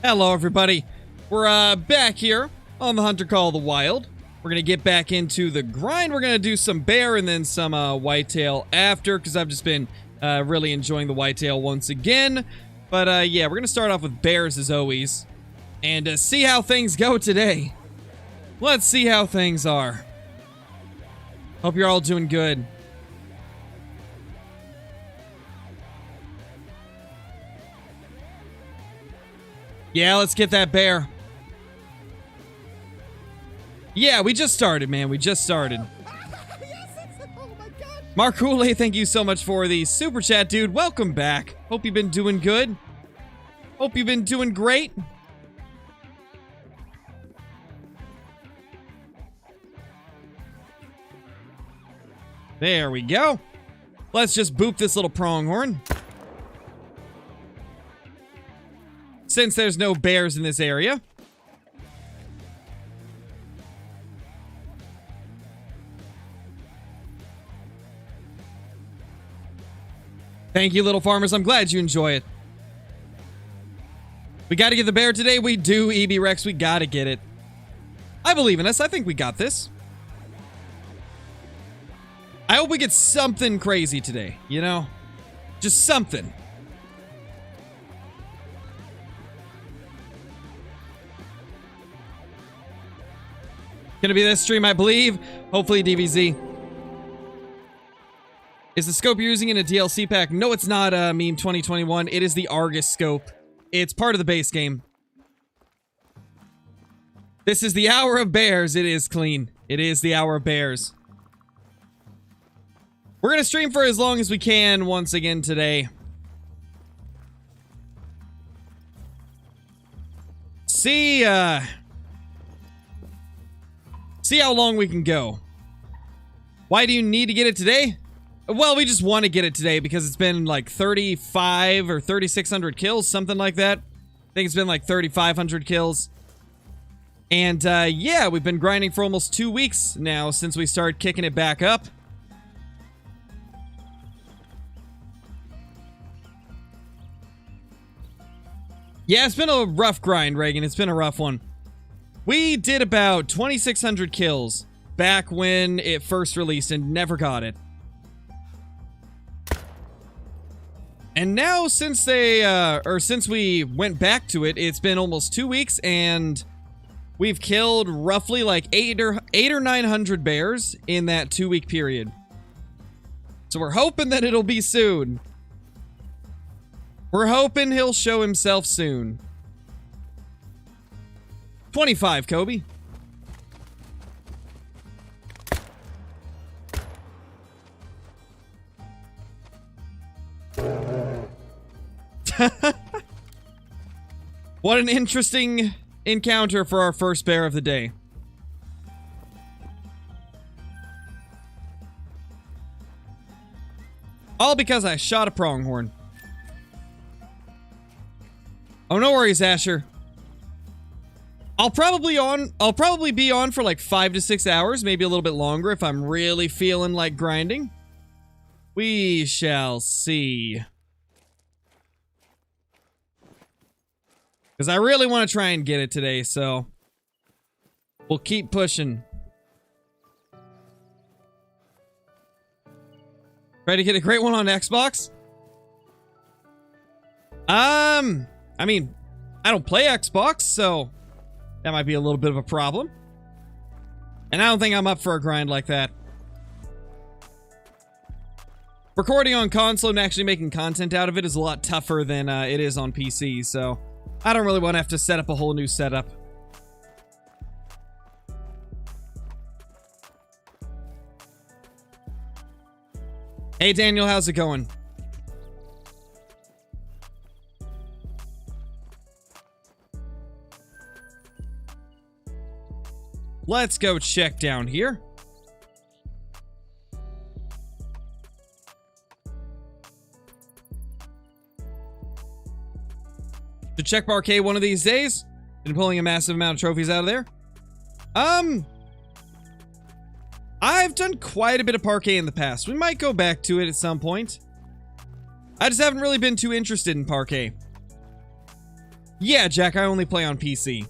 Hello, everybody. We're back here on the Hunter Call of the Wild. We're gonna get back into the grind. We're gonna do some bear and then some whitetail after, because I've just been really enjoying the whitetail once again. But yeah, we're gonna start off with bears as always, and see how things go today. Let's see how things are. Hope you're all doing good. Yeah, let's get that bear. Yeah, we just started, man. We just started. Mark Kool-Aid, thank you so much for the super chat, dude. Welcome back. Hope you've been doing good. Hope you've been doing great. There we go. Let's just boop this little pronghorn. Since there's no bears in this area. Thank you, little farmers. I'm glad you enjoy it. We got to get the bear today. We do, EB Rex. We got to get it. I believe in us. I think we got this. I hope we get something crazy today, you know? Just something. Gonna be this stream, I believe. Hopefully DVZ. Is the scope you're using in a DLC pack? No, it's not, Meme 2021. It is the Argus scope. It's part of the base game. This is the Hour of Bears. It is clean. It is the Hour of Bears. We're gonna stream for as long as we can once again today. See how long we can go. Why do you need to get it today? Well, we just want to get it today because it's been like 35 or 3,600 kills, something like that. I think it's been like 3,500 kills. And yeah, we've been grinding for almost 2 weeks now since we started kicking it back up. Yeah, it's been a rough grind, Reagan. It's been a rough one. We did about 2,600 kills back when it first released and never got it. And now since since we went back to it, it's been almost 2 weeks and we've killed roughly like 800 or 900 bears in that 2-week period. So we're hoping that it'll be soon. We're hoping he'll show himself soon. 25, Kobe. What an interesting encounter for our first bear of the day. All because I shot a pronghorn. Oh, no worries, Asher. I'll probably be on for like 5 to 6 hours, maybe a little bit longer if I'm really feeling like grinding. We shall see. Because I really want to try and get it today, so we'll keep pushing. Ready to get a great one on Xbox? I mean, I don't play Xbox, so that might be a little bit of a problem. And I don't think I'm up for a grind like that. Recording on console and actually making content out of it is a lot tougher than it is on PC, so I don't really want to have to set up a whole new setup. Hey Daniel, how's it going? Let's go check down here. To check Parquet one of these days. Been pulling a massive amount of trophies out of there. I've done quite a bit of Parquet in the past. We might go back to it at some point. I just haven't really been too interested in Parquet. Yeah, Jack, I only play on PC.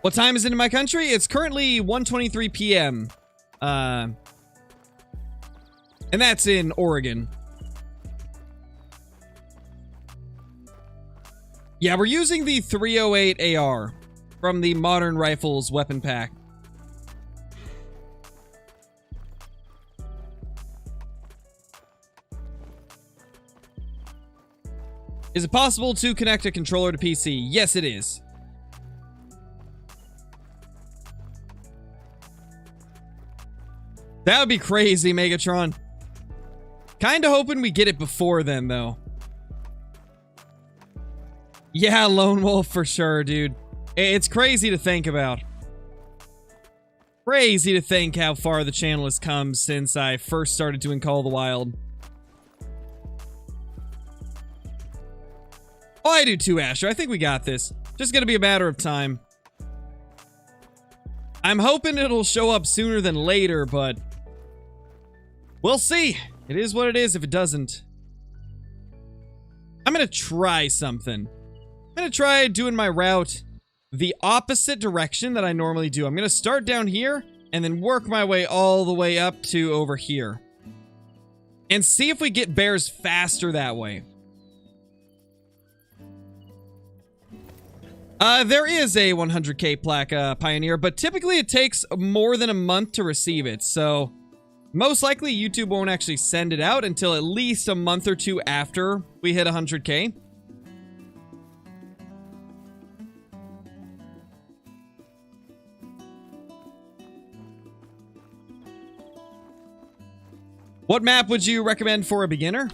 What time is it in my country? It's currently 1:23 p.m. And that's in Oregon. Yeah, we're using the 308 AR from the Modern Rifles weapon pack. Is it possible to connect a controller to PC? Yes, it is. That would be crazy, Megatron. Kinda hoping we get it before then, though. Yeah, Lone Wolf for sure, dude. It's crazy to think about. Crazy to think how far the channel has come since I first started doing Call of the Wild. Oh, I do too, Asher. I think we got this. Just gonna be a matter of time. I'm hoping it'll show up sooner than later, but we'll see. It is what it is if it doesn't. I'm gonna try something. I'm gonna try doing my route the opposite direction that I normally do. I'm gonna start down here and then work my way all the way up to over here. And see if we get bears faster that way. There is a 100K plaque, Pioneer, but typically it takes more than a month to receive it, so most likely YouTube won't actually send it out until at least a month or two after we hit 100K. What map would you recommend for a beginner?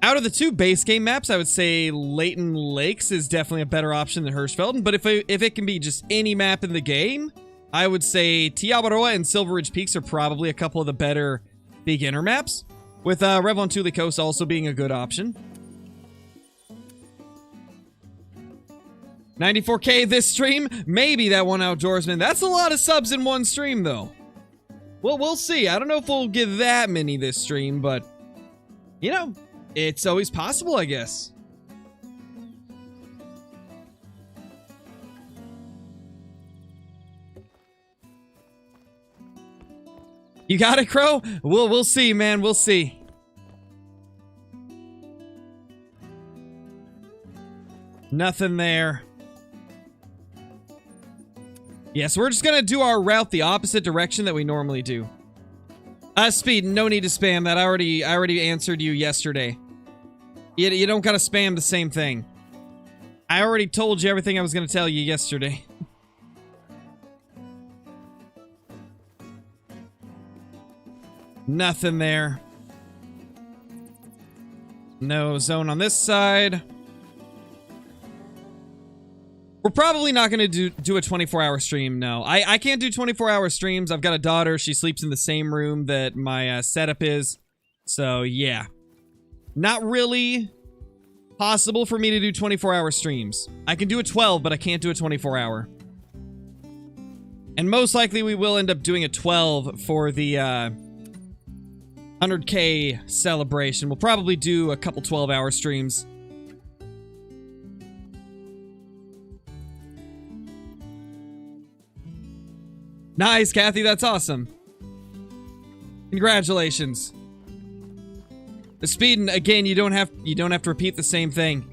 Out of the two base game maps, I would say Leighton Lakes is definitely a better option than Hirschfelden, but if it can be just any map in the game, I would say Tiabaroa and Silver Ridge Peaks are probably a couple of the better beginner maps, with Revlon Tule Coast also being a good option. 94K this stream? Maybe that one Outdoorsman. That's a lot of subs in one stream, though. Well, we'll see. I don't know if we'll get that many this stream, but, you know, it's always possible, I guess. You got it, Crow? We'll see, man. We'll see. Nothing there. Yes, we're just gonna do our route the opposite direction that we normally do. Speed, no need to spam that. I already answered you yesterday. You don't gotta spam the same thing. I already told you everything I was gonna tell you yesterday. Nothing there. No zone on this side. We're probably not going to do a 24-hour stream, no. I can't do 24-hour streams. I've got a daughter. She sleeps in the same room that my setup is. So, yeah. Not really possible for me to do 24-hour streams. I can do a 12, but I can't do a 24-hour. And most likely we will end up doing a 12 for the 100K celebration. We'll probably do a couple 12-hour streams. Nice, Kathy. That's awesome. Congratulations. The speed, again, you don't have to repeat the same thing.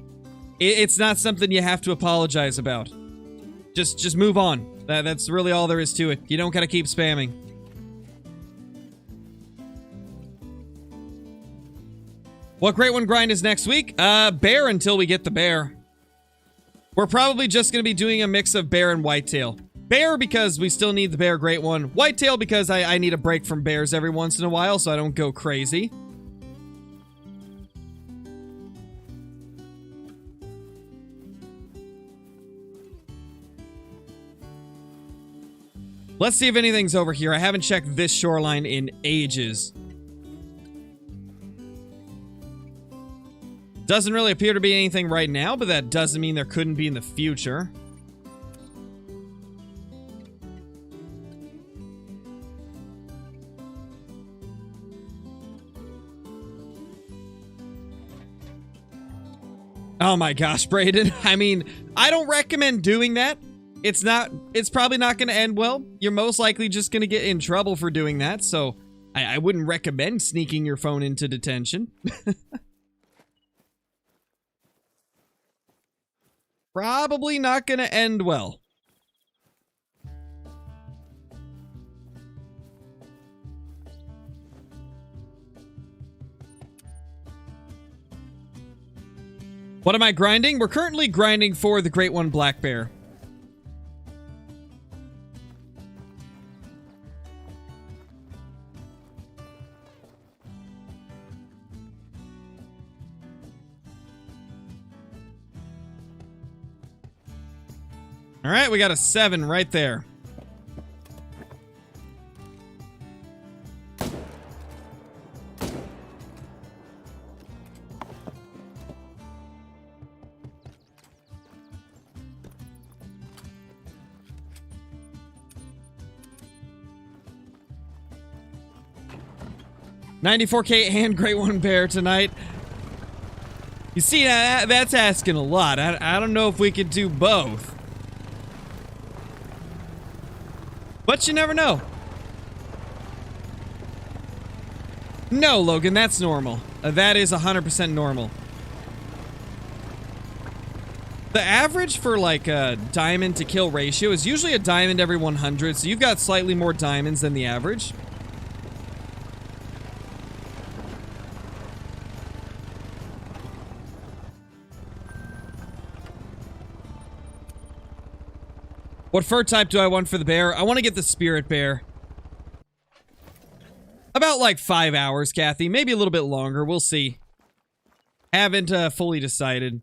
It's not something you have to apologize about. Just move on. That's really all there is to it. You don't gotta keep spamming. What Great One grind is next week? Bear until we get the bear. We're probably just gonna be doing a mix of bear and whitetail. Bear because we still need the bear Great One. Whitetail because I need a break from bears every once in a while so I don't go crazy. Let's see if anything's over here. I haven't checked this shoreline in ages. Doesn't really appear to be anything right now, but that doesn't mean there couldn't be in the future. Oh my gosh, Brayden. I mean, I don't recommend doing that. It's probably not going to end well. You're most likely just going to get in trouble for doing that, so I wouldn't recommend sneaking your phone into detention. Probably not going to end well. What am I grinding? We're currently grinding for the Great One Black Bear. All right, we got a 7 right there. $94K and Great One Bear tonight. You see, that's asking a lot. I don't know if we could do both. But you never know. No, Logan, that's normal. That is 100% normal. The average for like a diamond to kill ratio is usually a diamond every 100, so you've got slightly more diamonds than the average. What fur type do I want for the bear? I want to get the spirit bear. About like 5 hours, Kathy. Maybe a little bit longer. We'll see. Haven't fully decided.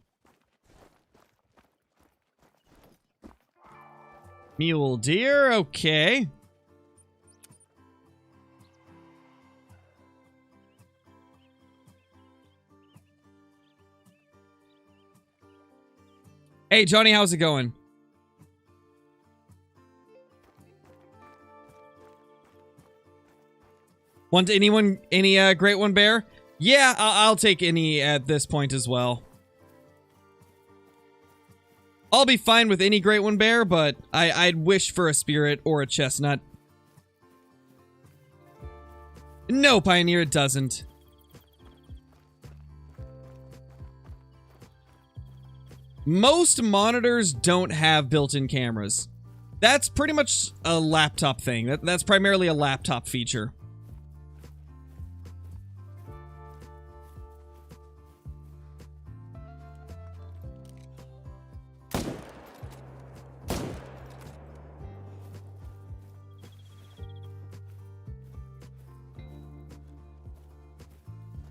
Mule deer. Okay. Hey, Johnny, how's it going? Want anyone, any Great One Bear? Yeah, I'll take any at this point as well. I'll be fine with any Great One Bear, but I'd wish for a spirit or a chestnut. No, Pioneer, it doesn't. Most monitors don't have built-in cameras. That's pretty much a laptop thing. That's primarily a laptop feature.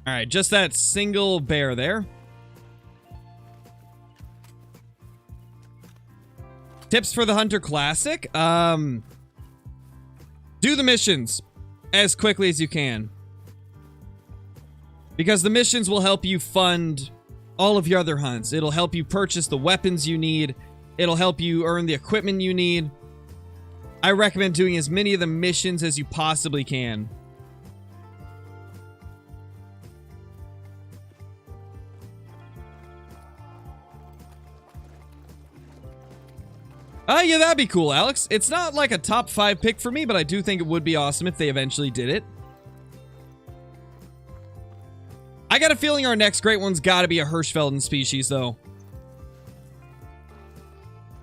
All right, just that single bear there. Tips for the Hunter Classic. Do the missions as quickly as you can. Because the missions will help you fund all of your other hunts. It'll help you purchase the weapons you need. It'll help you earn the equipment you need. I recommend doing as many of the missions as you possibly can. Yeah, that'd be cool, Alex. It's not like a top 5 pick for me, but I do think it would be awesome if they eventually did it. I got a feeling our next great one's got to be a Hirschfelden species, though.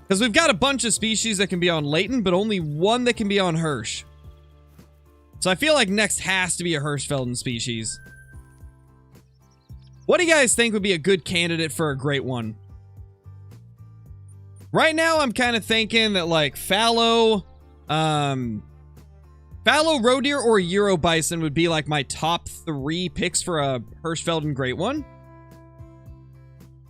Because we've got a bunch of species that can be on Leighton, but only one that can be on Hirsch. So I feel like next has to be a Hirschfelden species. What do you guys think would be a good candidate for a great one? Right now, I'm kind of thinking that, like, fallow, roe deer or Euro bison would be, like, my top 3 picks for a Hirschfelden Great One.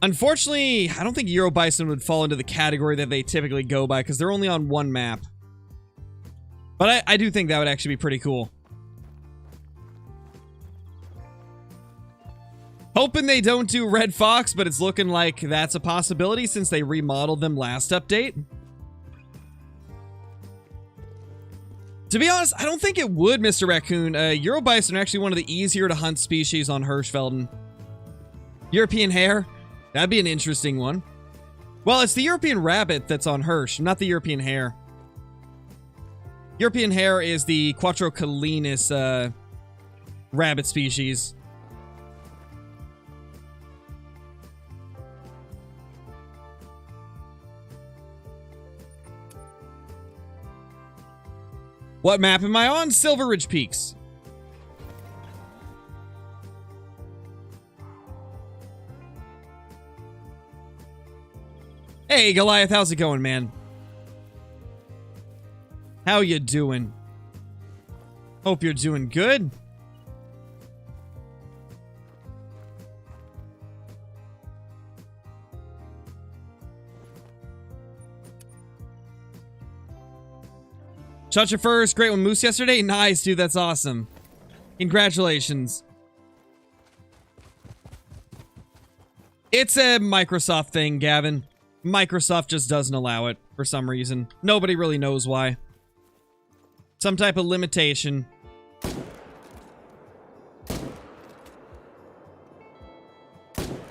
Unfortunately, I don't think Euro bison would fall into the category that they typically go by, because they're only on one map. But I do think that would actually be pretty cool. Hoping they don't do Red Fox, but it's looking like that's a possibility since they remodeled them last update. To be honest, I don't think it would, Mr. Raccoon. Euro bison are actually one of the easier to hunt species on Hirschfelden. European hare? That'd be an interesting one. Well, it's the European rabbit that's on Hirsch, not the European hare. European hare is the Quattrocalenus rabbit species. What map am I on? Silver Ridge Peaks. Hey, Goliath, how's it going, man? How you doing? Hope you're doing good. Shot your first great one moose yesterday? Nice, dude, that's awesome. Congratulations. It's a Microsoft thing, Gavin. Microsoft just doesn't allow it for some reason. Nobody really knows why. Some type of limitation.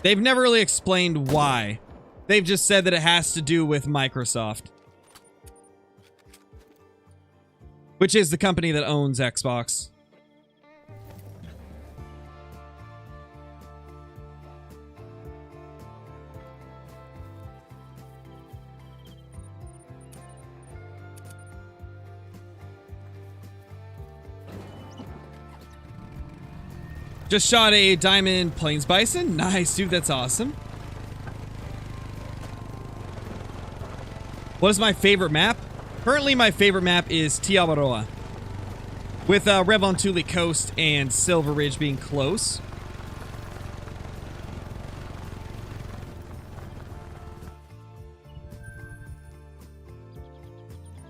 They've never really explained why. They've just said that it has to do with Microsoft. Which is the company that owns Xbox. Just shot a diamond plains bison. Nice, dude. That's awesome. What is my favorite map? Currently, my favorite map is Tiabaroa. With Revontuli Coast and Silver Ridge being close.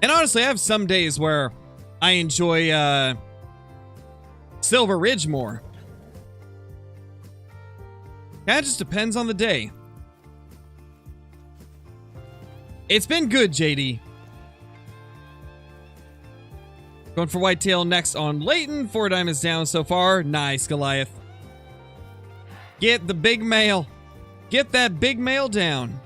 And honestly, I have some days where I enjoy Silver Ridge more. That just depends on the day. It's been good, JD. Going for Whitetail next on Layton. 4 diamonds down so far. Nice, Goliath. Get the big male. Get that big male down.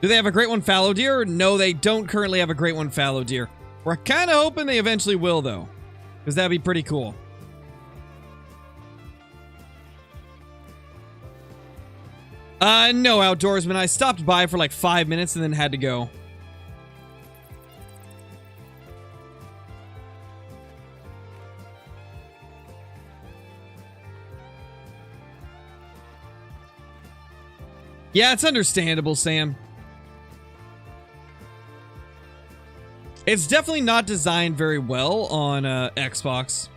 Do they have a great one fallow deer? No, they don't currently have a great one fallow deer. We're kind of hoping they eventually will, though. Because that'd be pretty cool. No, Outdoorsman. I stopped by for like 5 minutes and then had to go. Yeah, it's understandable, Sam. It's definitely not designed very well on Xbox.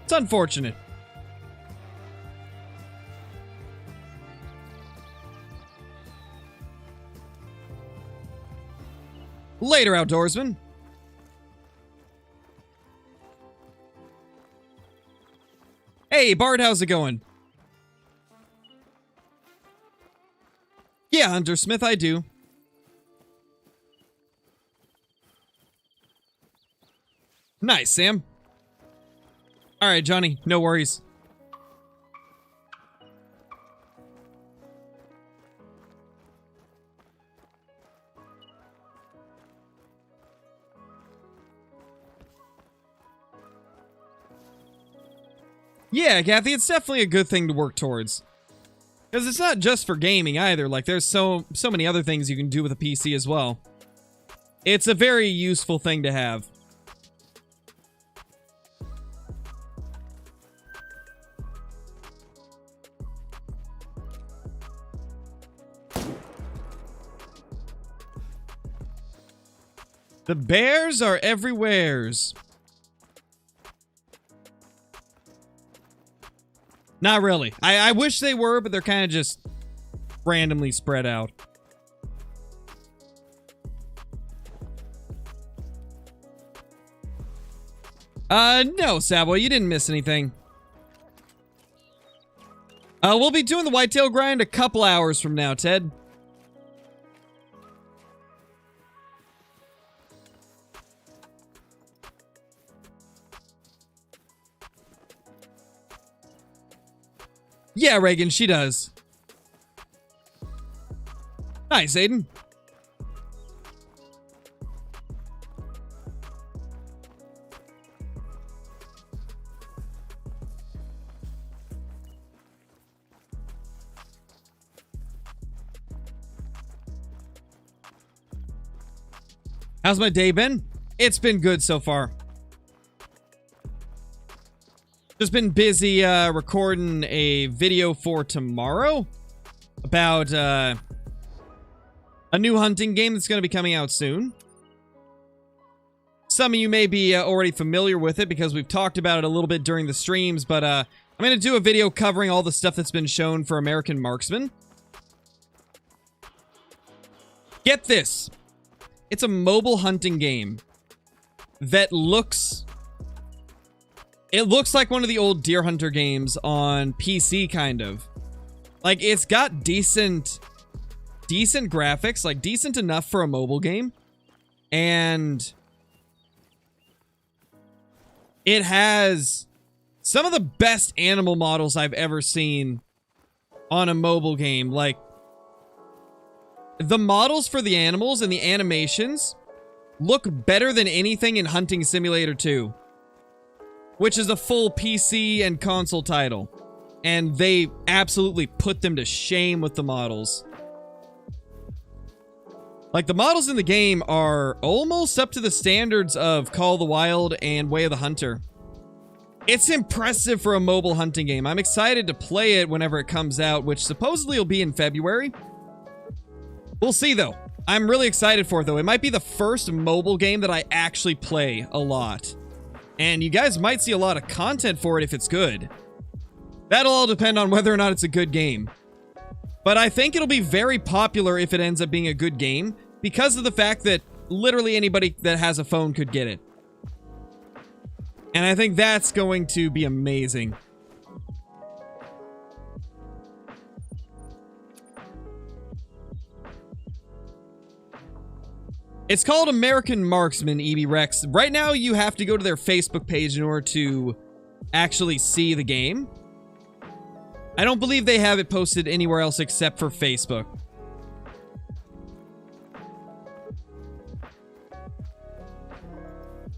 It's unfortunate. Later, Outdoorsman. Hey, Bard, how's it going? Yeah, Hunter Smith, I do. Nice, Sam. All right, Johnny, no worries. Yeah, Kathy, it's definitely a good thing to work towards. Because it's not just for gaming either. Like, there's so many other things you can do with a PC as well. It's a very useful thing to have. The bears are everywheres. Not really. I wish they were, but they're kind of just randomly spread out. No, Savoy, you didn't miss anything. We'll be doing the whitetail grind a couple hours from now, Ted. Yeah, Reagan, she does. Nice, Aiden. How's my day been? It's been good so far. Just been busy recording a video for tomorrow about a new hunting game that's going to be coming out soon. Some of you may be already familiar with it because we've talked about it a little bit during the streams, but I'm going to do a video covering all the stuff that's been shown for American Marksman. Get this. It's a mobile hunting game that looks... It looks like one of the old Deer Hunter games on PC, kind of. Like, it's got decent graphics, like, decent enough for a mobile game. And it has some of the best animal models I've ever seen on a mobile game. Like, the models for the animals and the animations look better than anything in Hunting Simulator 2, which is a full PC and console title. And they absolutely put them to shame with the models. Like, the models in the game are almost up to the standards of Call of the Wild and Way of the Hunter. It's impressive for a mobile hunting game. I'm excited to play it whenever it comes out, which supposedly will be in February. We'll see, though. I'm really excited for it, though. It might be the first mobile game that I actually play a lot. And you guys might see a lot of content for it if it's good. That'll all depend on whether or not it's a good game. But I think it'll be very popular if it ends up being a good game, because of the fact that literally anybody that has a phone could get it. And I think that's going to be amazing. It's called American Marksman, EB Rex. Right now, you have to go to their Facebook page in order to actually see the game. I don't believe they have it posted anywhere else except for Facebook.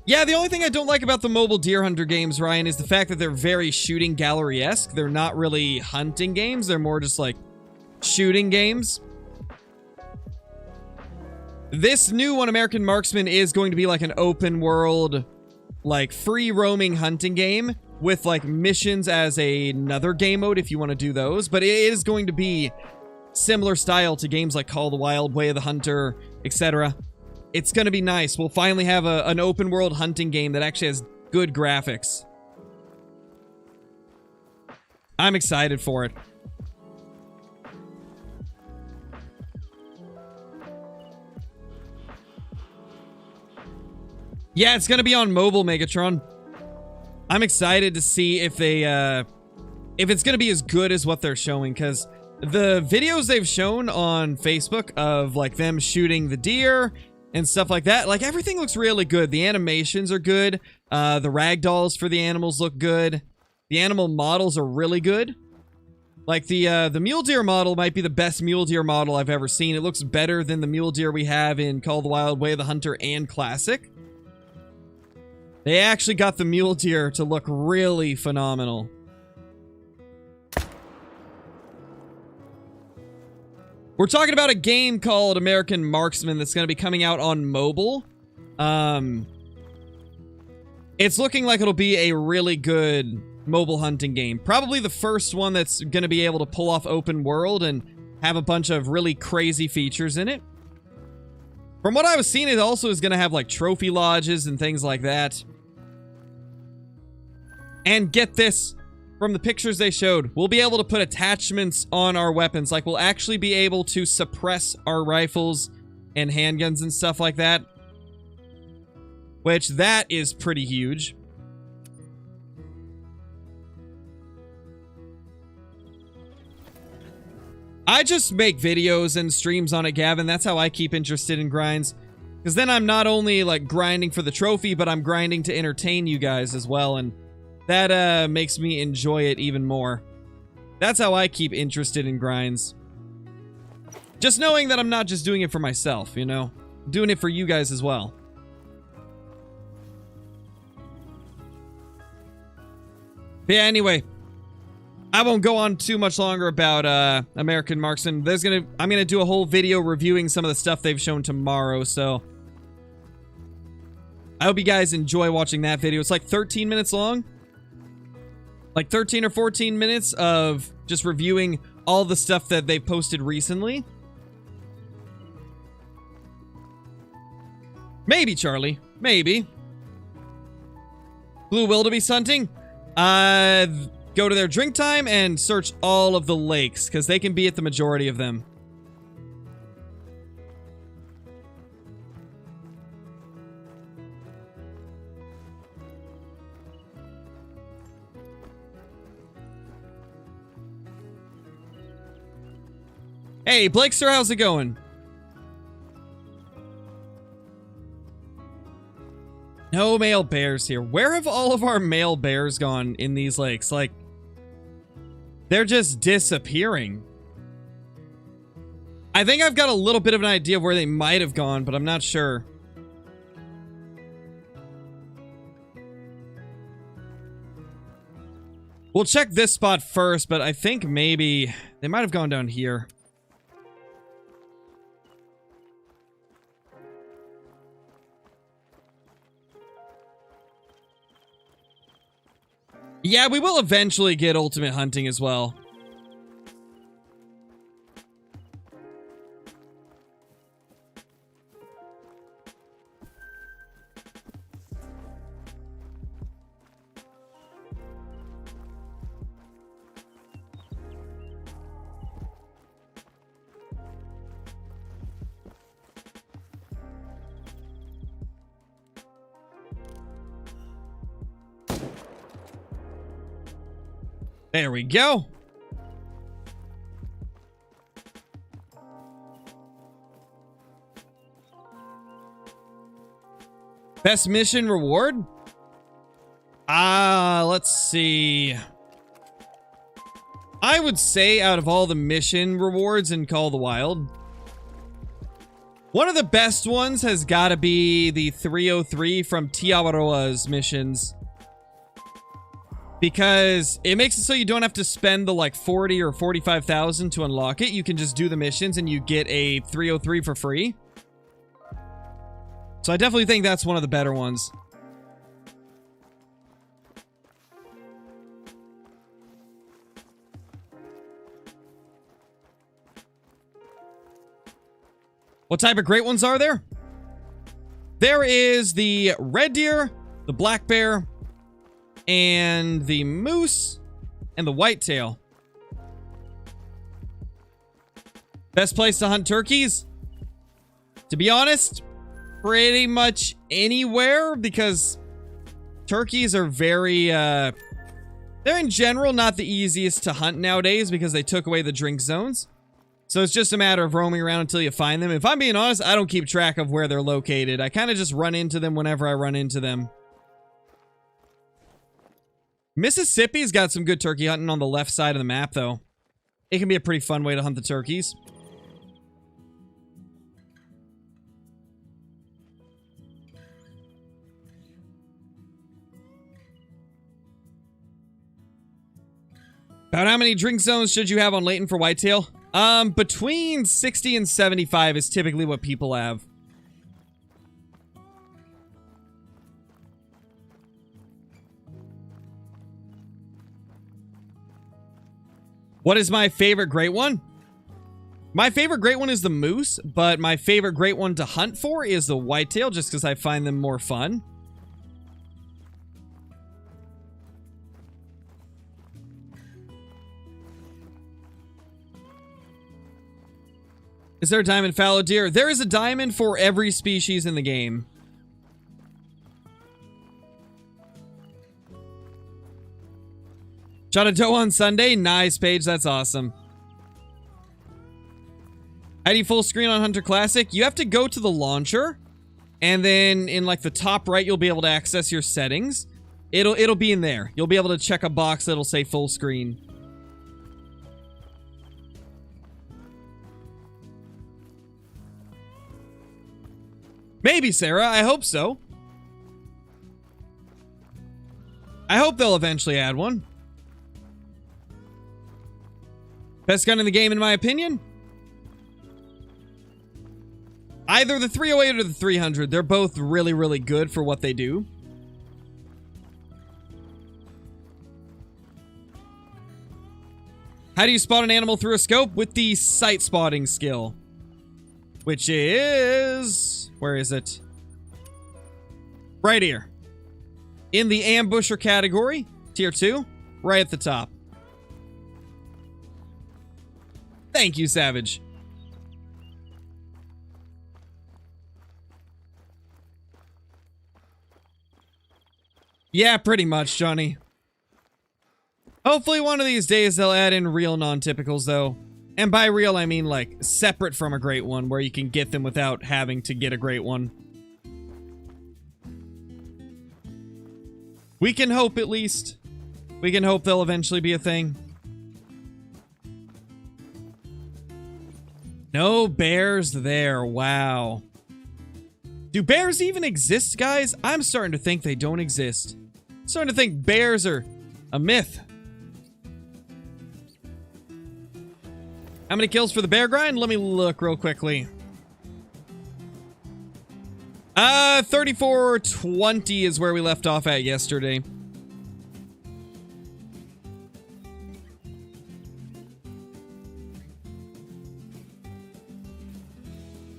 Yeah, the only thing I don't like about the mobile Deer Hunter games, Ryan, is the fact that they're very shooting gallery-esque. They're not really hunting games. They're more just like shooting games. This new one, American Marksman, is going to be like an open world, like free roaming hunting game with like missions as another game mode if you want to do those. But it is going to be similar style to games like Call of the Wild, Way of the Hunter, etc. It's going to be nice. We'll finally have an open world hunting game that actually has good graphics. I'm excited for it. Yeah, it's going to be on mobile, Megatron. I'm excited to see if they, if it's going to be as good as what they're showing, because the videos they've shown on Facebook of, like, them shooting the deer and stuff like that, like, everything looks really good. The animations are good. The ragdolls for the animals look good. The animal models are really good. Like, the mule deer model might be the best mule deer model I've ever seen. It looks better than the mule deer we have in Call of the Wild, Way of the Hunter, and Classic. They actually got the mule deer to look really phenomenal. We're talking about a game called American Marksman that's going to be coming out on mobile. It's looking like it'll be a really good mobile hunting game. Probably the first one that's going to be able to pull off open world and have a bunch of really crazy features in it. From what I was seeing, it also is going to have like trophy lodges and things like that. And get this, from the pictures they showed, we'll be able to put attachments on our weapons. Like, we'll actually be able to suppress our rifles and handguns and stuff like that. Which, that is pretty huge. I just make videos and streams on it, Gavin. That's how I keep interested in grinds. Because then I'm not only, like, grinding for the trophy, but I'm grinding to entertain you guys as well, and that makes me enjoy it even more. That's how I keep interested in grinds. Just knowing that I'm not just doing it for myself, you know? I'm doing it for you guys as well. But yeah, anyway. I won't go on too much longer about American Marksman. I'm gonna do a whole video reviewing some of the stuff they've shown tomorrow, so I hope you guys enjoy watching that video. It's like 13 minutes long. Like 13 or 14 minutes of just reviewing all the stuff that they've posted recently. Maybe, Charlie. Maybe. Blue wildebeest hunting? Go to their drink time and search all of the lakes, because they can be at the majority of them. Hey, Blakester, how's it going? No male bears here. Where have all of our male bears gone in these lakes? Like, they're just disappearing. I think I've got a little bit of an idea of where they might have gone, but I'm not sure. We'll check this spot first, but I think maybe they might have gone down here. Yeah, we will eventually get ultimate hunting as well. There we go. Best mission reward? Let's see. I would say out of all the mission rewards in Call of the Wild, one of the best ones has got to be the 303 from Tiawaroa's missions. Because it makes it so you don't have to spend the like 40 or 45,000 to unlock it. You can just do the missions and you get a 303 for free. So I definitely think that's one of the better ones. What type of great ones are there? There is the red deer, the black bear, and the moose, and the whitetail. Best place to hunt turkeys? To be honest, pretty much anywhere, because turkeys are very, they're in general not the easiest to hunt nowadays because they took away the drink zones. So it's just a matter of roaming around until you find them. If I'm being honest, I don't keep track of where they're located. I kind of just run into them whenever I run into them. Mississippi's got some good turkey hunting on the left side of the map, though. It can be a pretty fun way to hunt the turkeys. About how many drink zones should you have on Layton for whitetail? Between 60 and 75 is typically what people have. What is my favorite great one? My favorite great one is the moose, but my favorite great one to hunt for is the whitetail, just because I find them more fun. Is there a diamond fallow deer? There is a diamond for every species in the game. Shot a doe on Sunday. Nice, Paige. That's awesome. How do you full screen on Hunter Classic? You have to go to the launcher, and then in like the top right, you'll be able to access your settings. It'll be in there. You'll be able to check a box that'll say full screen. Maybe, Sarah. I hope so. I hope they'll eventually add one. Best gun in the game, in my opinion? Either the 308 or the 300. They're both really, really good for what they do. How do you spot an animal through a scope? With the sight spotting skill. Which is... Where is it? Right here. In the ambusher category. Tier 2. Right at the top. Thank you, Savage. Yeah, pretty much, Johnny. Hopefully one of these days they'll add in real non-typicals, though. And by real, I mean, like, separate from a great one, where you can get them without having to get a great one. We can hope, at least. We can hope they'll eventually be a thing. No bears there. Wow. Do bears even exist, guys? I'm starting to think they don't exist. I'm starting to think bears are a myth. How many kills for the bear grind? Let me look real quickly. 3420 is where we left off at yesterday.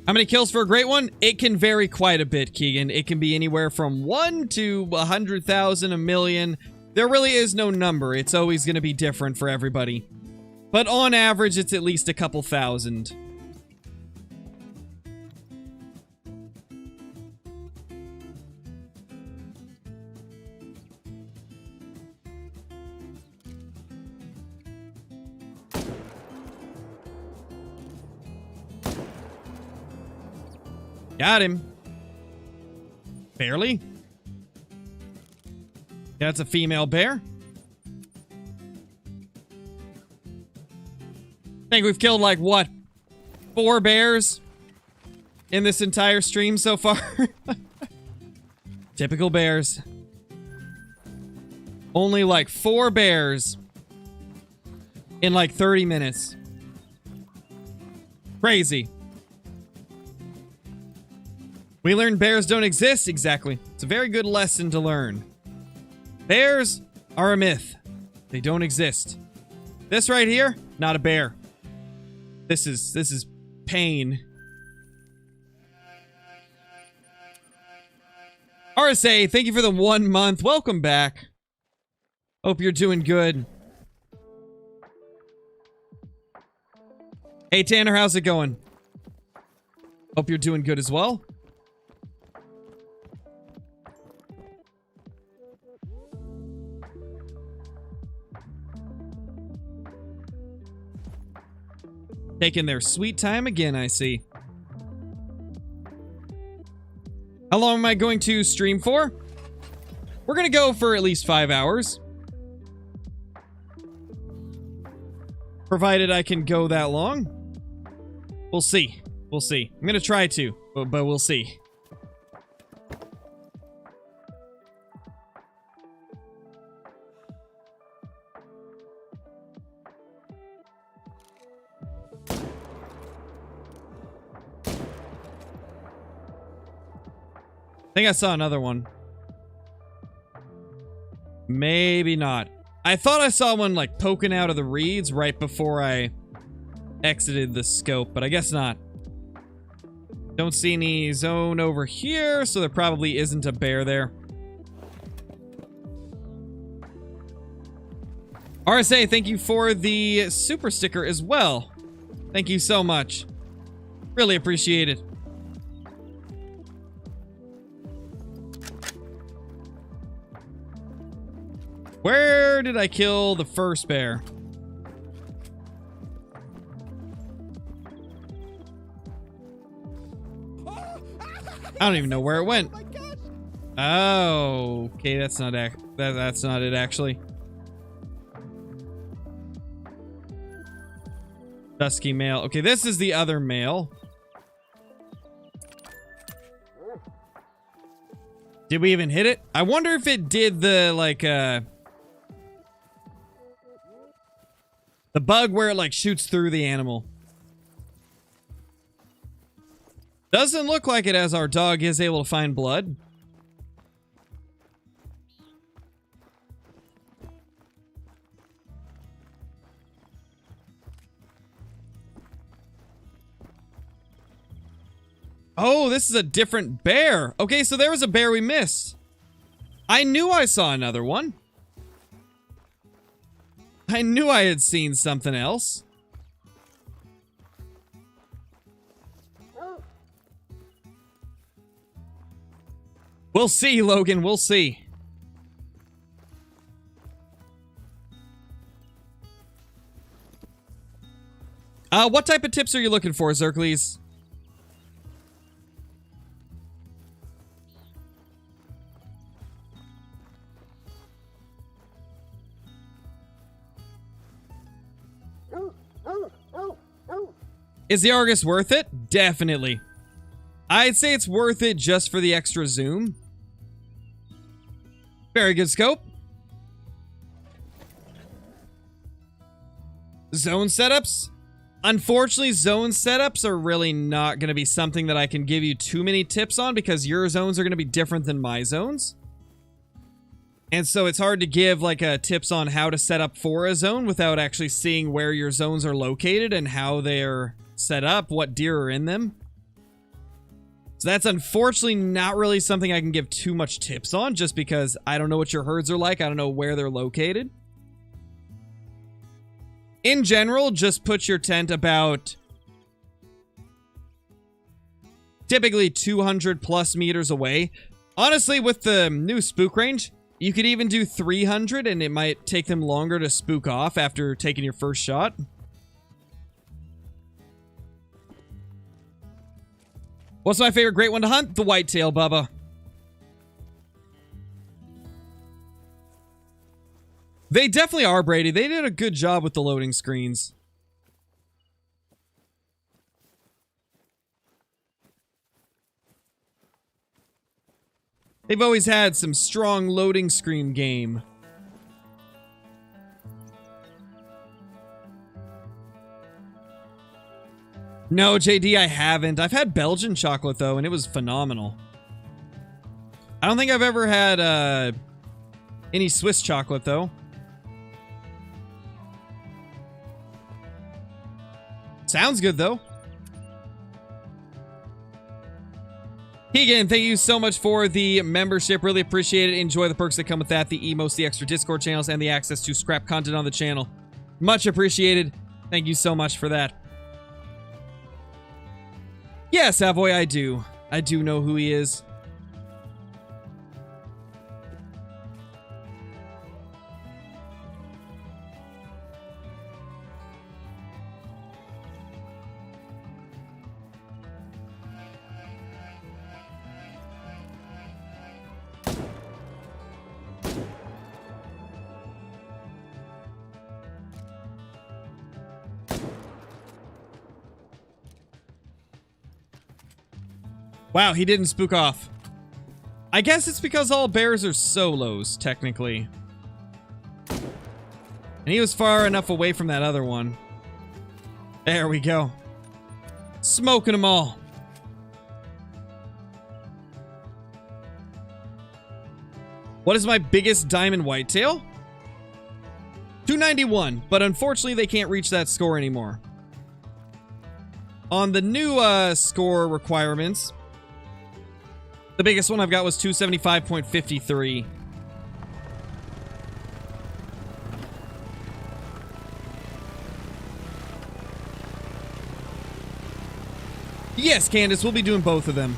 How many kills for a great one? It can vary quite a bit, Keegan. It can be anywhere from 1 to 100,000, a million. There really is no number. It's always going to be different for everybody. But on average, it's at least a couple thousand. Got him. Barely. That's a female bear. I think we've killed, like, what? 4 bears in this entire stream so far. Typical bears. Only, like, 4 bears in, like, 30 minutes. Crazy. We learned bears don't exist. Exactly. It's a very good lesson to learn. Bears are a myth. They don't exist. This right here, not a bear. This is pain. RSA, thank you for the 1 month. Welcome back. Hope you're doing good. Hey Tanner, how's it going? Hope you're doing good as well. Taking their sweet time again, I see. How long am I going to stream for? We're gonna go for at least 5 hours. Provided I can go that long. We'll see. We'll see. I'm gonna try to, but we'll see. I think I saw another one. Maybe not. I thought I saw one, like, poking out of the reeds right before I exited the scope, but I guess not. Don't see any zone over here, so there probably isn't a bear there. RSA, thank you for the super sticker as well. Thank you so much. Really appreciate it. Where did I kill the first bear? I don't even know where it went. Oh, okay, that's not that's not it actually. Dusky male. Okay, this is the other male. Did we even hit it? I wonder if it did the, like, the bug where it, like, shoots through the animal. Doesn't look like it, as our dog is able to find blood. Oh, this is a different bear. Okay, so there was a bear we missed. I knew I saw another one. I knew I had seen something else. We'll see, Logan. We'll see. What type of tips are you looking for, Zerkles? Is the Argus worth it? Definitely. I'd say it's worth it just for the extra zoom. Very good scope. Zone setups? Unfortunately, zone setups are really not going to be something that I can give you too many tips on because your zones are going to be different than my zones. And so it's hard to give like tips on how to set up for a zone without actually seeing where your zones are located and how they're set up, what deer are in them. So that's unfortunately not really something I can give too much tips on just because I don't know what your herds are like. I don't know where they're located. In general, just put your tent about typically 200 plus meters away. Honestly, with the new spook range, you could even do 300 and it might take them longer to spook off after taking your first shot. What's my favorite great one to hunt? The whitetail, Bubba. They definitely are, Brady. They did a good job with the loading screens. They've always had some strong loading screen game. No, JD, I haven't. I've had Belgian chocolate, though, and it was phenomenal. I don't think I've ever had any Swiss chocolate, though. Sounds good, though. Keegan, thank you so much for the membership. Really appreciate it. Enjoy the perks that come with that. The emotes, the extra Discord channels, and the access to scrap content on the channel. Much appreciated. Thank you so much for that. Yeah, Savoy, I do. I do know who he is. Wow, he didn't spook off. I guess it's because all bears are solos, technically. And he was far enough away from that other one. There we go. Smoking them all. What is my biggest diamond whitetail? 291, but unfortunately they can't reach that score anymore. On the new score requirements, the biggest one I've got was 275.53. Yes, Candace, we'll be doing both of them.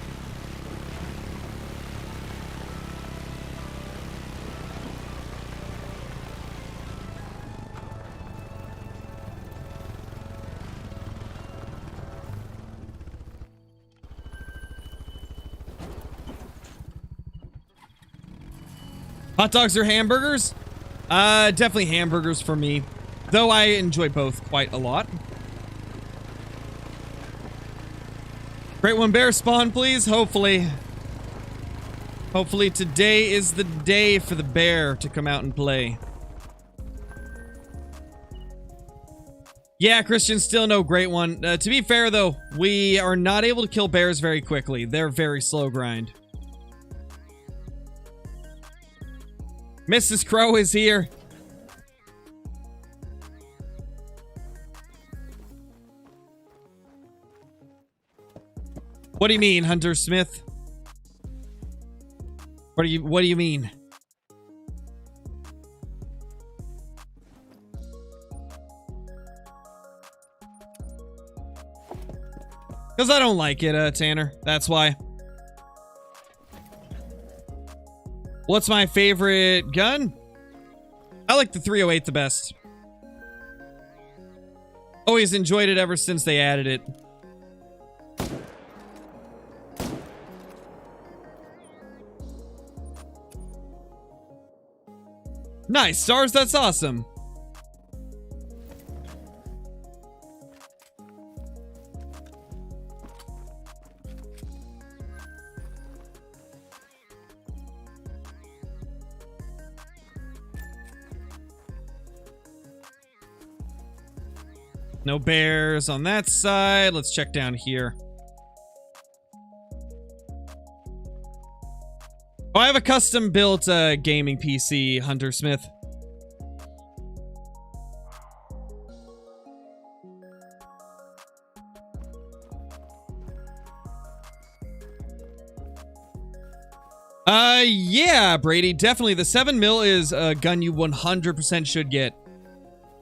Hot dogs or hamburgers? Definitely hamburgers for me. Though I enjoy both quite a lot. Great one bear spawn, please. Hopefully Hopefully today is the day for the bear to come out and play. Yeah, Christian, still no great one. To be fair, though, we are not able to kill bears very quickly. They're very slow grind. Mrs. Crow is here. What do you mean, Hunter Smith? What do you mean? Because I don't like it, Tanner. That's why. What's my favorite gun? I like the 308 the best. Always enjoyed it ever since they added it. Nice, stars, that's awesome. No bears on that side. Let's check down here. Oh, I have a custom built gaming PC, Hunter Smith. Yeah, Brady, definitely. The 7mm is a gun you 100% should get.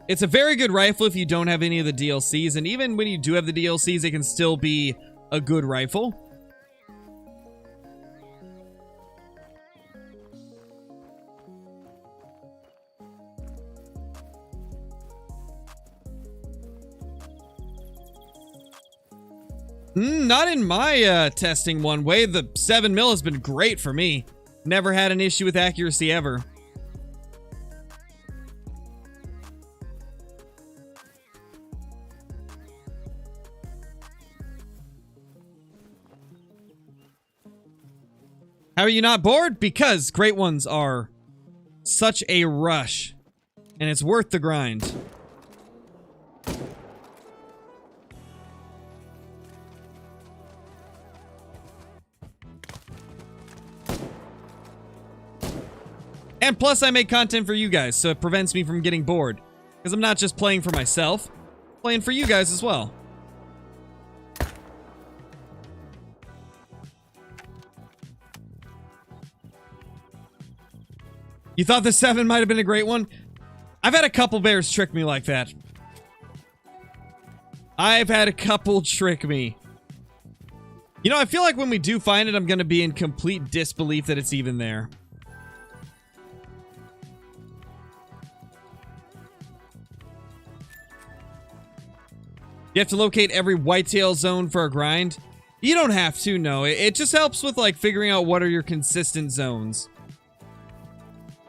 It's a very good rifle if you don't have any of the DLCs, and even when you do have the DLCs, it can still be a good rifle. Not in my testing one way. The 7mm has been great for me. Never had an issue with accuracy ever. How are you not bored? Because great ones are such a rush, and it's worth the grind. And plus, I make content for you guys, so it prevents me from getting bored. Because I'm not just playing for myself, I'm playing for you guys as well. You thought the 7 might have been a great one? I've had a couple bears trick me like that. I've had a couple trick me. You know, I feel like when we do find it, I'm going to be in complete disbelief that it's even there. You have to locate every whitetail zone for a grind? You don't have to, no. It just helps with, like, figuring out what are your consistent zones.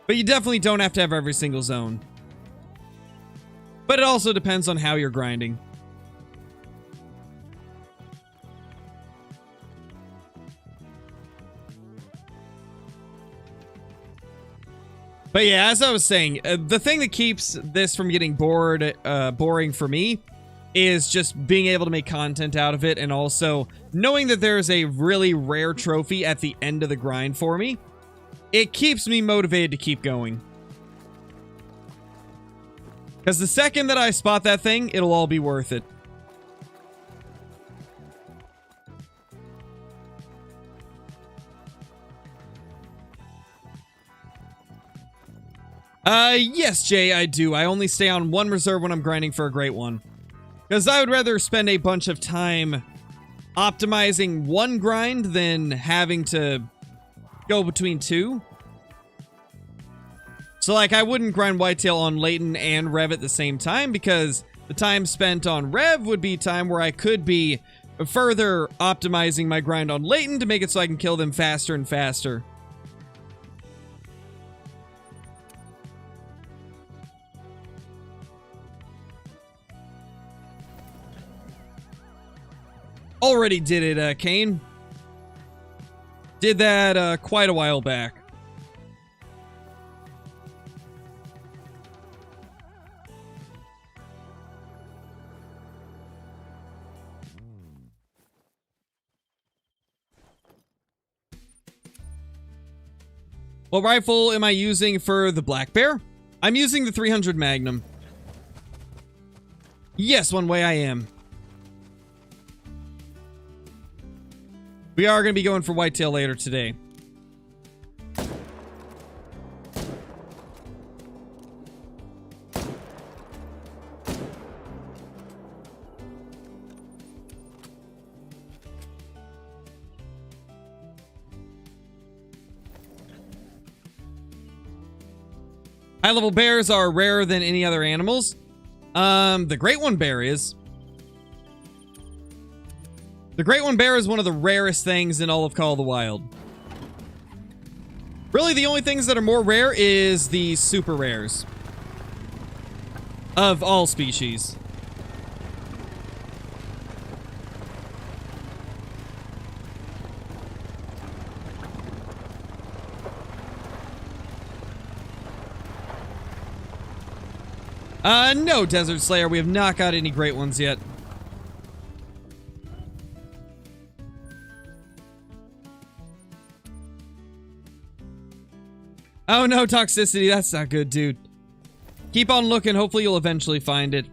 But you definitely don't have to have every single zone. But it also depends on how you're grinding. But yeah, as I was saying, the thing that keeps this from getting boring for me is just being able to make content out of it, and also knowing that there's a really rare trophy at the end of the grind for me. It keeps me motivated to keep going. Because the second that I spot that thing, it'll all be worth it. Yes, Jay, I do. I only stay on one reserve when I'm grinding for a great one. Because I would rather spend a bunch of time optimizing one grind than having to go between two. So, like, I wouldn't grind Whitetail on Leighton and Rev at the same time, because the time spent on Rev would be time where I could be further optimizing my grind on Leighton to make it so I can kill them faster and faster. Already did it, Kane. Did that quite a while back. What rifle am I using for the black bear? I'm using the 300 Magnum. Yes, one way I am. We are going to be going for whitetail later today. High-level bears are rarer than any other animals. The great one bear is. The great one bear is one of the rarest things in all of Call of the Wild. Really, the only things that are more rare is the super rares. Of all species. No, Desert Slayer. We have not got any great ones yet. Oh no, toxicity. That's not good, dude. Keep on looking. Hopefully you'll eventually find it.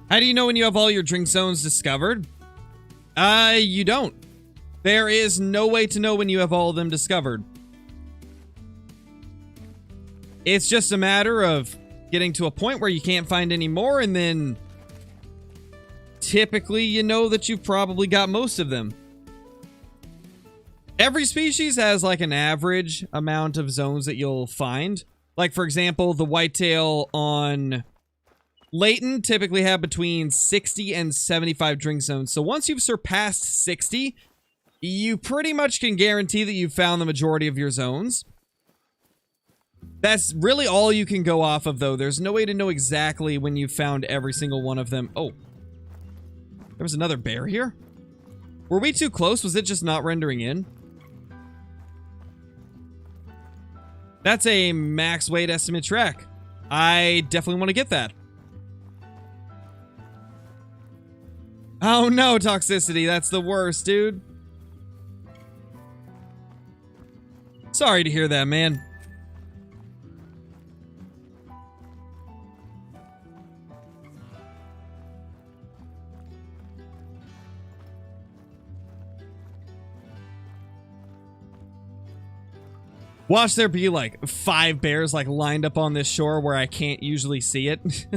How do you know when you have all your drink zones discovered? You don't. There is no way to know when you have all of them discovered. It's just a matter of getting to a point where you can't find any more, and then typically you know that you've probably got most of them. Every species has like an average amount of zones that you'll find. Like, for example, the whitetail on Layton typically have between 60 and 75 drink zones. So once you've surpassed 60, you pretty much can guarantee that you've found the majority of your zones. That's really all you can go off of, though. There's no way to know exactly when you've found every single one of them. Oh. There was another bear here? Were we too close? Was it just not rendering in? That's a max weight estimate track. I definitely want to get that. Oh no, toxicity. That's the worst, dude. Sorry to hear that, man. Watch there be like 5 bears like lined up on this shore where I can't usually see it.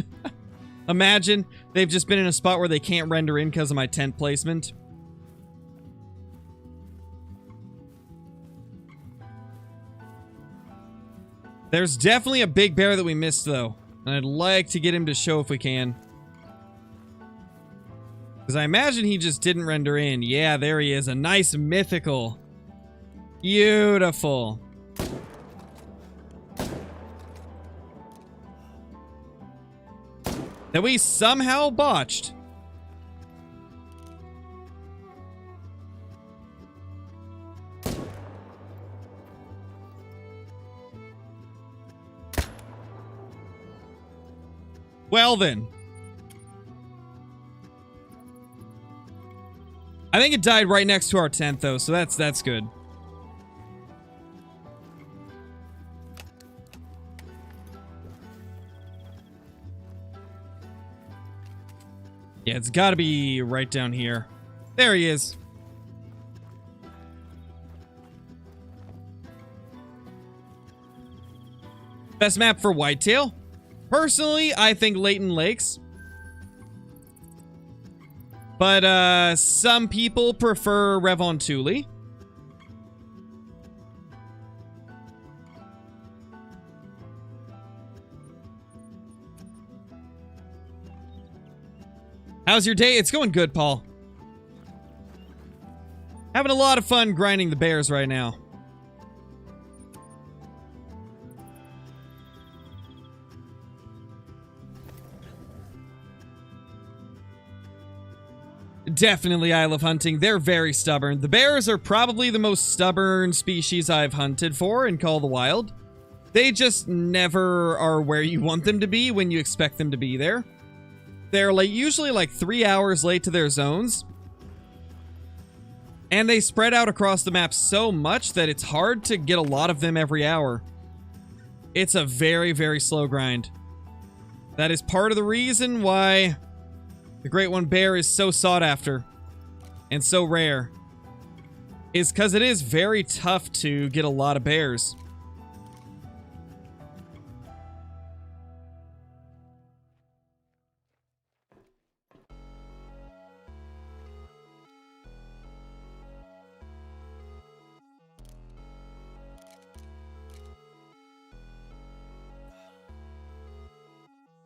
Imagine they've just been in a spot where they can't render in because of my tent placement. There's definitely a big bear that we missed, though. And I'd like to get him to show if we can. Because I imagine he just didn't render in. Yeah, there he is. A nice mythical. Beautiful. That we somehow botched. Well then. I think it died right next to our tent, though, so that's good. Yeah, it's got to be right down here. There he is. Best map for whitetail? Personally, I think Layton Lakes. But some people prefer Revontuli. How's your day? It's going good, Paul. Having a lot of fun grinding the bears right now. Definitely I love hunting. They're very stubborn. The bears are probably the most stubborn species I've hunted for in Call of the Wild. They just never are where you want them to be when you expect them to be there. They're usually like 3 hours late to their zones. And they spread out across the map so much that it's hard to get a lot of them every hour. It's a very, very slow grind. That is part of the reason why the Great One Bear is so sought after and so rare. Is because it is very tough to get a lot of bears.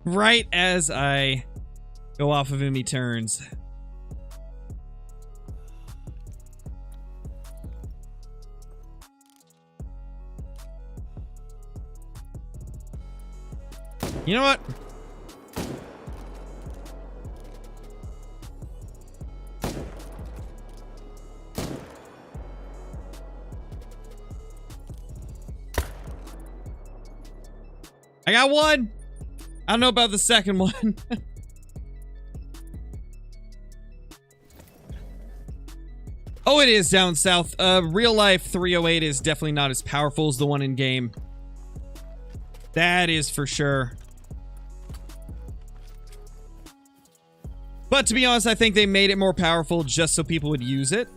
Right as I go off of him, he turns. You know what? I got one. I don't know about the second one. Oh, it is down south. Real life 308 is definitely not as powerful as the one in game. That is for sure. But to be honest, I think they made it more powerful just so people would use it.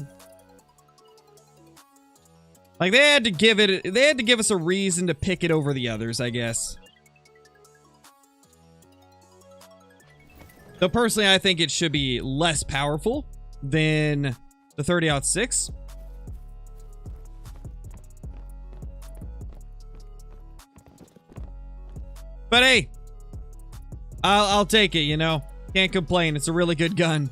Like they had to give us a reason to pick it over the others, I guess. Though personally, I think it should be less powerful than the 30-06. But hey, I'll take it, you know. Can't complain. It's a really good gun.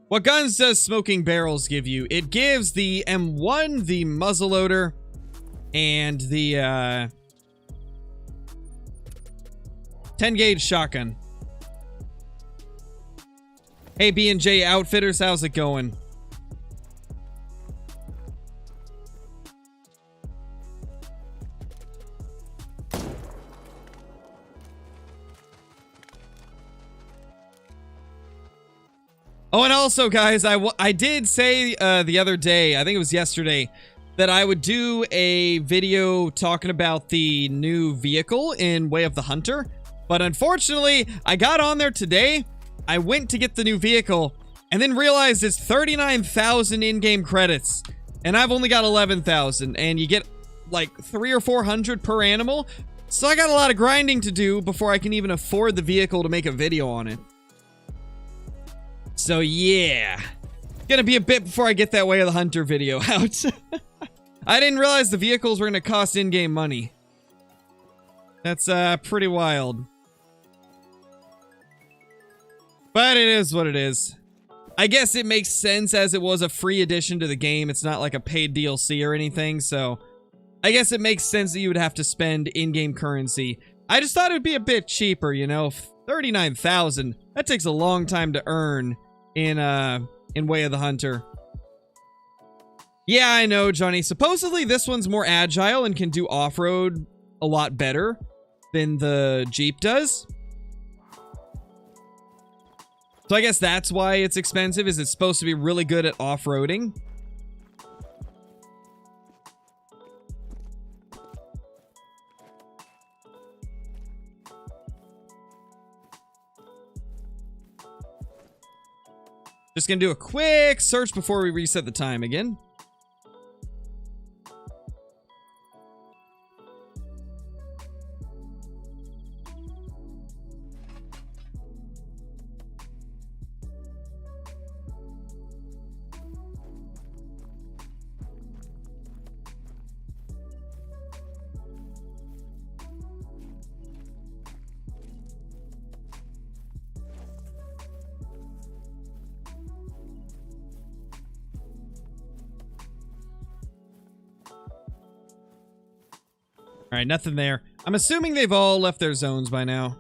What guns does Smoking Barrels give you? It gives the M1, the muzzleloader, and the 10 gauge shotgun. Hey B&J Outfitters, how's it going? Oh, and also, guys, I did say the other day, I think it was yesterday, that I would do a video talking about the new vehicle in Way of the Hunter. But unfortunately, I got on there today, I went to get the new vehicle, and then realized it's 39,000 in-game credits. And I've only got 11,000, and you get like 300 or 400 per animal. So I got a lot of grinding to do before I can even afford the vehicle to make a video on it. So yeah, gonna be a bit before I get that Way of the Hunter video out. I didn't realize the vehicles were gonna cost in-game money. That's pretty wild. But it is what it is. I guess it makes sense as it was a free addition to the game. It's not like a paid DLC or anything, so I guess it makes sense that you would have to spend in-game currency. I just thought it would be a bit cheaper, you know, 39,000. That takes a long time to earn in Way of the Hunter. Yeah, I know, Johnny. Supposedly this one's more agile and can do off-road a lot better than the Jeep does. So I guess that's why it's expensive, is it's supposed to be really good at off-roading. Just gonna do a quick search before we reset the time again. All right, nothing there. I'm assuming they've all left their zones by now.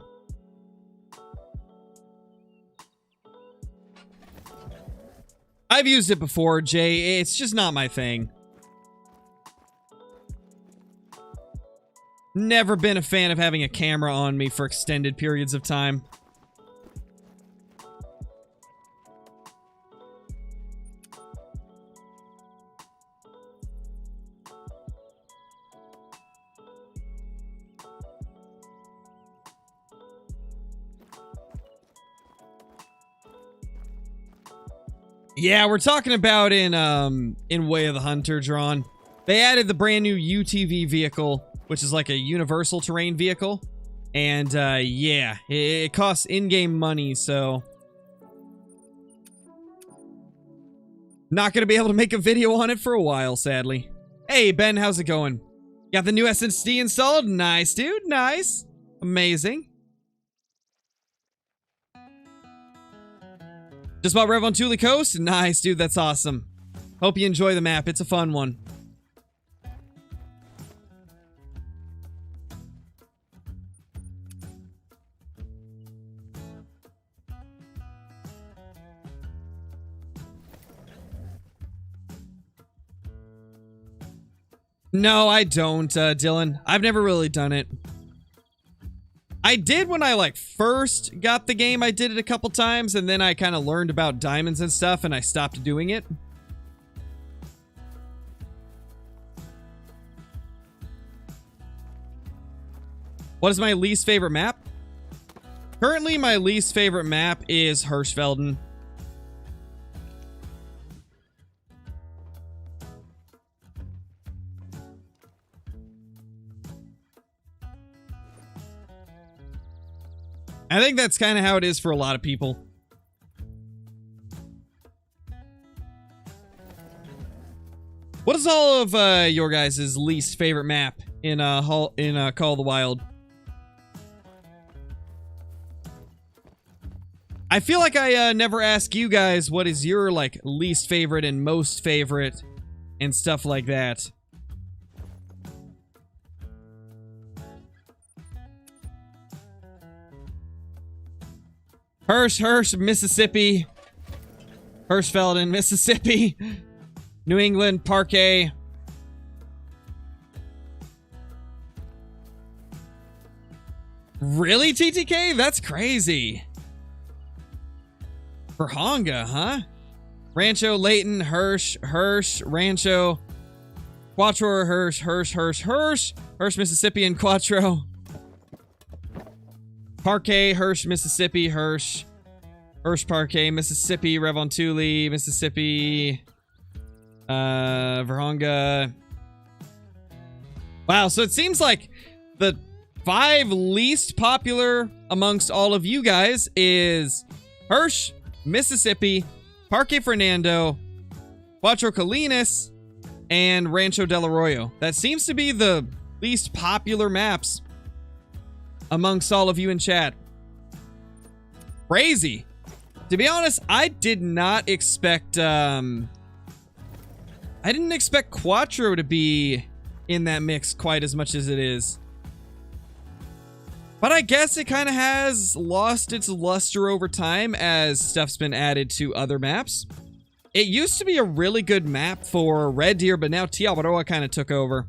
I've used it before, Jay. It's just not my thing. Never been a fan of having a camera on me for extended periods of time. Yeah, we're talking about in Way of the Hunter, Drawn. They added the brand new UTV vehicle, which is like a universal terrain vehicle. And yeah, it costs in-game money, so not gonna be able to make a video on it for a while, sadly. Hey, Ben, how's it going? Got the new SSD installed? Nice, dude, nice. Amazing. Just bought Rev on Thule Coast? Nice, dude, that's awesome. Hope you enjoy the map, it's a fun one. No, I don't, Dylan. I've never really done it. I did when I, like, first got the game. I did it a couple times, and then I kind of learned about diamonds and stuff, and I stopped doing it. What is my least favorite map? Currently, my least favorite map is Hirschfelden. I think that's kind of how it is for a lot of people. What is all of your guys' least favorite map in Call of the Wild? I feel like I never ask you guys what is your like least favorite and most favorite and stuff like that. Hirsch, Mississippi. Hirschfelden, Mississippi. New England, Parquet. Really, TTK? That's crazy. Verhonga, huh? Rancho, Layton, Hirsch, Rancho, Quattro, Hirsch, Mississippi, and Quattro. Parquet, Hirsch, Mississippi, Hirsch, Parquet, Mississippi, Rev on Thule, Mississippi, Verhonga. Wow, so it seems like the 5 least popular amongst all of you guys is Hirsch, Mississippi, Parque Fernando, Cuatro Colinas, and Rancho del Arroyo. That seems to be the least popular maps amongst all of you in chat. Crazy. To be honest, I did not expect, I didn't expect Quattro to be in that mix quite as much as it is. But I guess it kind of has lost its luster over time as stuff's been added to other maps. It used to be a really good map for Red Deer, but now Tiawaroa kind of took over.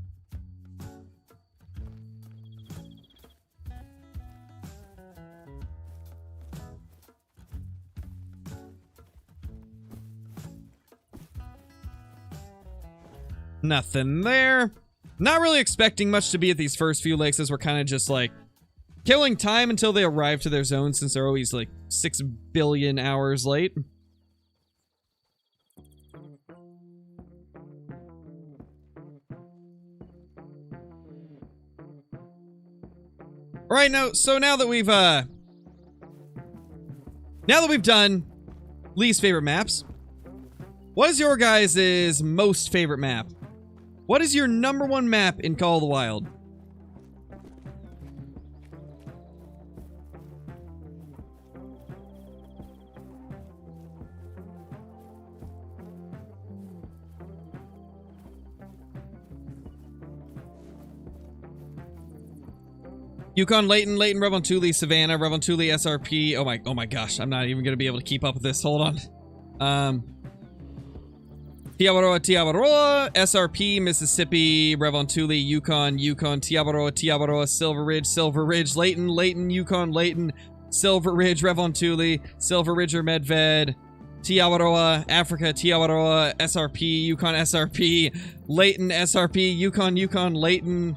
Nothing there. Not really expecting much to be at these first few lakes, as we're kind of just like killing time until they arrive to their zone, since they're always like 6 billion hours late. Alright, now that we've done least favorite maps, what is your guys' most favorite map? What is your #1 map in Call of the Wild? Yukon, Layton, Revontuli, Savannah, Revontuli, SRP. Oh my gosh, I'm not even gonna be able to keep up with this. Hold on. Tiabaroa, SRP, Mississippi, Revontuli, Yukon, Tiabaroa, Silver Ridge, Layton, Yukon, Silver Ridge, Revontuli, Silver Ridge or Medved, Tiabaroa, Africa, Tiabaroa, SRP, Yukon, SRP, Layton, SRP, Yukon, Layton,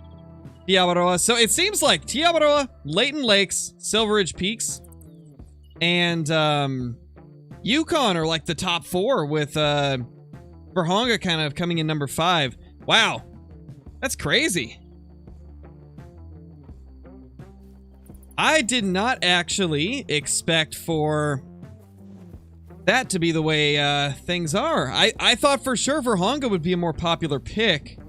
Tiabaroa. So it seems like Tiabaroa, Layton Lakes, Silver Ridge Peaks, and Yukon are like the top 4 with Verhonga kind of coming in number 5. Wow. That's crazy. I did not actually expect for that to be the way things are. I thought for sure Verhonga would be a more popular pick.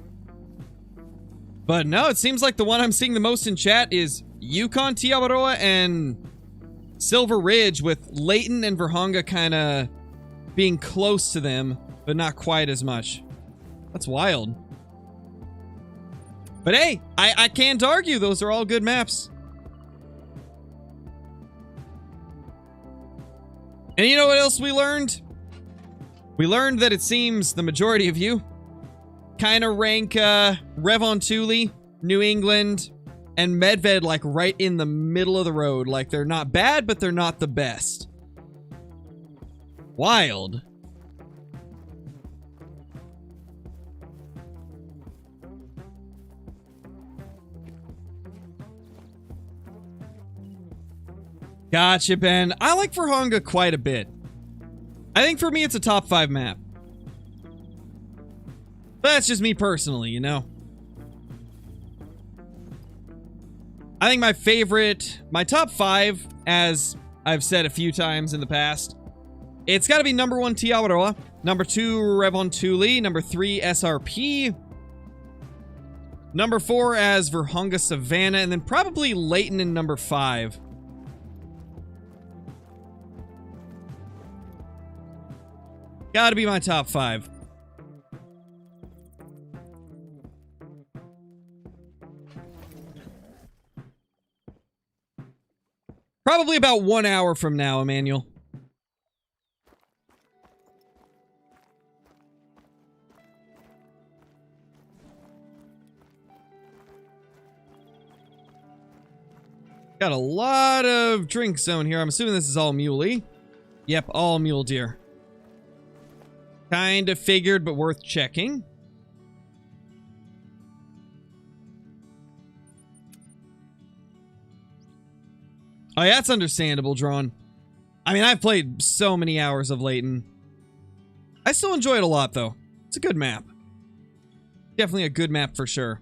But no, it seems like the one I'm seeing the most in chat is Yukon, Tiabaroa, and Silver Ridge, with Layton and Verhonga kind of being close to them, but not quite as much. That's wild. But hey, I can't argue. Those are all good maps. And you know what else we learned? We learned that it seems the majority of you kind of rank Revontuli, New England, and Medved like right in the middle of the road. Like they're not bad, but they're not the best. Wild. Gotcha, Ben. I like Verhonga quite a bit. I think for me it's a top 5 map. That's just me personally, you know. I think my top 5, as I've said a few times in the past, it's got to be number 1 Tiabaroa, number 2 Revontuli, number 3 SRP, number 4 as Verhonga Savannah, and then probably Layton in number 5. Gotta be my top 5. Probably about 1 hour from now, Emmanuel. Got a lot of drink zone here. I'm assuming this is all muley. Yep, all mule deer. Kind of figured, but worth checking. Oh, yeah, that's understandable, Drawn. I mean, I've played so many hours of Layton. I still enjoy it a lot, though. It's a good map. Definitely a good map for sure.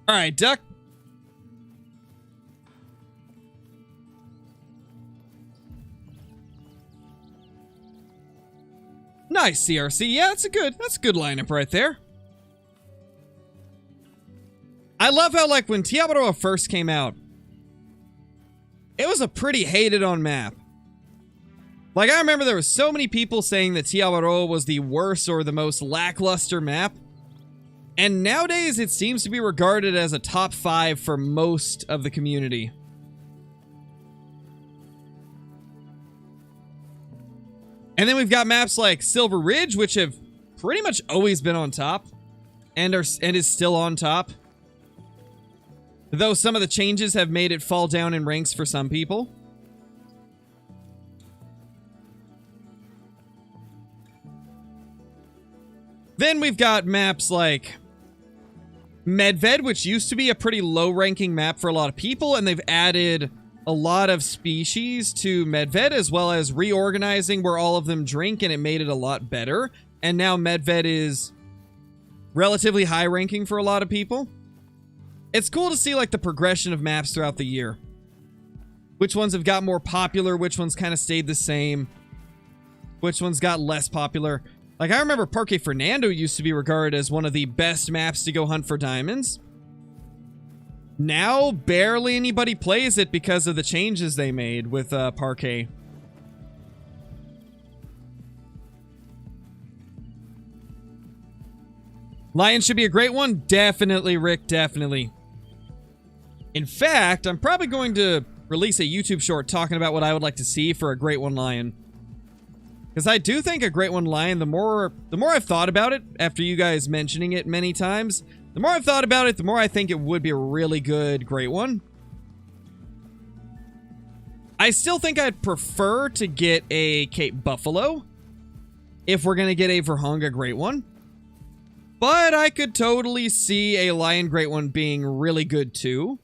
All right, Duck. Nice, CRC. Yeah, that's a good lineup right there. I love how, like, when Tiabaroa first came out, it was a pretty hated on map. Like, I remember there were so many people saying that Tiabaroa was the worst or the most lackluster map. And nowadays, it seems to be regarded as a top 5 for most of the community. And then we've got maps like Silver Ridge, which have pretty much always been on top and is still on top. Though some of the changes have made it fall down in ranks for some people. Then we've got maps like Medved, which used to be a pretty low-ranking map for a lot of people, and they've added a lot of species to Medved, as well as reorganizing where all of them drink, and it made it a lot better. And now Medved is relatively high-ranking for a lot of people. It's cool to see, like, the progression of maps throughout the year. Which ones have got more popular, which ones kind of stayed the same, which ones got less popular. Like, I remember Parque Fernando used to be regarded as one of the best maps to go hunt for diamonds. Now, barely anybody plays it because of the changes they made with Parque. Lion should be a great one. Definitely, Rick. Definitely. In fact, I'm probably going to release a YouTube short talking about what I would like to see for a Great One Lion. Because I do think a Great One Lion, the more I've thought about it, after you guys mentioning it many times, the more I've thought about it, the more I think it would be a really good Great One. I still think I'd prefer to get a Cape Buffalo if we're going to get a Virhonga Great One. But I could totally see a Lion Great One being really good too.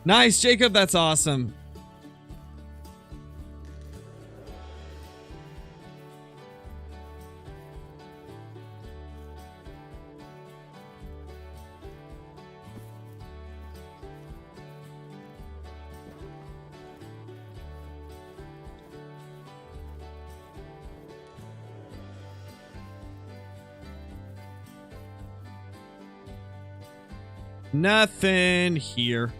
Nice, Jacob. That's awesome. Nothing here.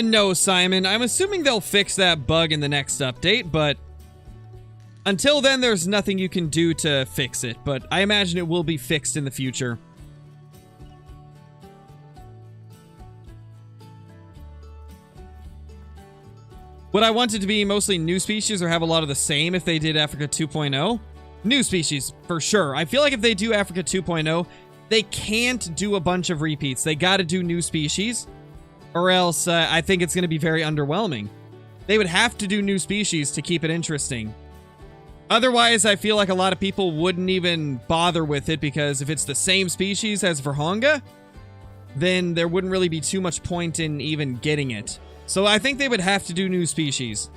No, Simon. I'm assuming they'll fix that bug in the next update, but until then, there's nothing you can do to fix it, but I imagine it will be fixed in the future. Would I want it to be mostly new species or have a lot of the same if they did Africa 2.0? New species, for sure. I feel like if they do Africa 2.0, they can't do a bunch of repeats. They gotta do new species, or else I think it's gonna be very underwhelming. They would have to do new species to keep it interesting. Otherwise, I feel like a lot of people wouldn't even bother with it, because if it's the same species as Virhonga, then there wouldn't really be too much point in even getting it. So I think they would have to do new species.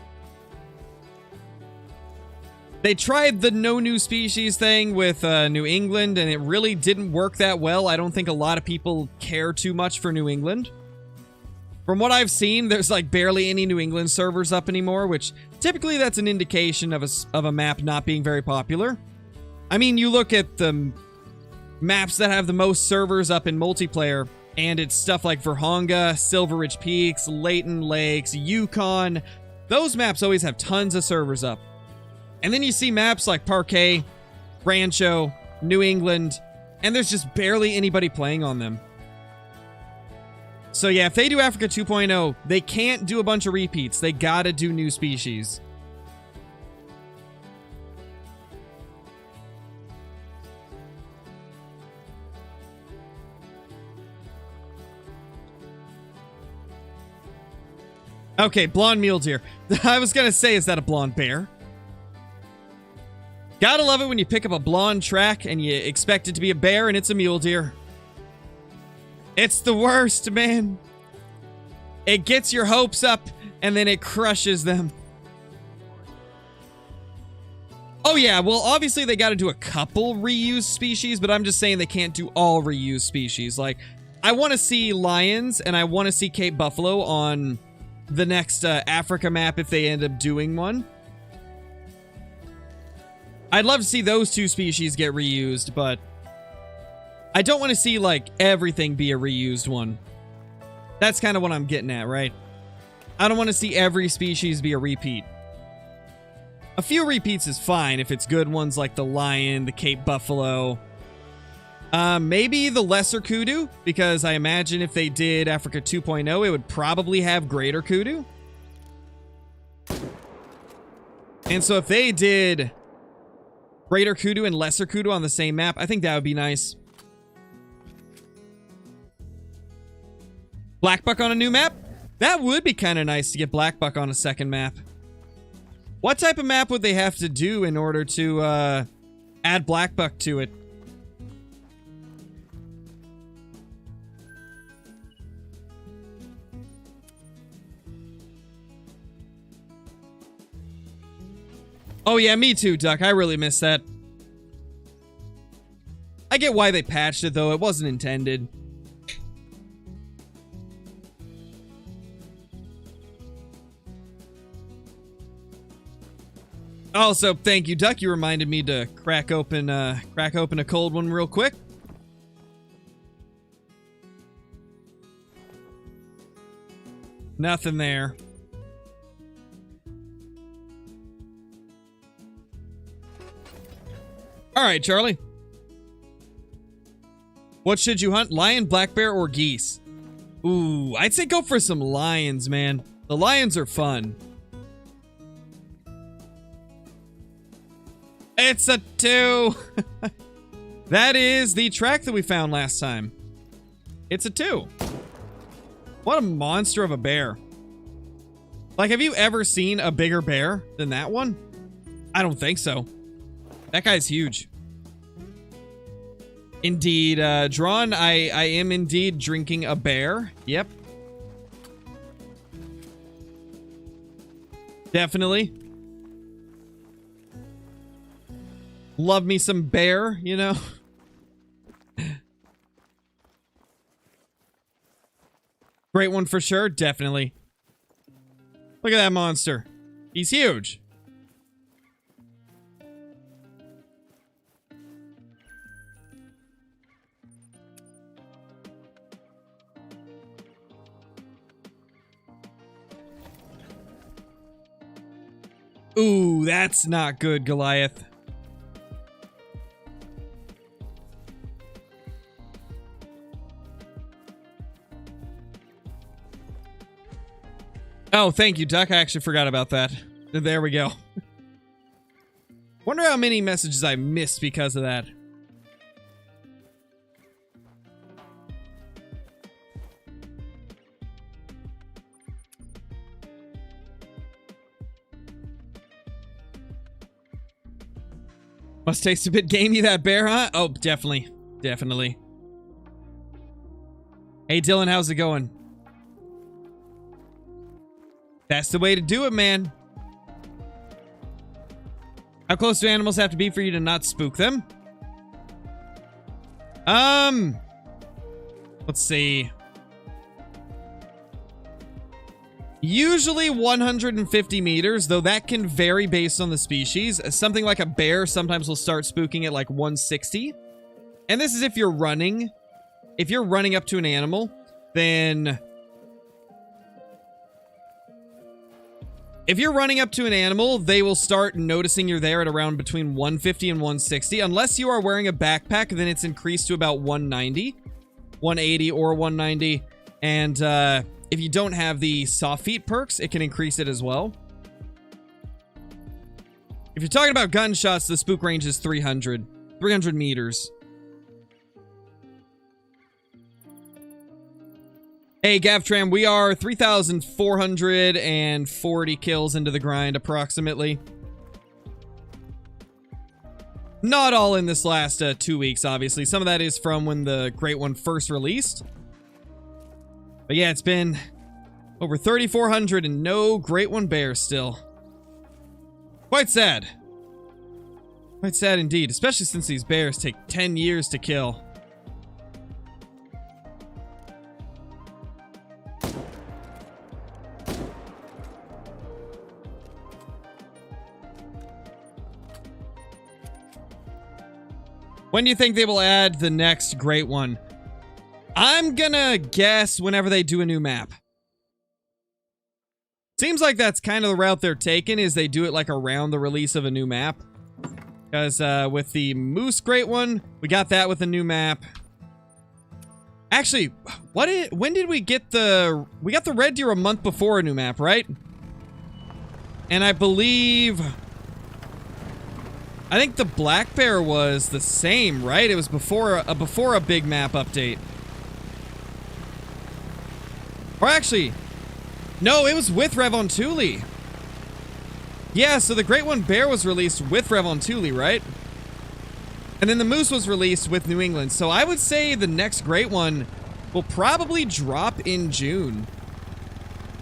They tried the no new species thing with New England, and it really didn't work that well. I don't think a lot of people care too much for New England. From what I've seen, there's like barely any New England servers up anymore, which typically that's an indication of a map not being very popular. I mean, you look at the maps that have the most servers up in multiplayer, and it's stuff like Virhonga, Silver Ridge Peaks, Layton Lakes, Yukon. Those maps always have tons of servers up. And then you see maps like Parquet, Rancho, New England, and there's just barely anybody playing on them. So yeah, if they do Africa 2.0, they can't do a bunch of repeats. They gotta do new species. Okay, blonde mule deer. I was gonna say, is that a blonde bear? Gotta love it when you pick up a blonde track and you expect it to be a bear and it's a mule deer. It's the worst, man. It gets your hopes up and then it crushes them. Oh yeah, well obviously they gotta do a couple reused species, but I'm just saying they can't do all reused species. Like, I want to see lions and I want to see Cape Buffalo on the next Africa map if they end up doing one. I'd love to see those two species get reused, but I don't want to see, like, everything be a reused one. That's kind of what I'm getting at, right? I don't want to see every species be a repeat. A few repeats is fine if it's good ones like the lion, the Cape Buffalo. Maybe the lesser kudu, because I imagine if they did Africa 2.0, it would probably have greater kudu. And so if they did greater kudu and lesser kudu on the same map, I think that would be nice. Black buck on a new map? That would be kind of nice to get black buck on a second map. What type of map would they have to do in order to add black buck to it? Oh yeah, me too, Duck. I really miss that. I get why they patched it, though. It wasn't intended. Also, thank you, Duck. You reminded me to crack open a cold one real quick. Nothing there. All right, Charlie. What should you hunt? Lion, black bear, or geese? Ooh, I'd say go for some lions, man. The lions are fun. It's a 2. That is the track that we found last time. It's a 2. What a monster of a bear. Like, have you ever seen a bigger bear than that one? I don't think so. That guy's huge. Indeed, Drawn, I am indeed drinking a bear. Yep. Definitely. Love me some bear, you know? Great one for sure, definitely. Look at that monster. He's huge. Ooh, that's not good, Goliath. Oh, thank you, Duck. I actually forgot about that. There we go. Wonder how many messages I missed because of that. Must taste a bit gamey, that bear, huh? Oh, definitely. Definitely. Hey, Dylan, how's it going? That's the way to do it, man. How close do animals have to be for you to not spook them? Let's see. Usually 150 meters, though that can vary based on the species. Something like a bear sometimes will start spooking at like 160. And this is if you're running. If you're running up to an animal, then... If you're running up to an animal, they will start noticing you're there at around between 150 and 160. Unless you are wearing a backpack, then it's increased to about 190. 180 or 190. And if you don't have the soft feet perks, it can increase it as well. If you're talking about gunshots, the spook range is 300. 300 meters. Hey, Gavtram, we are 3,440 kills into the grind, approximately. Not all in this last 2 weeks, obviously. Some of that is from when the Great One first released. But yeah, it's been over 3,400 and no Great One bear still. Quite sad. Quite sad indeed, especially since these bears take 10 years to kill. When do you think they will add the next Great One? I'm gonna guess whenever they do a new map. Seems like that's kind of the route they're taking, is they do it like around the release of a new map. Because with the Moose Great One, we got that with a new map. Actually, when did we get the... We got the Red Deer a month before a new map, right? And I believe... I think the Black Bear was the same, right? It was before a big map update. Or actually, no, it was with Revontuli. Yeah, so the Great One Bear was released with Revontuli, right? And then the Moose was released with New England. So I would say the next Great One will probably drop in June.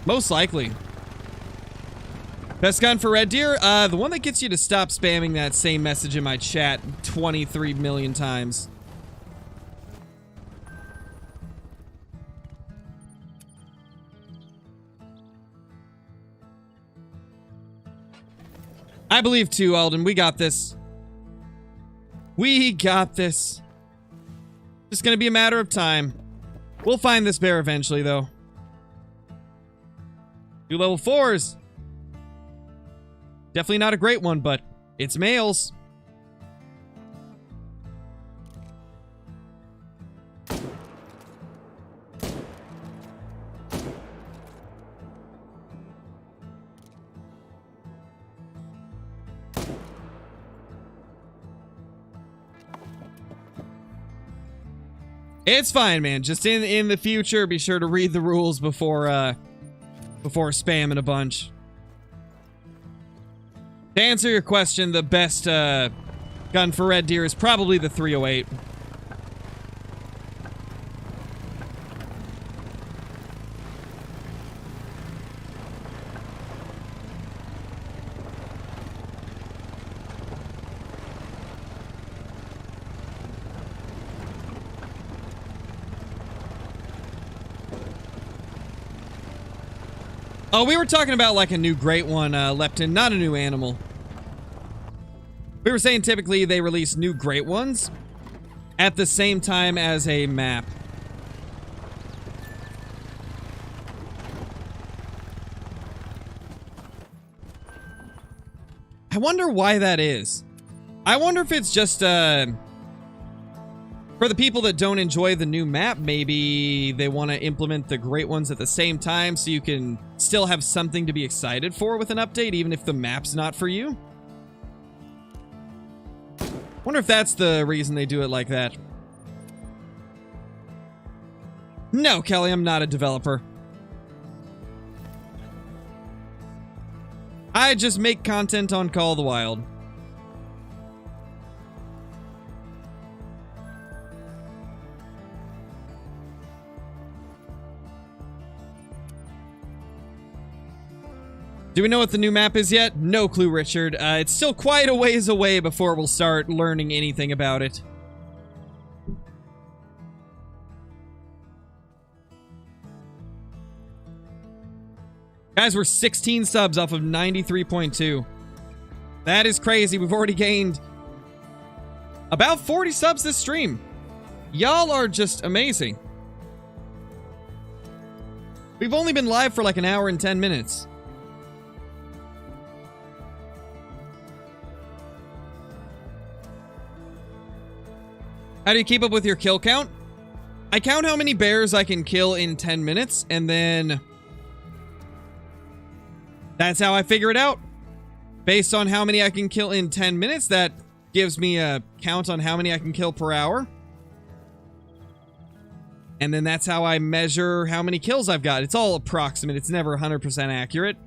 Most likely. Best gun for Red Deer? The one that gets you to stop spamming that same message in my chat 23 million times. I believe too, Alden. We got this. We got this. Just gonna be a matter of time. We'll find this bear eventually, though. 2 level 4s. Definitely not a great one, but it's males. It's fine, man. Just in the future, be sure to read the rules before spamming a bunch. To answer your question, the best gun for red deer is probably the 308. Oh, we were talking about like a new great one, Lepton, not a new animal. We were saying typically they release new great ones at the same time as a map. I wonder why that is. I wonder if it's just, for the people that don't enjoy the new map, maybe they want to implement the great ones at the same time so you can still have something to be excited for with an update, even if the map's not for you. Wonder if that's the reason they do it like that. No, Kelly, I'm not a developer. I just make content on Call of the Wild. Do we know what the new map is yet? No clue, Richard. It's still quite a ways away before we'll start learning anything about it. Guys, we're 16 subs off of 93.2. That is crazy. We've already gained about 40 subs this stream. Y'all are just amazing. We've only been live for like an hour and 10 minutes. How do you keep up with your kill count? I count how many bears I can kill in 10 minutes, and then that's how I figure it out. Based on how many I can kill in 10 minutes, that gives me a count on how many I can kill per hour. And then that's how I measure how many kills I've got. It's all approximate. It's never 100% accurate.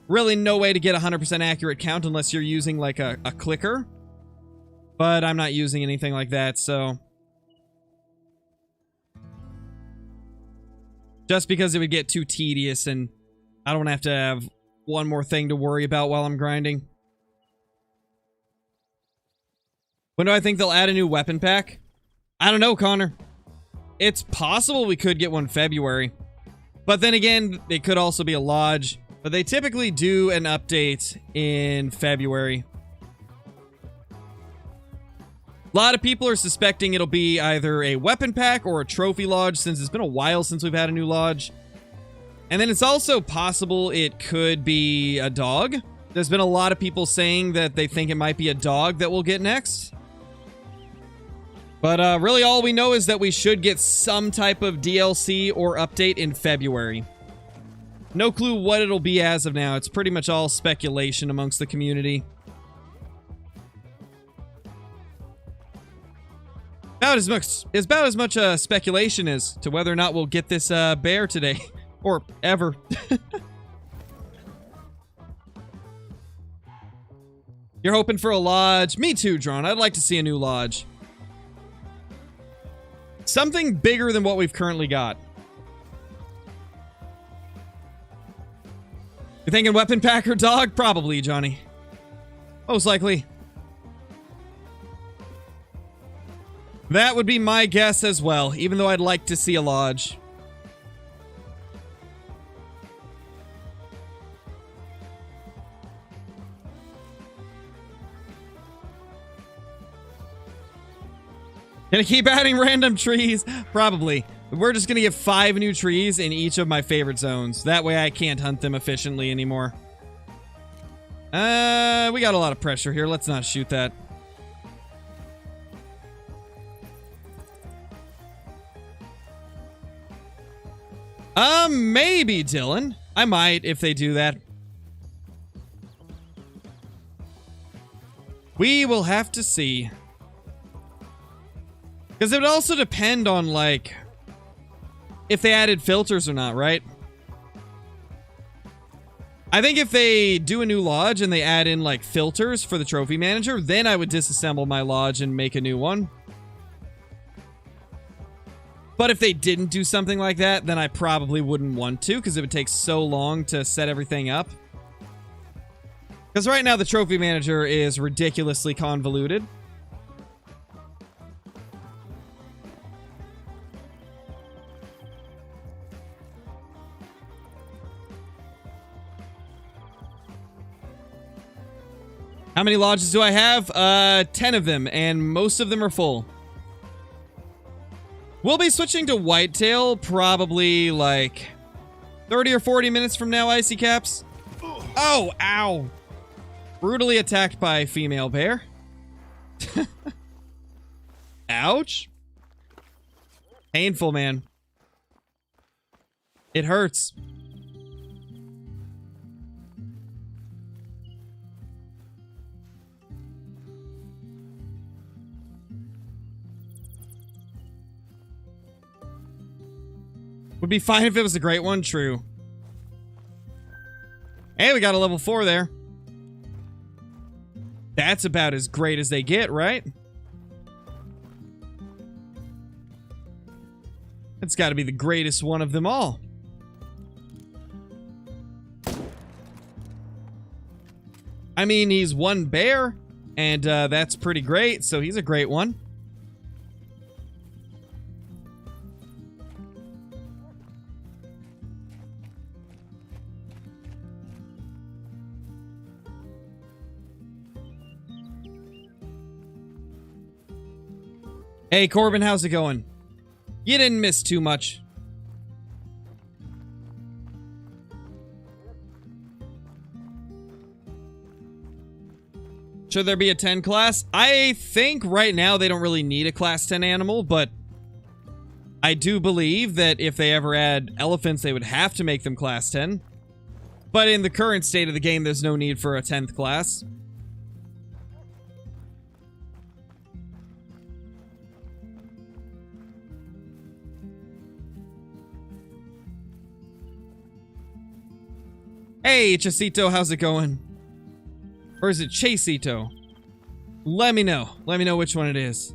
Really no way to get a 100% accurate count unless you're using like a clicker. But I'm not using anything like that, so... Just because it would get too tedious and I don't have to have one more thing to worry about while I'm grinding. When do I think they'll add a new weapon pack? I don't know, Connor. It's possible we could get one February. But then again, it could also be a lodge. But they typically do an update in February. A lot of people are suspecting it'll be either a weapon pack or a trophy lodge, since it's been a while since we've had a new lodge. And then it's also possible it could be a dog. There's been a lot of people saying that they think it might be a dog that we'll get next. But really all we know is that we should get some type of DLC or update in February. No clue what it'll be as of now. It's pretty much all speculation amongst the community. About as much speculation as to whether or not we'll get this bear today. Or ever. You're hoping for a lodge? Me too, Drawn. I'd like to see a new lodge. Something bigger than what we've currently got. You thinking weapon pack or dog? Probably, Johnny. Most likely. That would be my guess as well, even though I'd like to see a lodge. Gonna keep adding random trees? Probably. We're just gonna get 5 new trees in each of my favorite zones. That way I can't hunt them efficiently anymore. We got a lot of pressure here. Let's not shoot that. Maybe, Dylan. I might if they do that. We will have to see. Because it would also depend on, like, if they added filters or not, right? I think if they do a new lodge and they add in, like, filters for the trophy manager, then I would disassemble my lodge and make a new one. But if they didn't do something like that, then I probably wouldn't want to, because it would take so long to set everything up. Because right now the trophy manager is ridiculously convoluted. How many lodges do I have? 10 of them, and most of them are full. We'll be switching to Whitetail probably like 30 or 40 minutes from now, Icy Caps. Oh, ow. Brutally attacked by a female bear. Ouch. Painful, man. It hurts. Would be fine if it was a great one, true. Hey, we got a level 4 there. That's about as great as they get, right? It's got to be the greatest one of them all. I mean, he's one bear, and that's pretty great, so he's a great one. Hey, Corbin, how's it going? You didn't miss too much. Should there be a 10 class? I think right now they don't really need a class 10 animal, but I do believe that if they ever add elephants, they would have to make them class 10. But in the current state of the game, there's no need for a 10th class. Hey, Chasito, how's it going? Or is it Chasito? Let me know. Let me know which one it is.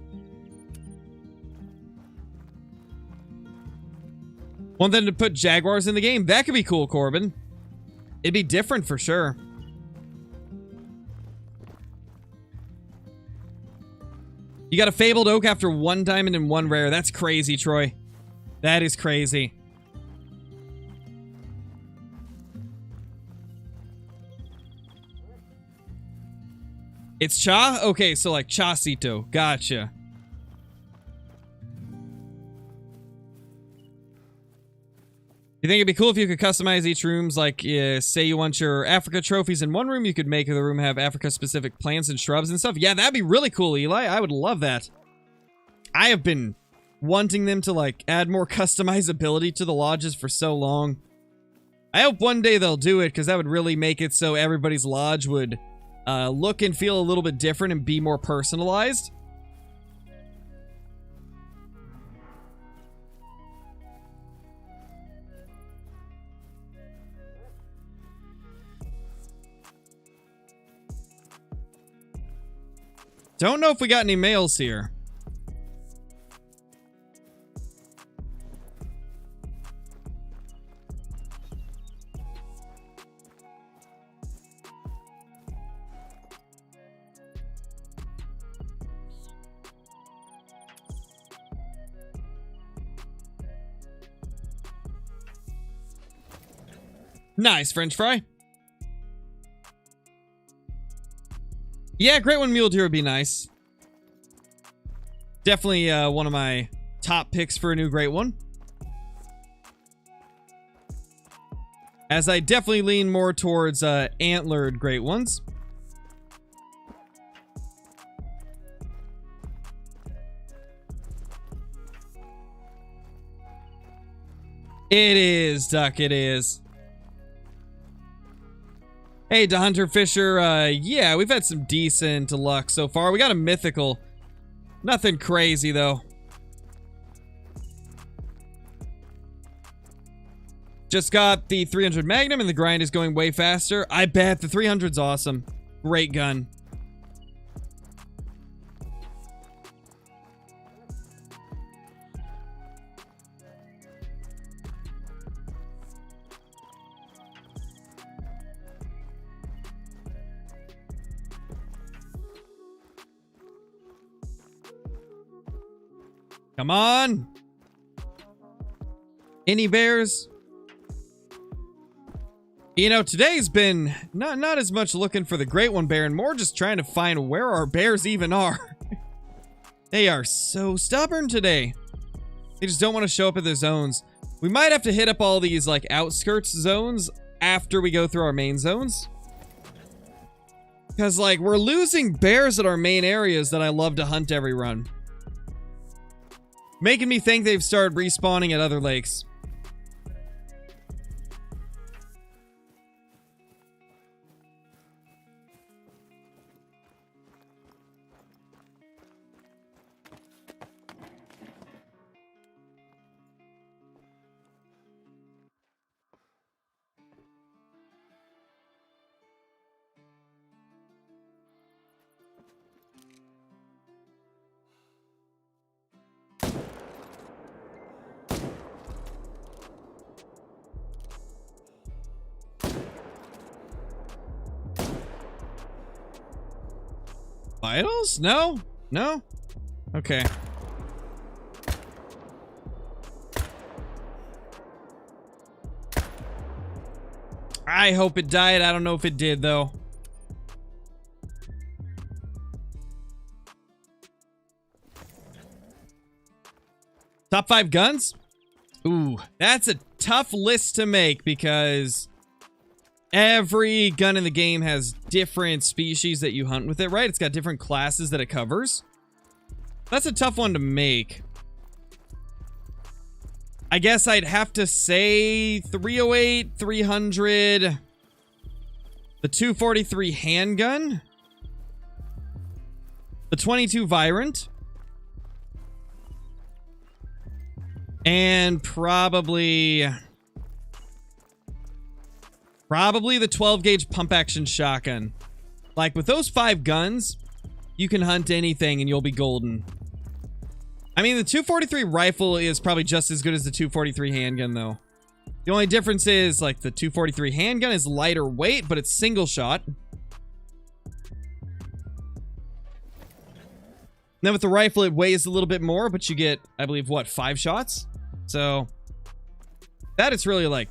Want them to put jaguars in the game? That could be cool, Corbin. It'd be different for sure. You got a fabled oak after 1 diamond and 1 rare. That's crazy, Troy. That is crazy. It's Cha? Okay, so like Chasito. Gotcha. You think it'd be cool if you could customize each room's, like, say you want your Africa trophies in one room, you could make the room have Africa-specific plants and shrubs and stuff? Yeah, that'd be really cool, Eli. I would love that. I have been wanting them to, like, add more customizability to the lodges for so long. I hope one day they'll do it, because that would really make it so everybody's lodge would look and feel a little bit different and be more personalized. Don't know if we got any males here. Nice, French fry. Yeah, great one mule deer would be nice. Definitely one of my top picks for a new great one. As I definitely lean more towards antlered great ones. It is, Duck, it is. Hey, to Hunter Fisher, yeah, we've had some decent luck so far. We got a mythical. Nothing crazy, though. Just got the 300 Magnum, and the grind is going way faster. I bet the 300's awesome. Great gun. Come on. Any bears? You know, today's been not as much looking for the great one bear and more just trying to find where our bears even are. They are so stubborn today. They just don't want to show up at their zones. We might have to hit up all these like outskirts zones after we go through our main zones. Because like we're losing bears at our main areas that I love to hunt every run. Making me think they've started respawning at other lakes. Vitals? No? No? Okay. I hope it died. I don't know if it did, though. Top 5 guns? Ooh, that's a tough list to make because every gun in the game has different species that you hunt with it, right? It's got different classes that it covers. That's a tough one to make. I guess I'd have to say 308, 300, the 243 handgun, the 22 Virant, and probably the 12 gauge pump action shotgun. Like with those 5 guns, you can hunt anything and you'll be golden. I mean, the 243 rifle is probably just as good as the 243 handgun, though. The only difference is, like, the 243 handgun is lighter weight, but it's single shot. Then with the rifle, it weighs a little bit more, but you get, I believe, what, 5 shots? So, that is really, like,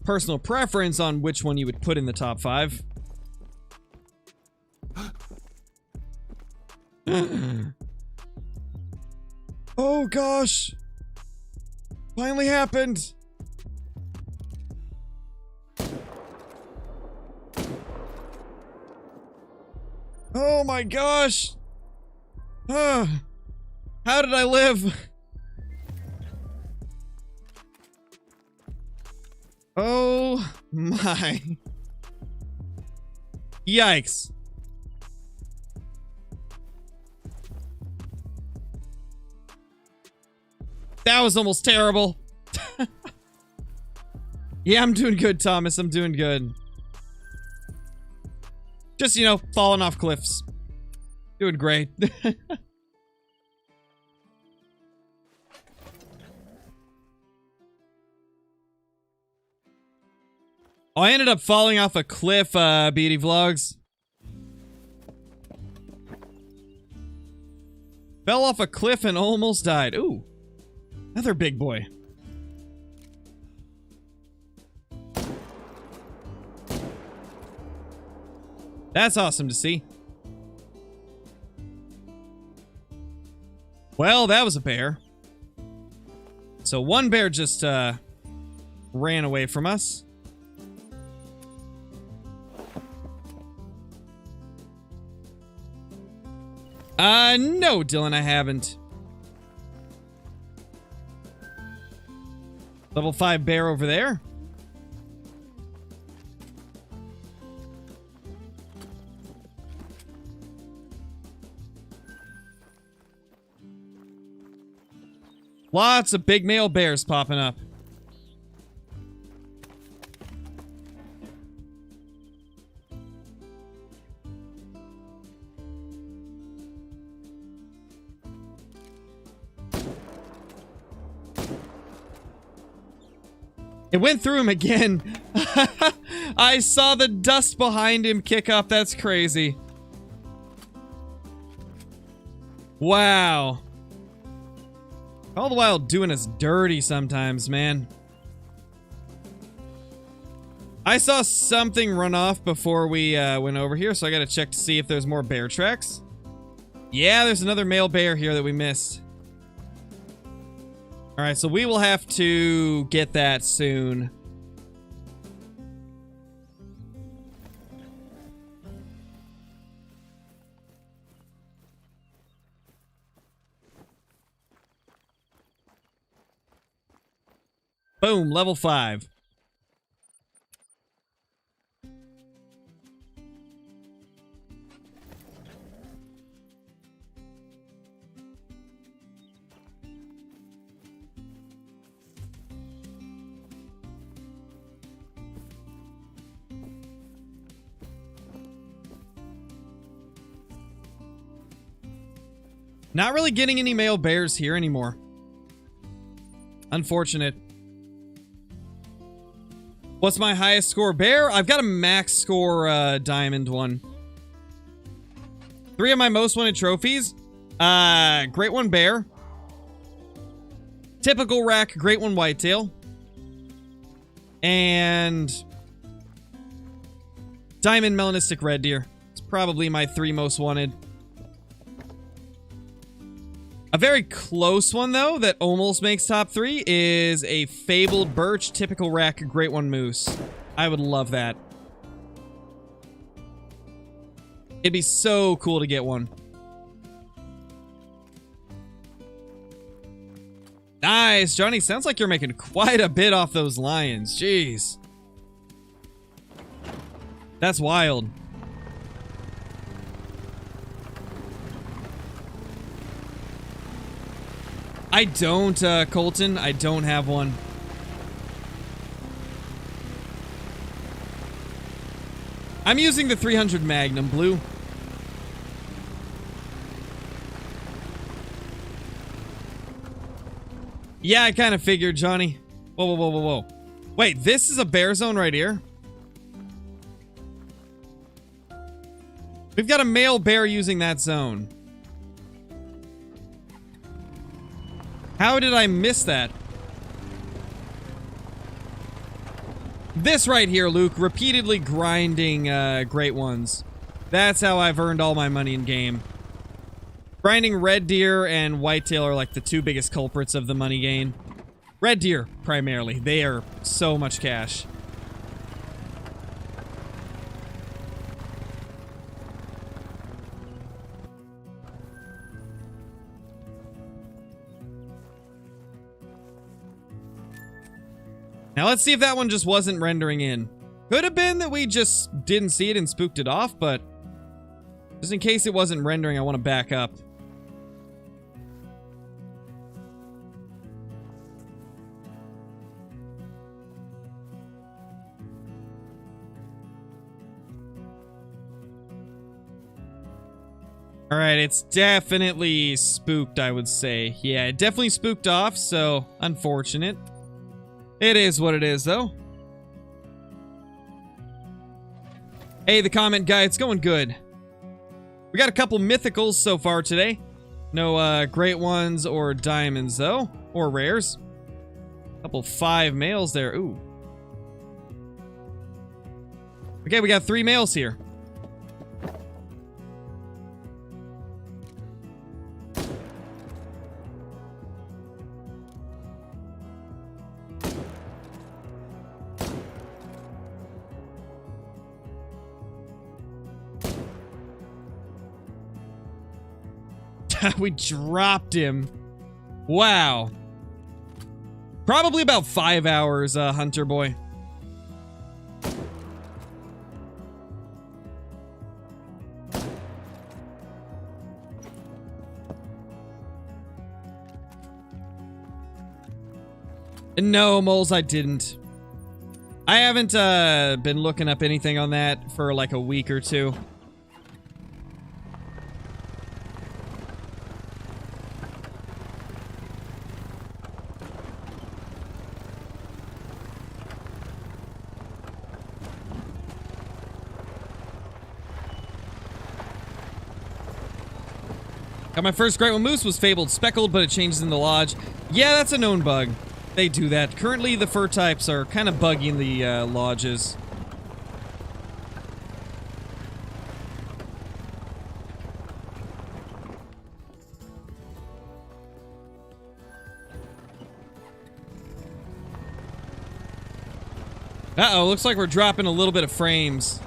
personal preference on which one you would put in the top 5. Oh gosh! Finally happened! Oh my gosh! How did I live? Oh my. Yikes. That was almost terrible. Yeah, I'm doing good, Thomas. I'm doing good. Just, you know, falling off cliffs. Doing great. Oh, I ended up falling off a cliff, BD Vlogs. Fell off a cliff and almost died. Ooh. Another big boy. That's awesome to see. Well, that was a bear. So one bear just ran away from us. No, Dylan, I haven't. Level 5 bear over there. Lots of big male bears popping up. It went through him again. I saw the dust behind him kick up. That's crazy. Wow. All the while doing us dirty sometimes, man. I saw something run off before we went over here, so I gotta check to see if there's more bear tracks. Yeah, there's another male bear here that we missed. Alright, so we will have to get that soon. Boom, level 5. Not really getting any male bears here anymore. Unfortunate. What's my highest score bear? I've got a max score diamond one. 3 of my most wanted trophies. Great one bear. Typical rack, great one whitetail. And diamond melanistic red deer. It's probably my 3 most wanted. A very close one, though, that almost makes top 3 is a fabled birch, typical rack, great one moose. I would love that. It'd be so cool to get one. Nice, Johnny. Sounds like you're making quite a bit off those lions. Jeez. That's wild. I don't, Colton. I don't have one. I'm using the 300 Magnum Blue. Yeah, I kind of figured, Johnny. Whoa, whoa, whoa, whoa, whoa. Wait, this is a bear zone right here? We've got a male bear using that zone. How did I miss that? This right here, Luke, repeatedly grinding great ones. That's how I've earned all my money in game. Grinding red deer and whitetail are like the 2 biggest culprits of the money gain. Red deer, primarily. They are so much cash. Now let's see if that one just wasn't rendering in. Could have been that we just didn't see it and spooked it off, but just in case it wasn't rendering, I want to back up. Alright, it's definitely spooked, I would say. Yeah, it definitely spooked off, so unfortunate. It is what it is, though. Hey, the comment guy, it's going good. We got a couple mythicals so far today. No great ones or diamonds, though. Or rares. Couple 5 males there. Ooh. Okay, we got 3 males here. We dropped him. Wow. Probably about 5 hours, Hunter boy. No, Moles, I didn't. I haven't been looking up anything on that for like a week or two. Got my first great one moose, was fabled speckled, but it changes in the lodge. Yeah, that's a known bug. They do that. Currently, the fur types are kind of buggy in the lodges. Uh-oh, looks like we're dropping a little bit of frames.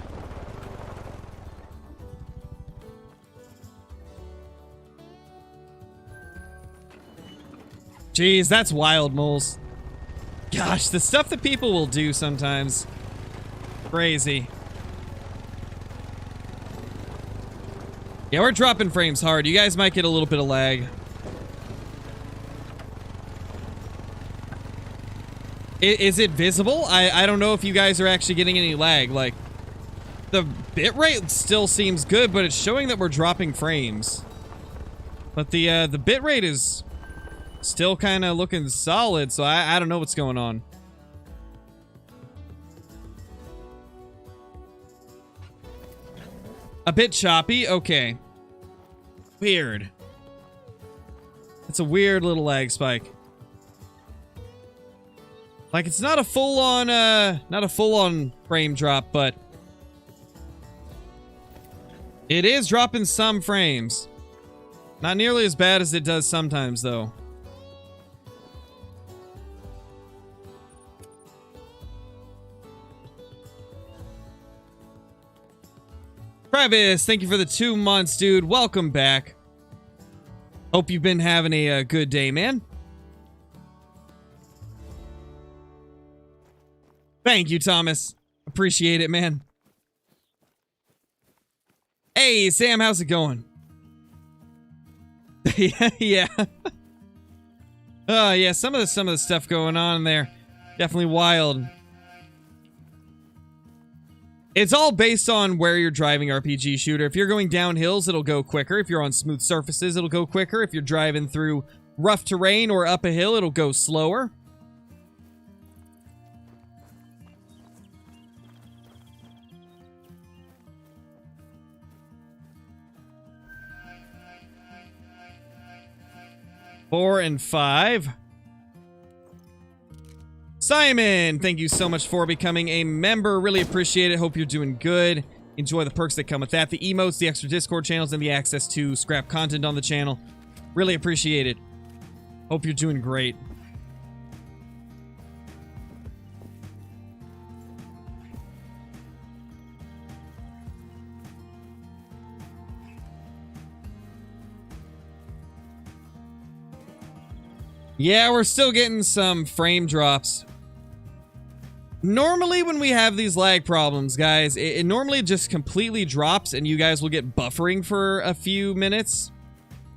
Jeez, that's wild, Moles. Gosh, the stuff that people will do sometimes. Crazy. Yeah, we're dropping frames hard. You guys might get a little bit of lag. Is it visible? I don't know if you guys are actually getting any lag. Like, the bitrate still seems good, but it's showing that we're dropping frames. But the bitrate is still kind of looking solid, so I don't know what's going on. A bit choppy? Okay. Weird. It's a weird little lag spike. Like, it's not a full-on frame drop, but it is dropping some frames. Not nearly as bad as it does sometimes, though. Travis, thank you for the 2 months, dude. Welcome back. Hope you've been having a good day, man. Thank you, Thomas. Appreciate it, man. Hey, Sam, how's it going? Yeah. Oh, yeah, some of the stuff going on there. Definitely wild. It's all based on where you're driving, RPG Shooter. If you're going down hills, it'll go quicker. If you're on smooth surfaces, it'll go quicker. If you're driving through rough terrain or up a hill, it'll go slower. Four and 5. Simon, thank you so much for becoming a member. Really appreciate it. Hope you're doing good. Enjoy the perks that come with that. The emotes, the extra Discord channels, and the access to scrap content on the channel. Really appreciate it. Hope you're doing great. Yeah, we're still getting some frame drops. Normally when we have these lag problems, guys, it normally just completely drops and you guys will get buffering for a few minutes.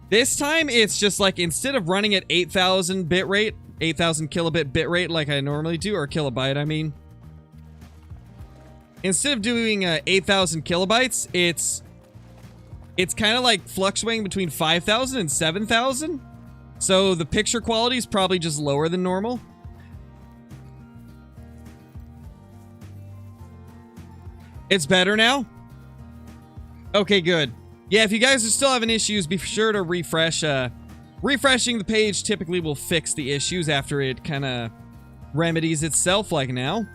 This time, it's just like, instead of running at 8,000 bitrate, 8,000 kilobit bitrate like I normally do, or kilobyte, I mean. Instead of doing 8,000 kilobytes, it's kind of like fluctuating between 5,000 and 7,000. So the picture quality is probably just lower than normal. It's better now? Okay, good. Yeah, if you guys are still having issues, be sure to refresh. Refreshing the page typically will fix the issues after it kind of remedies itself, like now.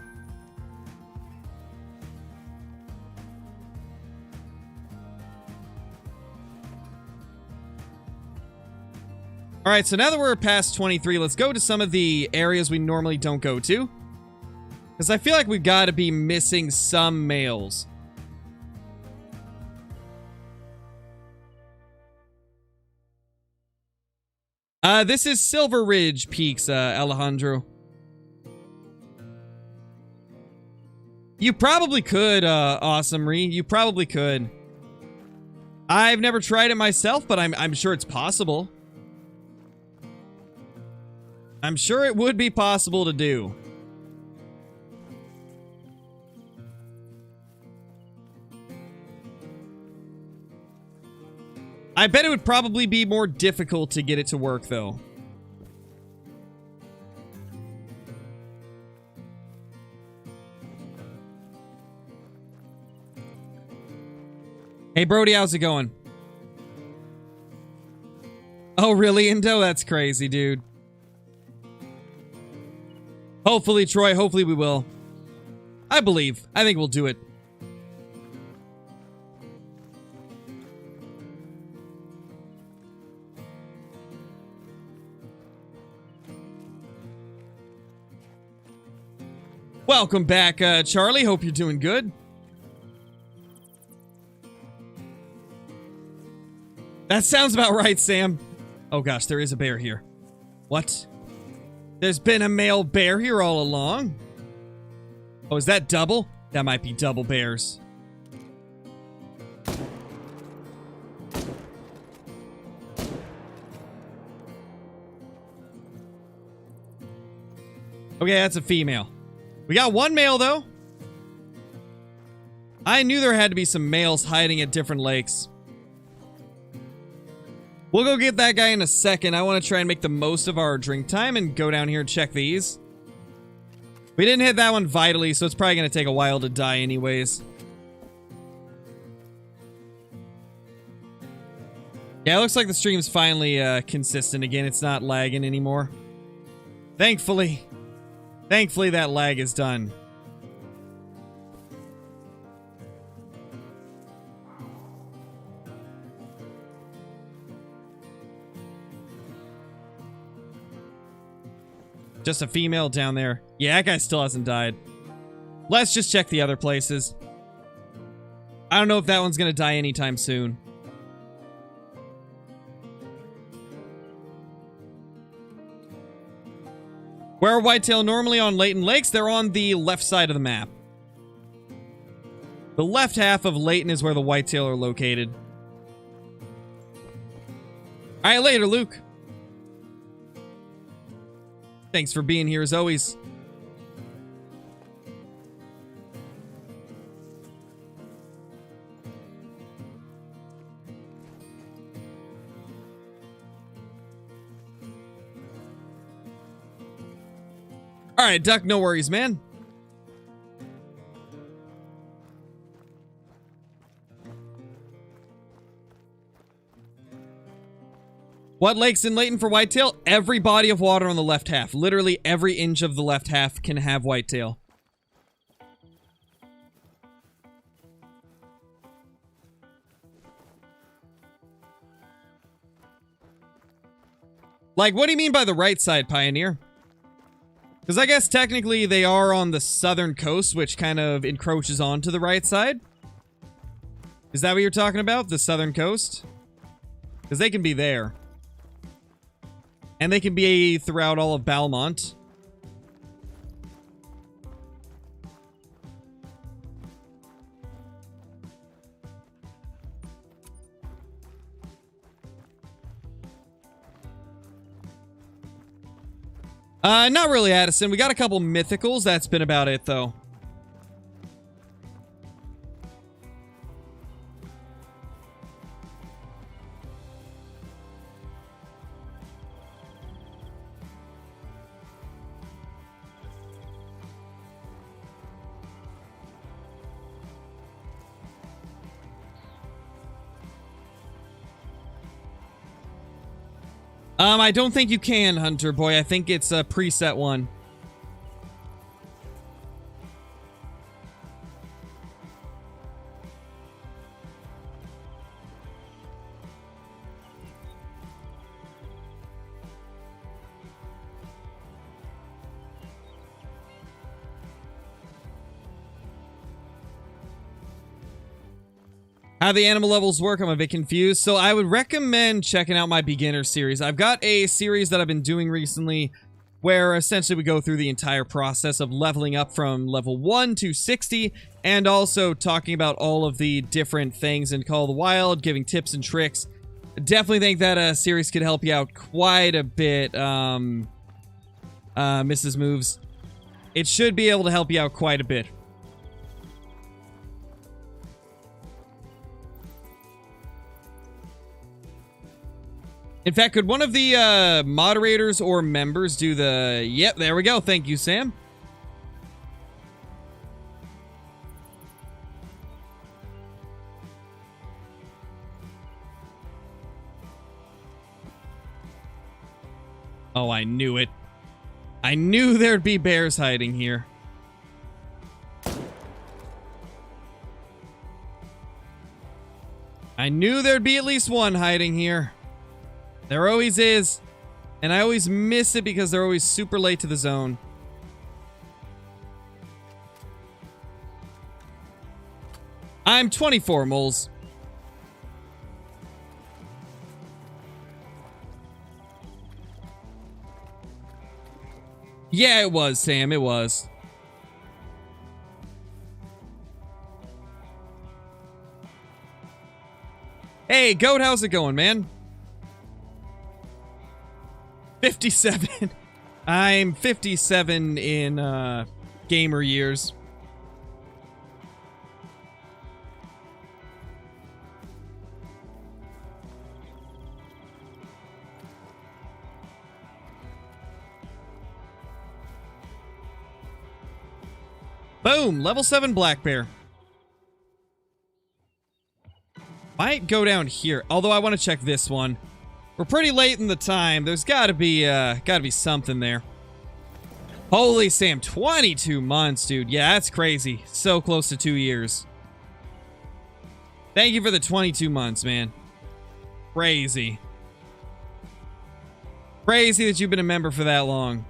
All right, so now that we're past 23, let's go to some of the areas we normally don't go to. Because I feel like we've got to be missing some males. This is Silver Ridge Peaks, Alejandro. You probably could, Awesome Ree. You probably could. I've never tried it myself, but I'm sure it's possible. I'm sure it would be possible to do. I bet it would probably be more difficult to get it to work, though. Hey, Brody, how's it going? Oh, really, Indo? That's crazy, dude. Hopefully, Troy, hopefully we will. I believe. I think we'll do it. Welcome back, Charlie. Hope you're doing good. That sounds about right, Sam. Oh gosh, there is a bear here. What? There's been a male bear here all along? Oh, is that double? That might be double bears. Okay, that's a female. We got one male, though. I knew there had to be some males hiding at different lakes. We'll go get that guy in a second. I want to try and make the most of our drink time and go down here and check these. We didn't hit that one vitally, so it's probably going to take a while to die anyways. Yeah, it looks like the stream's finally consistent again. It's not lagging anymore. Thankfully. Thankfully, that lag is done. Just a female down there. Yeah, that guy still hasn't died. Let's just check the other places. I don't know if that one's gonna die anytime soon. Where are whitetail normally on Layton Lakes? They're on the left side of the map. The left half of Layton is where the whitetail are located. Alright, later, Luke. Thanks for being here as always. Alright, Duck, no worries, man. What lakes in Layton for whitetail? Every body of water on the left half. Literally every inch of the left half can have whitetail. Like, what do you mean by the right side, Pioneer? Because I guess technically they are on the southern coast, which kind of encroaches onto the right side. Is that what you're talking about? The southern coast? Because they can be there. And they can be throughout all of Balmont. Not really, Addison. We got a couple mythicals. That's been about it, though. I don't think you can, Hunter Boy. I think it's a preset one. How the animal levels work, I'm a bit confused. So I would recommend checking out my beginner series. I've got a series that I've been doing recently where essentially we go through the entire process of leveling up from level 1 to 60, and also talking about all of the different things in Call of the Wild, giving tips and tricks. Definitely think that series could help you out quite a bit, Mrs. Moves. It should be able to help you out quite a bit. In fact, could one of the moderators or members do the... Yep, there we go. Thank you, Sam. Oh, I knew it. I knew there'd be bears hiding here. I knew there'd be at least one hiding here. There always is. And I always miss it because they're always super late to the zone. I'm 24, moles. Yeah, it was, Sam. It was. Hey, Goat, how's it going, man? 57. I'm 57 in gamer years. Boom! Level 7 black bear. Might go down here, although I want to check this one. We're pretty late in the time. There's gotta be something there. Holy Sam, 22 months, dude. Yeah, that's crazy. So close to 2 years. Thank you for the 22 months, man. Crazy. Crazy that you've been a member for that long.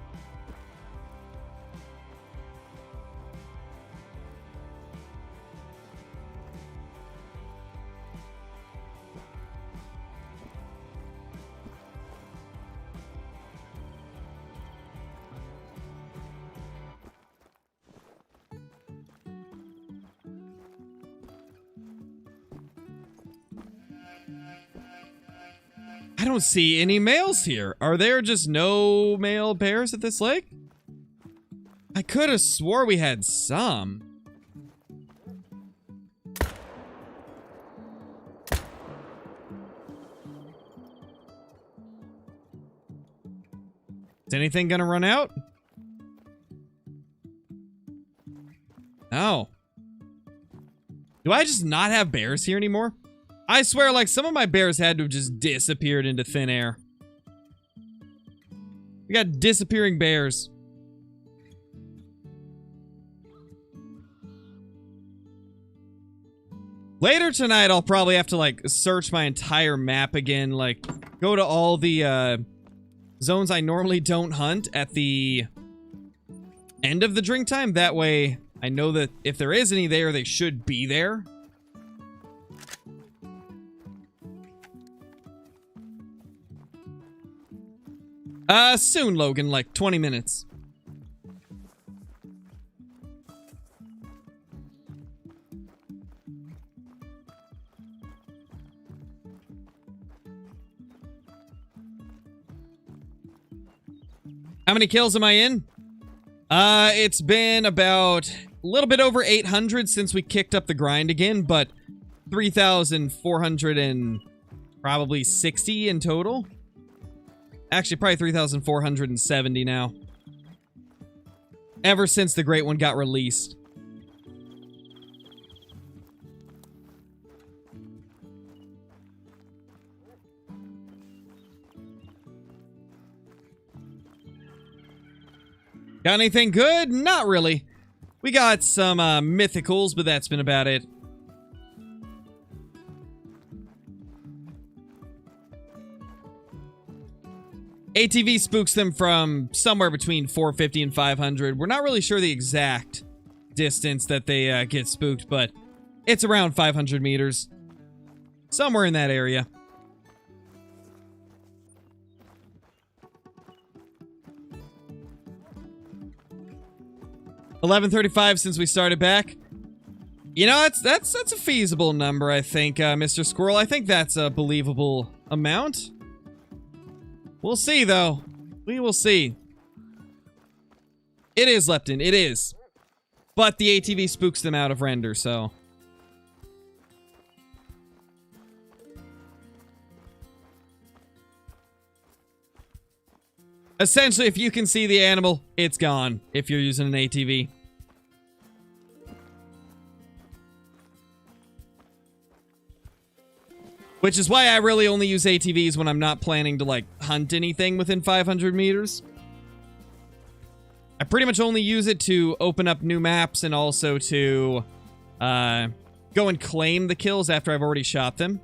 I don't see any males here. Are there just no male bears at this lake? I could have swore we had some. Is anything gonna run out? No. Do I just not have bears here anymore? I swear, like, some of my bears had to have just disappeared into thin air. We got disappearing bears. Later tonight, I'll probably have to, like, search my entire map again. Like, go to all the, zones I normally don't hunt at the end of the drink time. That way, I know that if there is any there, they should be there. Soon, Logan, like 20 minutes. How many kills am I in? It's been about a little bit over 800 since we kicked up the grind again, but 3,400 and probably 60 in total. Actually, probably 3,470 now. Ever since the Great One got released. Got anything good? Not really. We got some mythicals, but that's been about it. ATV spooks them from somewhere between 450 and 500. We're not really sure the exact distance that they get spooked, but it's around 500 meters. Somewhere in that area. $11.35 since we started back. You know, that's a feasible number, I think, Mr. Squirrel. I think that's a believable amount. We'll see, though. We will see. It is, Lepton. It is. But the ATV spooks them out of render, so... Essentially, if you can see the animal, it's gone if you're using an ATV. Which is why I really only use ATVs when I'm not planning to, like, hunt anything within 500 meters. I pretty much only use it to open up new maps and also to go and claim the kills after I've already shot them.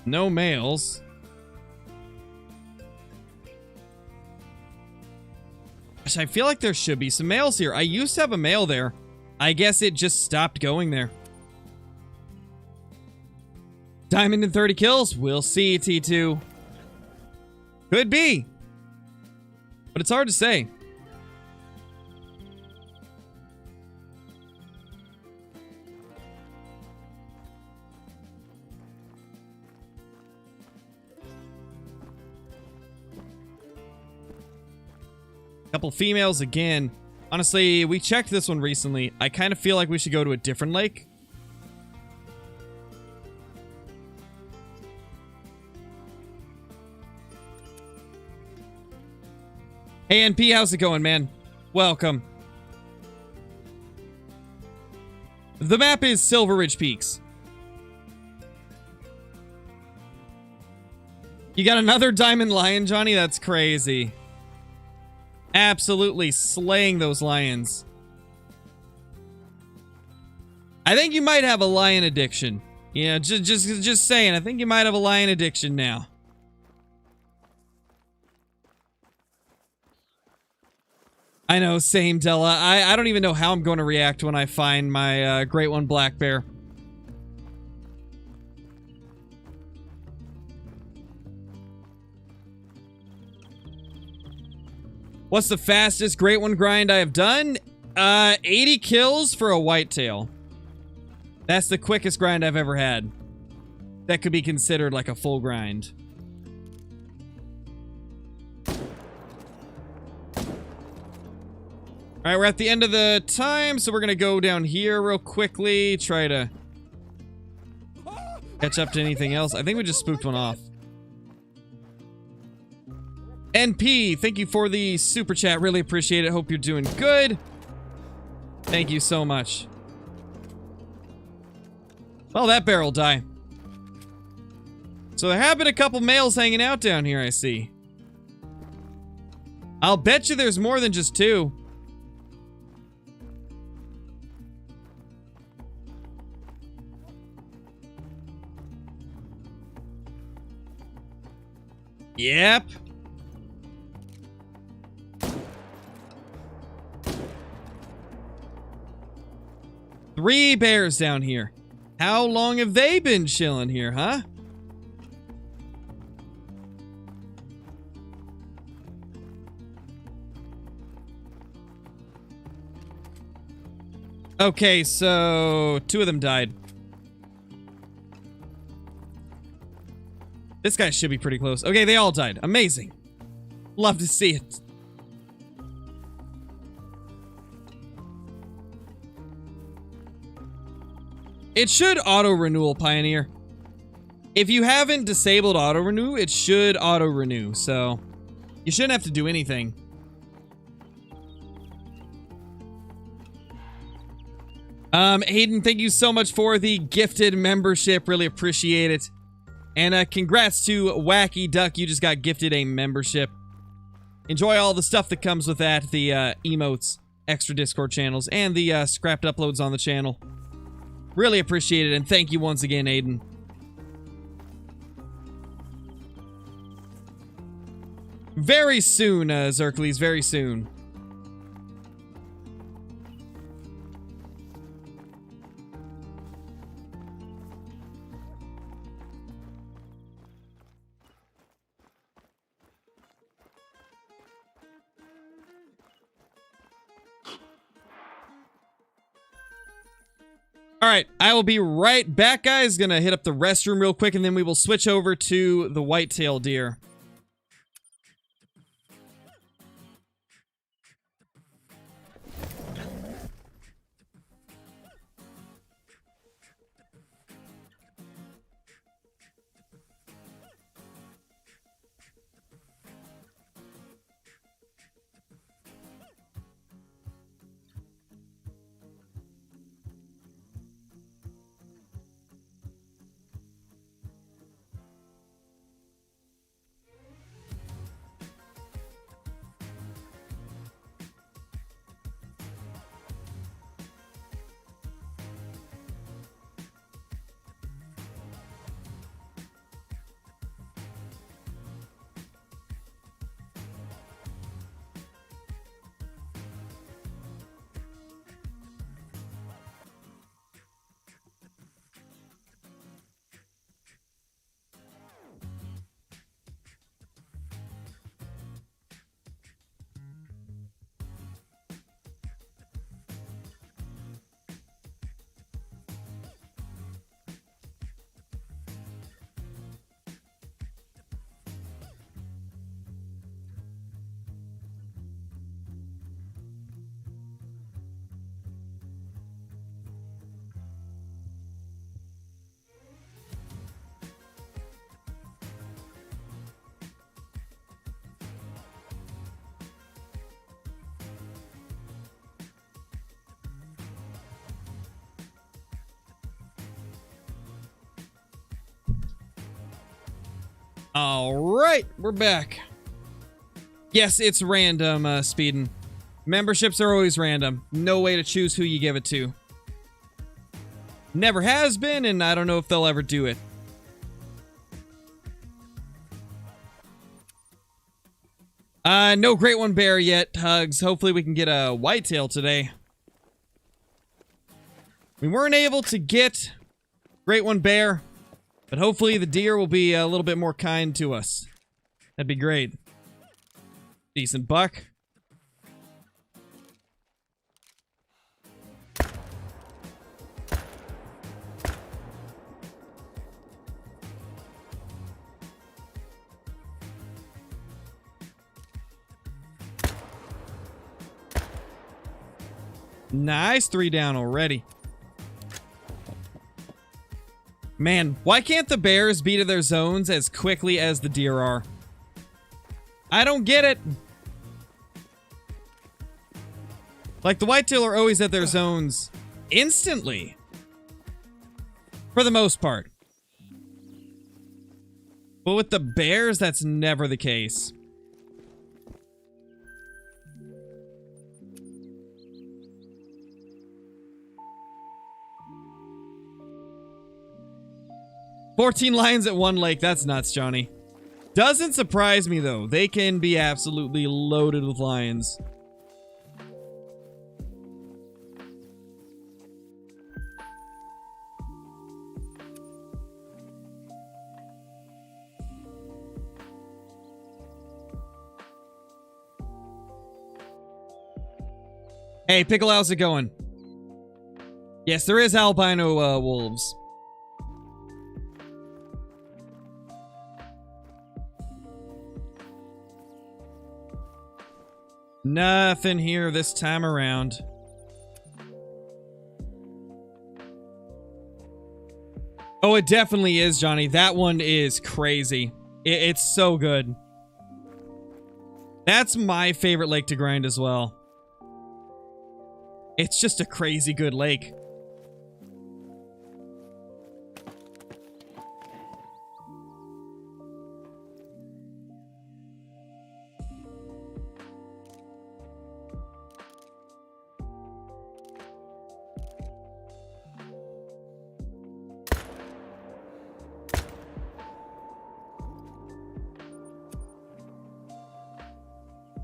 No males. Gosh, I feel like there should be some males here. I used to have a male there. I guess it just stopped going there. Diamond and 30 kills? We'll see, T2. Could be. But it's hard to say. Couple females again. Honestly, we checked this one recently. I kind of feel like we should go to a different lake. Hey, NP, how's it going, man? Welcome. The map is Silver Ridge Peaks. You got another diamond lion, Johnny? That's crazy. Absolutely slaying those lions. I think you might have a lion addiction. Yeah, just saying. I think you might have a lion addiction now. I know, same, Della. I don't even know how I'm going to react when I find my Great One Black Bear. What's the fastest Great One grind I have done? 80 kills for a whitetail. That's the quickest grind I've ever had. That could be considered like a full grind. Alright, we're at the end of the time, so we're gonna go down here real quickly, try to catch up to anything else. I think we just spooked one off. NP, thank you for the super chat. Really appreciate it. Hope you're doing good. Thank you so much. Well, that bear will die. So there have been a couple males hanging out down here, I see. I'll bet you there's more than just two. Yep. Three bears down here. How long have they been chilling here, huh? Okay, so two of them died. This guy should be pretty close. Okay, they all died. Amazing. Love to see it. It should auto-renewal, Pioneer. If you haven't disabled auto-renew, it should auto-renew, so you shouldn't have to do anything. Hayden, thank you so much for the gifted membership. Really appreciate it. And congrats to Wacky Duck. You just got gifted a membership. Enjoy all the stuff that comes with that. The emotes, extra Discord channels, and the scrapped uploads on the channel. Really appreciate it, and thank you once again, Aiden. Very soon, Zerkles, very soon. Alright, I will be right back, guys. Gonna hit up the restroom real quick, and then we will switch over to the whitetail deer. Alright, we're back. Yes, it's random, Speedin'. Memberships are always random. No way to choose who you give it to. Never has been, and I don't know if they'll ever do it. No Great One Bear yet, Hugs. Hopefully we can get a whitetail today. We weren't able to get Great One Bear, but hopefully the deer will be a little bit more kind to us. That'd be great. Decent buck. Nice, 3 down already. Man, why can't the bears be to their zones as quickly as the deer are? I don't get it. Like, the whitetail are always at their zones instantly. For the most part. But with the bears, that's never the case. "14 lions at one lake." That's nuts, Johnny. Doesn't surprise me, though. They can be absolutely loaded with lions. Hey, Pickle, how's it going? Yes, there is albino wolves. Nothing here this time around. Oh, it definitely is, Johnny. That one is crazy. It's so good. That's my favorite lake to grind as well. It's just a crazy good lake.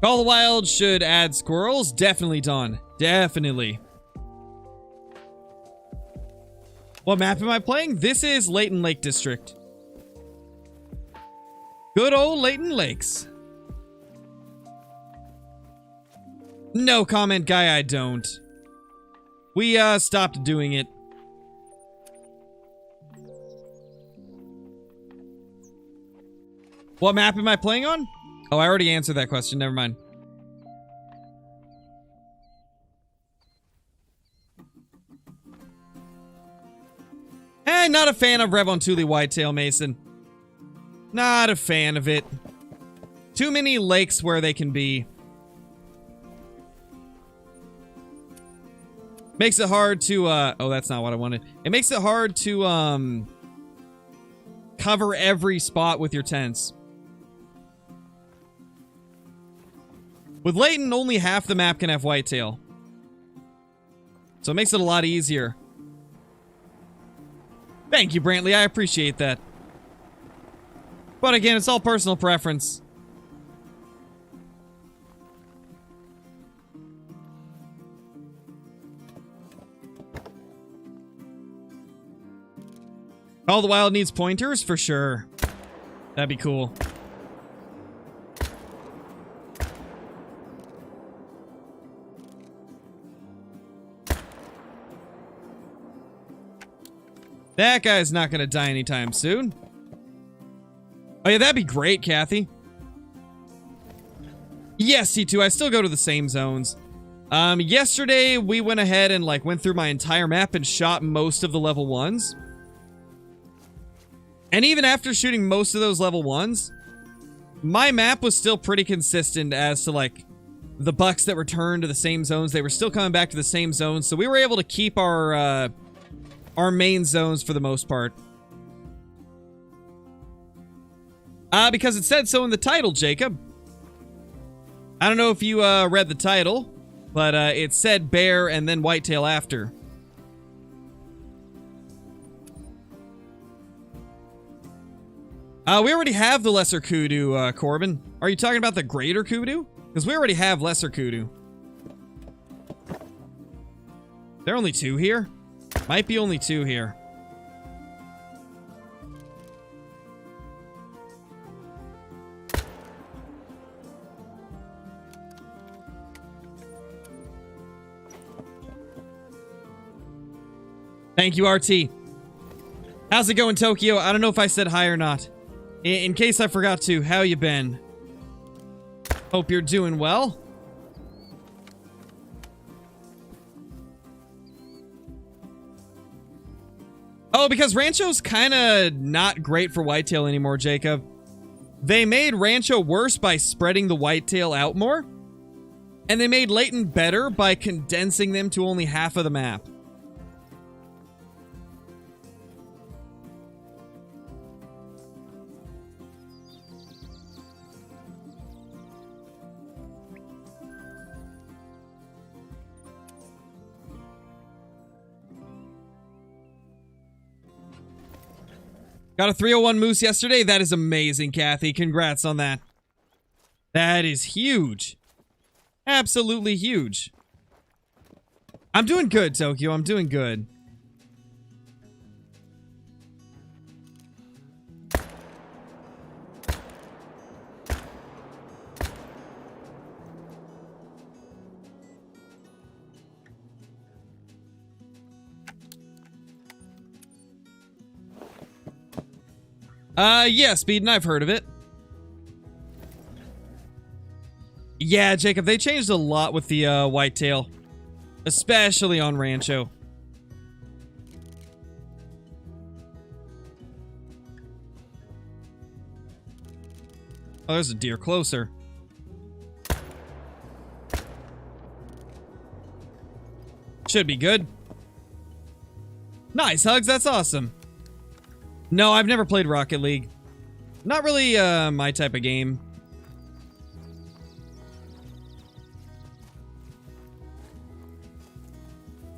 Call the Wild should add squirrels. Definitely, Dawn. Definitely. What map am I playing? This is Layton Lake District. Good old Layton Lakes. No comment, guy, I don't. We, stopped doing it. What map am I playing on? Oh, I already answered that question. Never mind. Not a fan of Revontuli Whitetail, Mason. Not a fan of it. Too many lakes where they can be. Makes it hard to, oh, that's not what I wanted. It makes it hard to, cover every spot with your tents. With Layton, only half the map can have whitetail. So it makes it a lot easier. Thank you, Brantley. I appreciate that. But again, it's all personal preference. Call the Wild needs pointers? For sure. That'd be cool. That guy's not gonna die anytime soon. Oh yeah, that'd be great, Kathy. Yes, C2, I still go to the same zones. Yesterday we went ahead and like went through my entire map and shot most of the level 1s. And even after shooting most of those level 1s, my map was still pretty consistent as to like the bucks that returned to the same zones. They were still coming back to the same zones, so we were able to keep our main zones for the most part. Because it said so in the title, Jacob. I don't know if you read the title, but it said bear and then whitetail after. We already have the lesser kudu, Corbin. Are you talking about the greater kudu? Because we already have lesser kudu. There are only 2 here? Might be only 2 here. Thank you, RT. How's it going, Tokyo? I don't know if I said hi or not. In case I forgot to, how you been? Hope you're doing well. Oh, because Rancho's kind of not great for whitetail anymore, Jacob. They made Rancho worse by spreading the whitetail out more. And they made Layton better by condensing them to only half of the map. Got a 301 moose yesterday. That is amazing, Kathy. Congrats on that. That is huge. Absolutely huge. I'm doing good, Tokyo. I'm doing good. Yeah, Speedin', I've heard of it. Yeah, Jacob, they changed a lot with the, whitetail. Especially on Rancho. Oh, there's a deer closer. Should be good. Nice, Hugs, that's awesome. No, I've never played Rocket League. Not really, my type of game.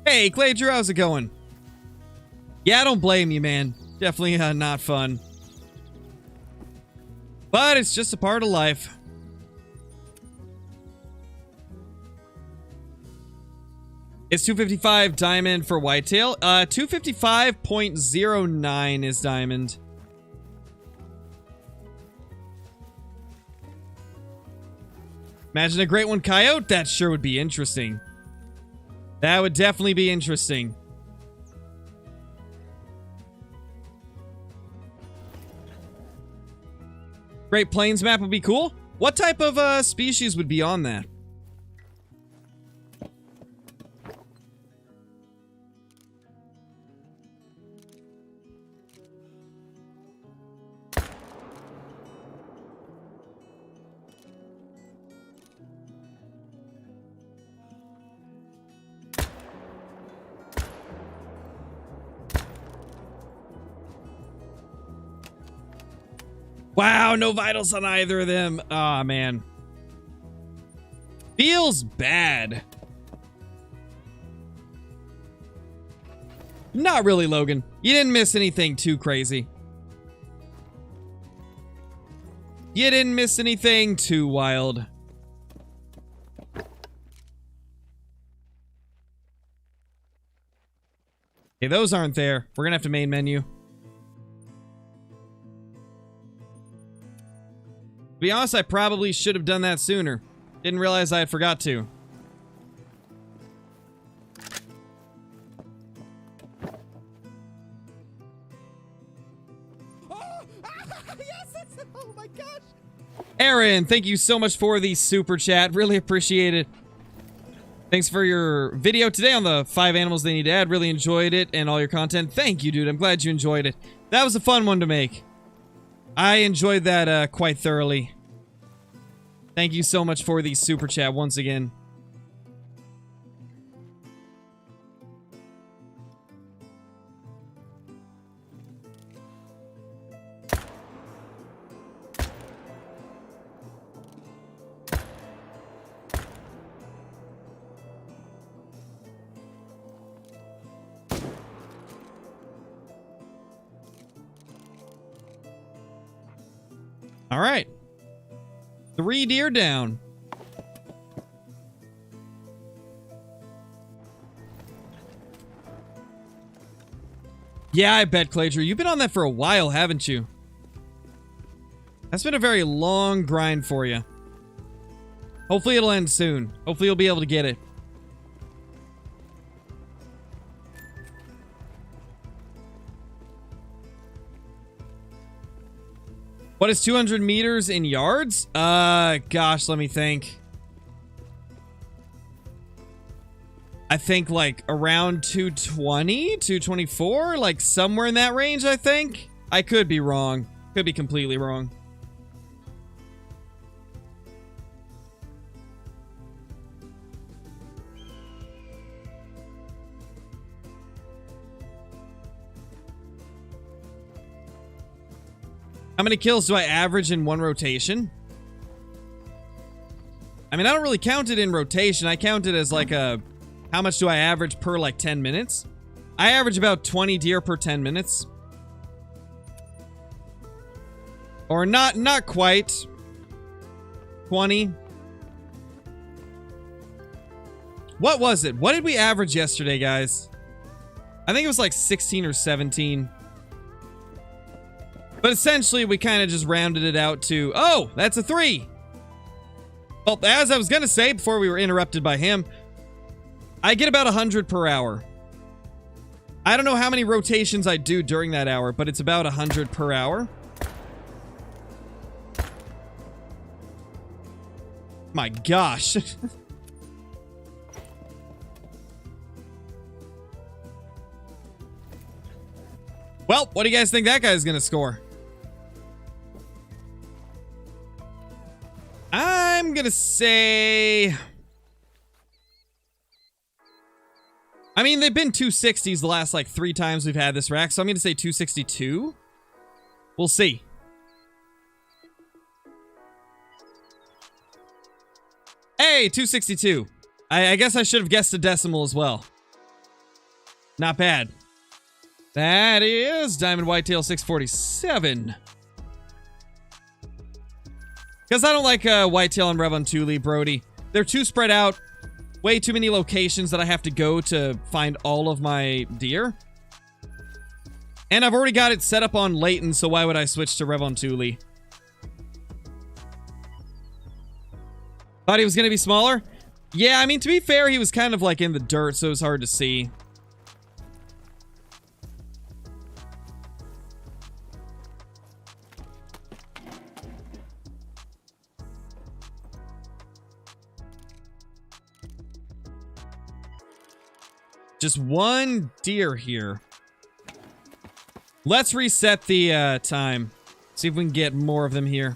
Hey, Clay Drew, how's it going? Yeah, I don't blame you, man. Definitely not fun. But it's just a part of life. It's 255 diamond for whitetail. 255.09 is diamond. Imagine a great one coyote. That sure would be interesting. That would definitely be interesting. Great Plains map would be cool. What type of species would be on that? Wow, no vitals on either of them. Aw, man. Feels bad. Not really, Logan. You didn't miss anything too crazy. You didn't miss anything too wild. Okay, those aren't there. We're gonna have to main menu. To be honest, I probably should have done that sooner. Didn't realize I had forgot to. Oh, yes, oh my gosh. Aaron, thank you so much for the super chat. Really appreciate it. Thanks for your video today on the 5 animals they need to add. Really enjoyed it and all your content. Thank you, dude. I'm glad you enjoyed it. That was a fun one to make. I enjoyed that quite thoroughly. Thank you so much for the super chat once again. All right. 3 deer down. Yeah, I bet, Claytor. You've been on that for a while, haven't you? That's been a very long grind for you. Hopefully it'll end soon. Hopefully you'll be able to get it. What is 200 meters in yards? Gosh, let me think. I think like around 220, 224, like somewhere in that range, I think. I could be wrong. Could be completely wrong. How many kills do I average in one rotation? I mean, I don't really count it in rotation. I count it as like a... How much do I average per like 10 minutes? I average about 20 deer per 10 minutes. Or not quite. 20. What was it? What did we average yesterday, guys? I think it was like 16 or 17. But essentially, we kind of just rounded it out to... Oh, that's a 3. Well, as I was going to say before we were interrupted by him, I get about 100 per hour. I don't know how many rotations I do during that hour, but it's about 100 per hour. My gosh. Well, what do you guys think that guy's going to score? I'm going to say... I mean, they've been 260s the last, like, 3 times we've had this rack, so I'm going to say 262. We'll see. Hey, 262. I guess I should have guessed a decimal as well. Not bad. That is Diamond Whitetail 647. Because I don't like Whitetail and Rev on Thule, Brody. They're too spread out. way too many locations that I have to go to find all of my deer. And I've already got it set up on Leighton, so why would I switch to Revontuli? Thought he was going to be smaller? Yeah, I mean, to be fair, he was kind of like in the dirt, so it was hard to see. Just one deer here. Let's reset the time. See if we can get more of them here.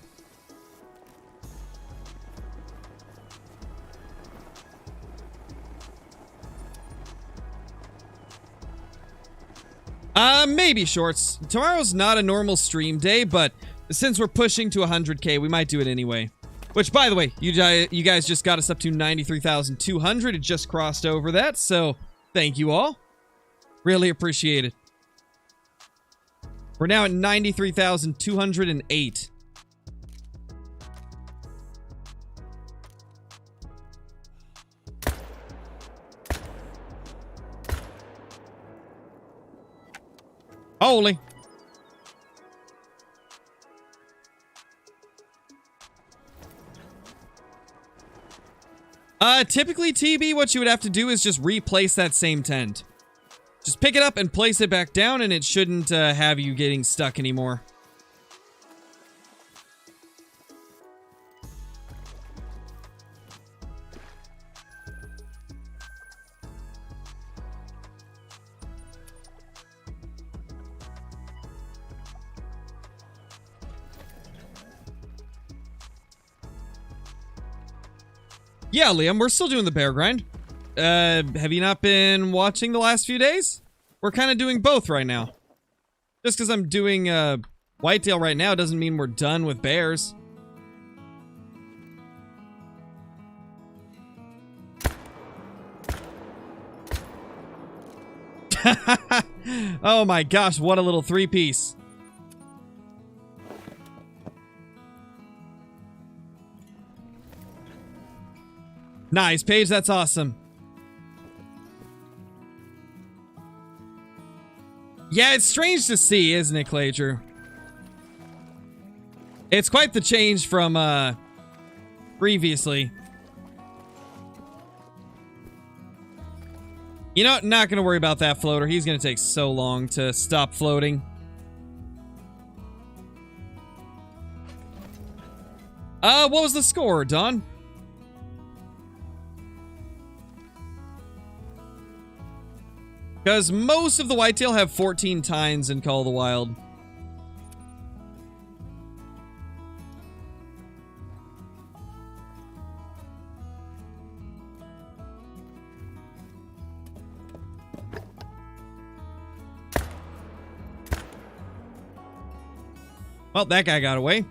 Maybe shorts. Tomorrow's not a normal stream day, but since we're pushing to 100K, we might do it anyway. Which, by the way, you guys just got us up to 93,200. It just crossed over that, so thank you all. Really appreciate it. We're now at 93,208. Holy. Typically, TB, what you would have to do is just replace that same tent. Just pick it up and place it back down, and it shouldn't have you getting stuck anymore. Yeah, Liam, we're still doing the bear grind. Have you not been watching the last few days? We're kind of doing both right now. Just because I'm doing whitetail right now doesn't mean we're done with bears. Oh my gosh, what a little three-piece. Nice, Paige, that's awesome. Yeah, it's strange to see, isn't it, Clager? It's quite the change from, previously. You know, not gonna worry about that floater. He's gonna take so long to stop floating. What was the score, Don? Because most of the whitetail have 14 tines in Call of the Wild. Well, that guy got away.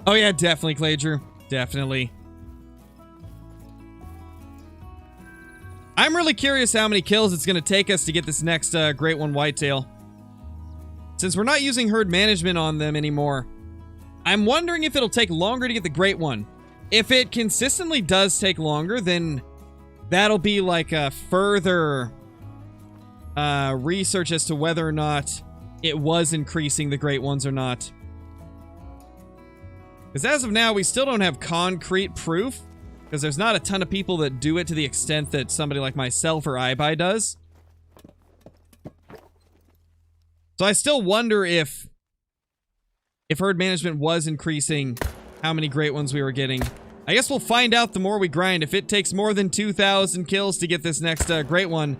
Oh yeah, definitely, Clager. Definitely. I'm really curious how many kills it's going to take us to get this next Great One whitetail. Since we're not using herd management on them anymore, I'm wondering if it'll take longer to get the Great One. If it consistently does take longer, then that'll be like a further research as to whether or not it was increasing the Great Ones or not. Because as of now, we still don't have concrete proof, because there's not a ton of people that do it to the extent that somebody like myself or iBuy does. So I still wonder if herd management was increasing how many Great Ones we were getting. I guess we'll find out the more we grind. If it takes more than 2,000 kills to get this next Great One,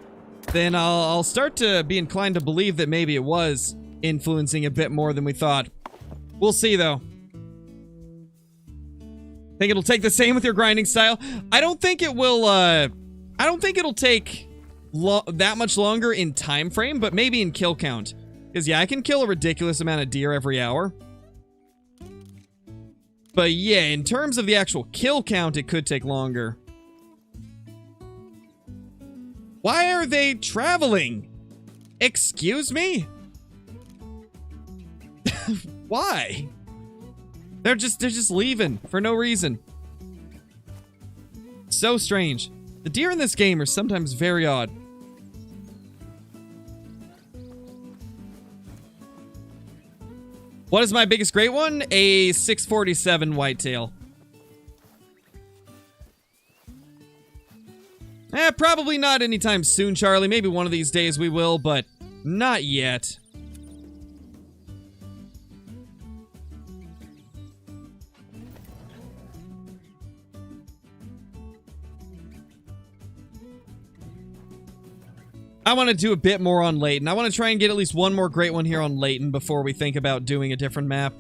then I'll start to be inclined to believe that maybe it was influencing a bit more than we thought. We'll see, though. Think it'll take the same with your grinding style? I don't think it will, I don't think it'll take that much longer in time frame, but maybe in kill count. Because, yeah, I can kill a ridiculous amount of deer every hour. But, yeah, in terms of the actual kill count, it could take longer. Why are they traveling? Excuse me? Why? They're just leaving for no reason. So strange. The deer in this game are sometimes very odd. What is my biggest great one? A 647 whitetail. Probably not anytime soon, Charlie. Maybe one of these days we will, but not yet. I want to do a bit more on Layton. I want to try and get at least one more great one here on Layton before we think about doing a different map.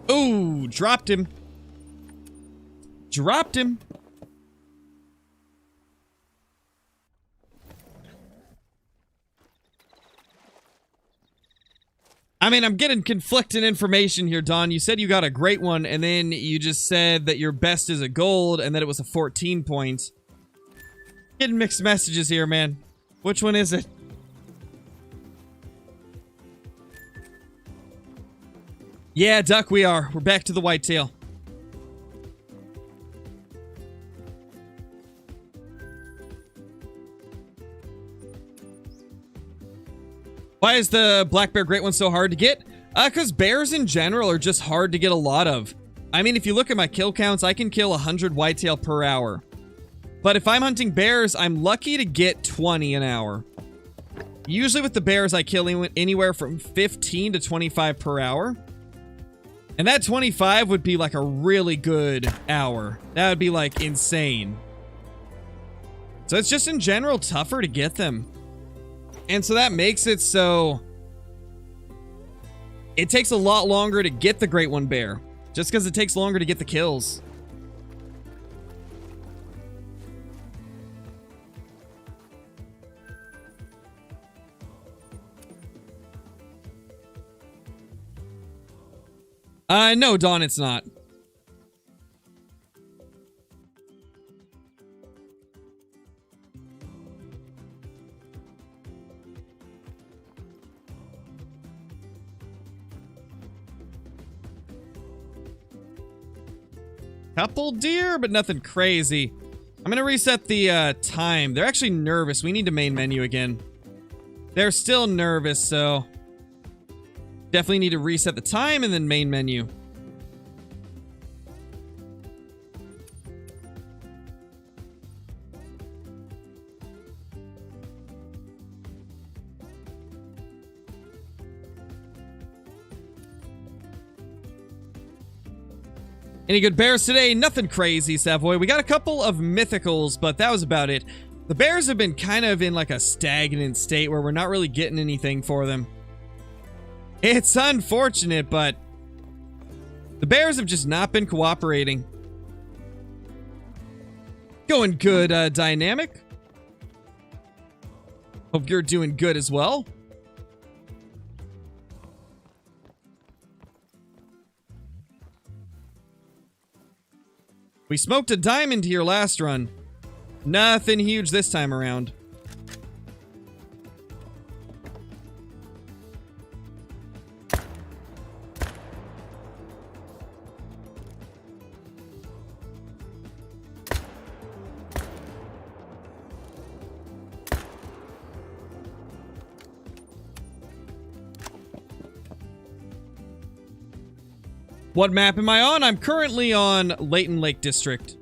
Ooh, dropped him. Dropped him. I mean, I'm getting conflicting information here, Don. You said you got a great one, and then you just said that your best is a gold, and that it was a 14 point. Getting mixed messages here, man. Which one is it? Yeah, Duck, we are. We're back to the whitetail. Why is the black bear great one so hard to get? Because bears in general are just hard to get a lot of. I mean, if you look at my kill counts, I can kill 100 whitetail per hour. But if I'm hunting bears, I'm lucky to get 20 an hour. Usually with the bears, I kill anywhere from 15 to 25 per hour. And that 25 would be like a really good hour. That would be like insane. So it's just in general tougher to get them. And so that makes it so it takes a lot longer to get the great one bear. Just because it takes longer to get the kills. No, Dawn, it's not. Couple deer, but nothing crazy. I'm gonna reset the time. They're actually nervous. We need to main menu again. They're still nervous, so definitely need to reset the time and then main menu. Any good bears today? Nothing crazy, Savoy. We got a couple of mythicals, but that was about it. The bears have been kind of in like a stagnant state where we're not really getting anything for them. It's unfortunate, but the bears have just not been cooperating. Going good, Dynamic. Hope you're doing good as well. We smoked a diamond here last run. Nothing huge this time around. What map am I on? I'm currently on Layton Lake District.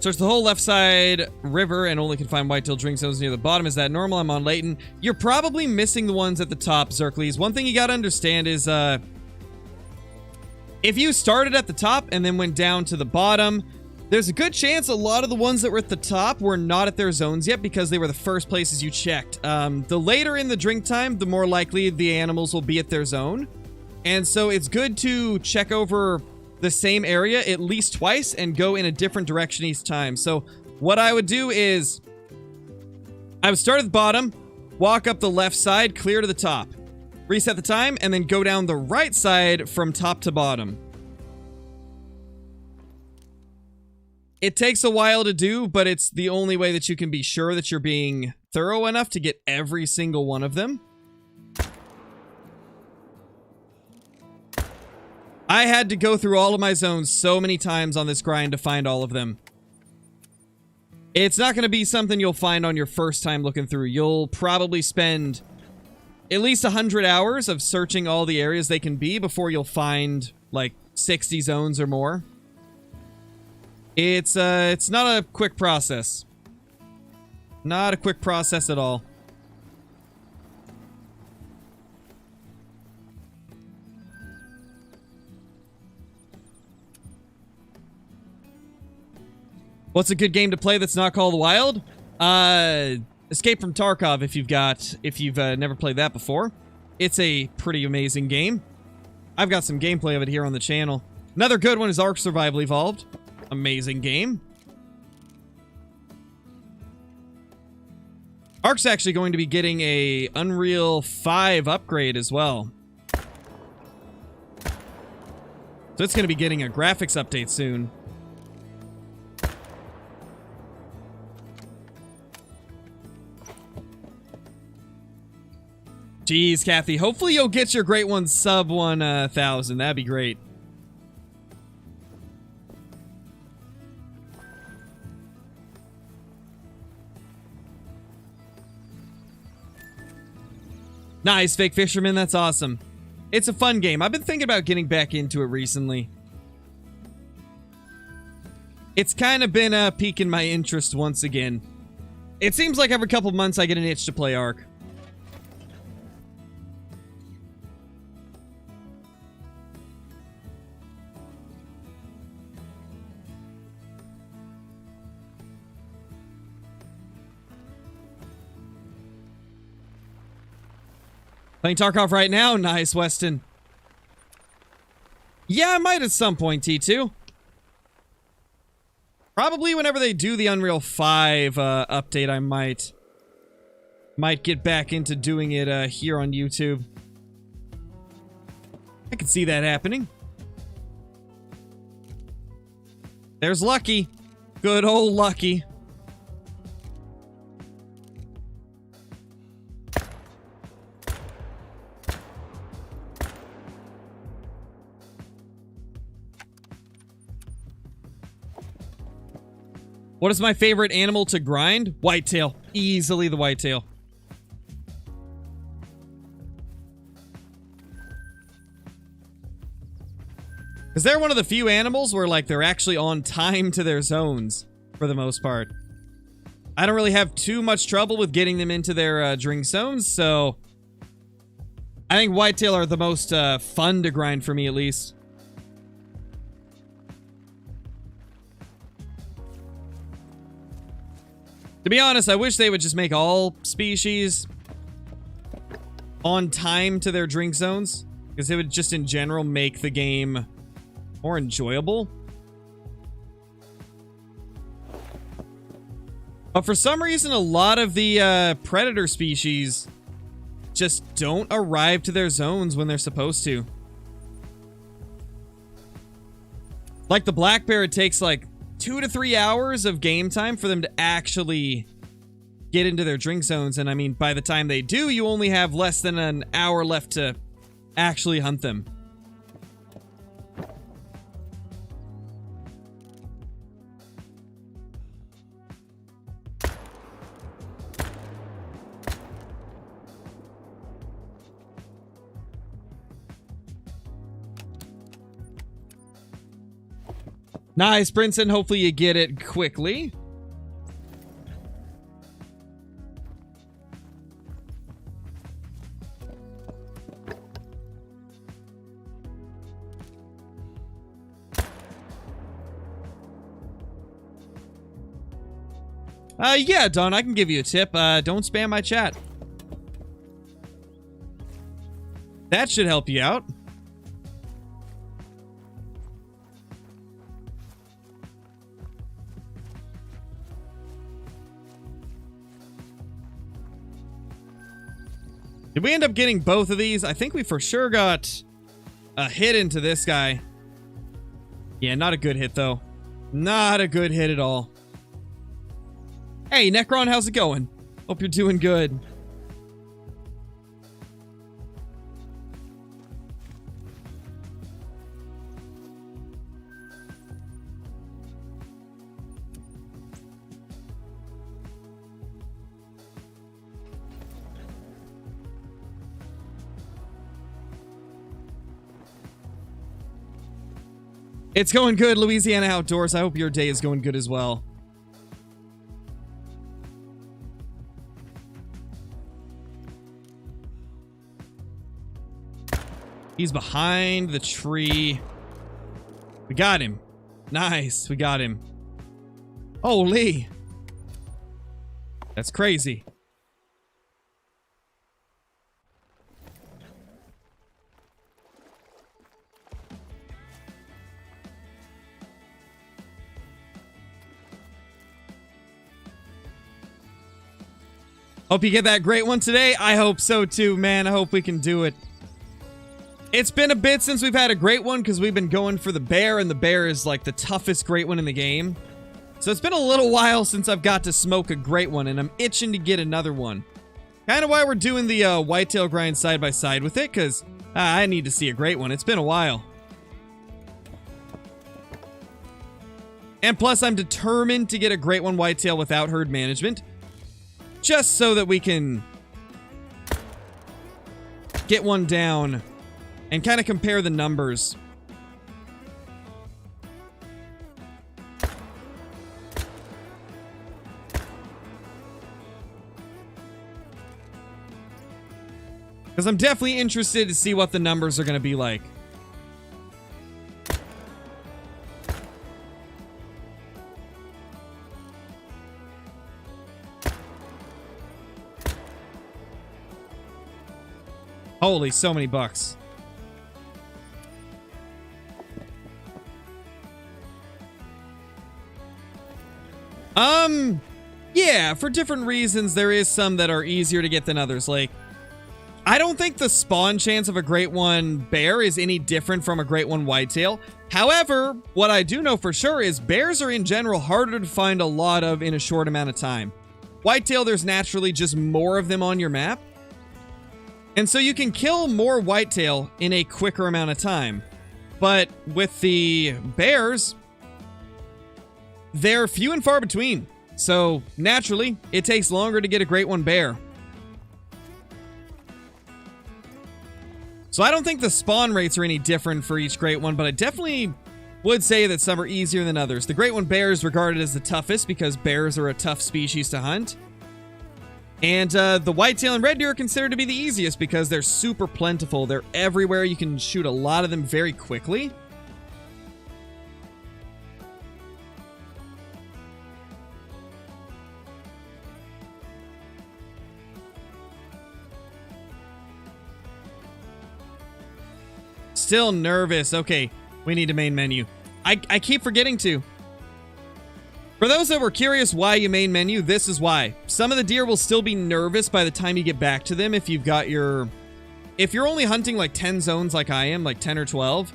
Search the whole left side river and only can find whitetail drink zones near the bottom. Is that normal? I'm on Layton. You're probably missing the ones at the top, Zerkles. One thing you gotta understand is, if you started at the top and then went down to the bottom, there's a good chance a lot of the ones that were at the top were not at their zones yet because they were the first places you checked. The later in the drink time, the more likely the animals will be at their zone. And so it's good to check over the same area at least twice and go in a different direction each time. So what I would do is I would start at the bottom, walk up the left side, clear to the top. Reset the time, and then go down the right side from top to bottom. It takes a while to do, but it's the only way that you can be sure that you're being thorough enough to get every single one of them. I had to go through all of my zones so many times on this grind to find all of them. It's not going to be something you'll find on your first time looking through. You'll probably spend at least 100 hours of searching all the areas they can be before you'll find like 60 zones or more. It's not a quick process. Not a quick process at all. What's a good game to play that's not Call of the Wild? Escape from Tarkov if you've never played that before. It's a pretty amazing game. I've got some gameplay of it here on the channel. Another good one is Ark Survival Evolved. Amazing game. Ark's actually going to be getting a Unreal 5 upgrade as well. So it's going to be getting a graphics update soon. Jeez, Kathy. Hopefully you'll get your great one sub 1,000. That'd be great. Nice, Fake Fisherman. That's awesome. It's a fun game. I've been thinking about getting back into it recently. It's kind of been piquing my interest once again. It seems like every couple months I get an itch to play Ark. Playing Tarkov right now? Nice, Weston. Yeah, I might at some point, T2. Probably whenever they do the Unreal 5 update, I might get back into doing it here on YouTube. I could see that happening. There's Lucky. Good old Lucky. What is my favorite animal to grind? Whitetail. Easily the whitetail. Because they're one of the few animals where, like, they're actually on time to their zones, for the most part. I don't really have too much trouble with getting them into their drink zones, so I think whitetail are the most fun to grind for me, at least. To be honest, I wish they would just make all species on time to their drink zones, because it would just in general make the game more enjoyable. But for some reason, a lot of the predator species just don't arrive to their zones when they're supposed to. Like the black bear, it takes like 2 to 3 hours of game time for them to actually get into their drink zones. And I mean, by the time they do, you only have less than an hour left to actually hunt them. Nice, Brinson. Hopefully you get it quickly. Yeah, Don, I can give you a tip. Don't spam my chat. That should help you out. Did we end up getting both of these? I think we for sure got a hit into this guy. Yeah, not a good hit, though. Not a good hit at all. Hey, Necron, how's it going? Hope you're doing good. It's going good, Louisiana Outdoors. I hope your day is going good as well. He's behind the tree. We got him. Nice, we got him. Holy. That's crazy. Hope you get that great one today. I hope so too, man. I hope we can do it. It's been a bit since we've had a great one because we've been going for the bear, and the bear is like the toughest great one in the game. So it's been a little while since I've got to smoke a great one, and I'm itching to get another one. Kind of why we're doing the whitetail grind side by side with it, because I need to see a great one. It's been a while. And plus, I'm determined to get a great one whitetail without herd management. Just so that we can get one down and kind of compare the numbers. Because I'm definitely interested to see what the numbers are going to be like. Holy, so many bucks. Yeah, for different reasons, there is some that are easier to get than others. Like, I don't think the spawn chance of a great one bear is any different from a great one whitetail. However, what I do know for sure is bears are in general harder to find a lot of in a short amount of time. Whitetail, there's naturally just more of them on your map. And so you can kill more whitetail in a quicker amount of time. But with the bears, they're few and far between. So naturally, it takes longer to get a great one bear. So I don't think the spawn rates are any different for each great one, but I definitely would say that some are easier than others. The great one bear is regarded as the toughest because bears are a tough species to hunt. And the whitetail and red deer are considered to be the easiest because they're super plentiful. They're everywhere. You can shoot a lot of them very quickly. Still nervous. Okay, we need to main menu. I keep forgetting to. For those that were curious why you main menu, this is why. Some of the deer will still be nervous by the time you get back to them if you've got your... If you're only hunting like 10 zones like I am, like 10 or 12,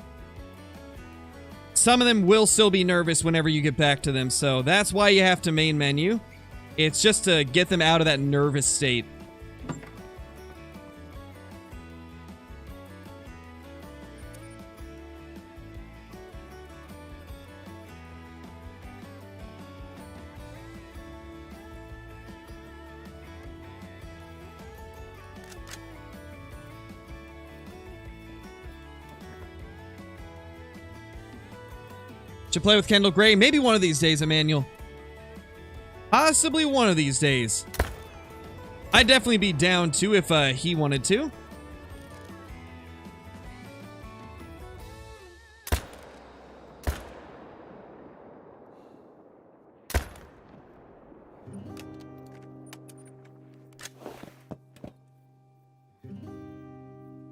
some of them will still be nervous whenever you get back to them. So that's why you have to main menu. It's just to get them out of that nervous state. Should play with Kendall Gray. Maybe one of these days, Emmanuel. Possibly one of these days. I'd definitely be down too if he wanted to.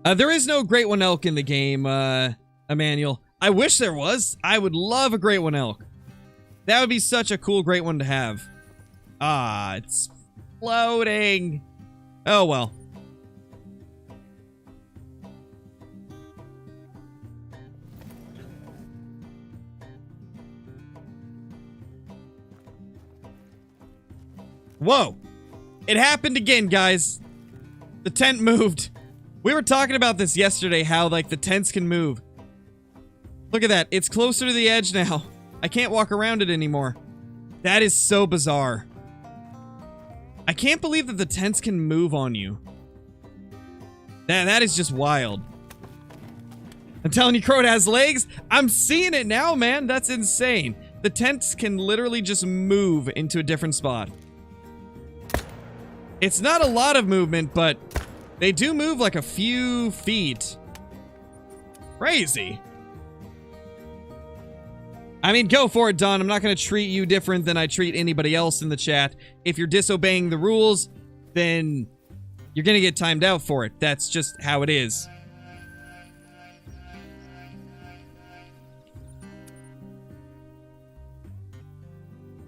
There is no Great One Elk in the game, Emmanuel. I wish there was. I would love a Great One Elk. That would be such a cool Great One to have. Ah, it's floating. Oh, well. Whoa. It happened again, guys. The tent moved. We were talking about this yesterday, how, like, the tents can move. Look at that. It's closer to the edge now. I can't walk around it anymore. That is so bizarre. I can't believe that the tents can move on you. That is just wild. I'm telling you, Crow, it has legs. I'm seeing it now, man. That's insane. The tents can literally just move into a different spot. It's not a lot of movement, but they do move like a few feet. Crazy. I mean, go for it, Don. I'm not going to treat you different than I treat anybody else in the chat. If you're disobeying the rules, then you're going to get timed out for it. That's just how it is.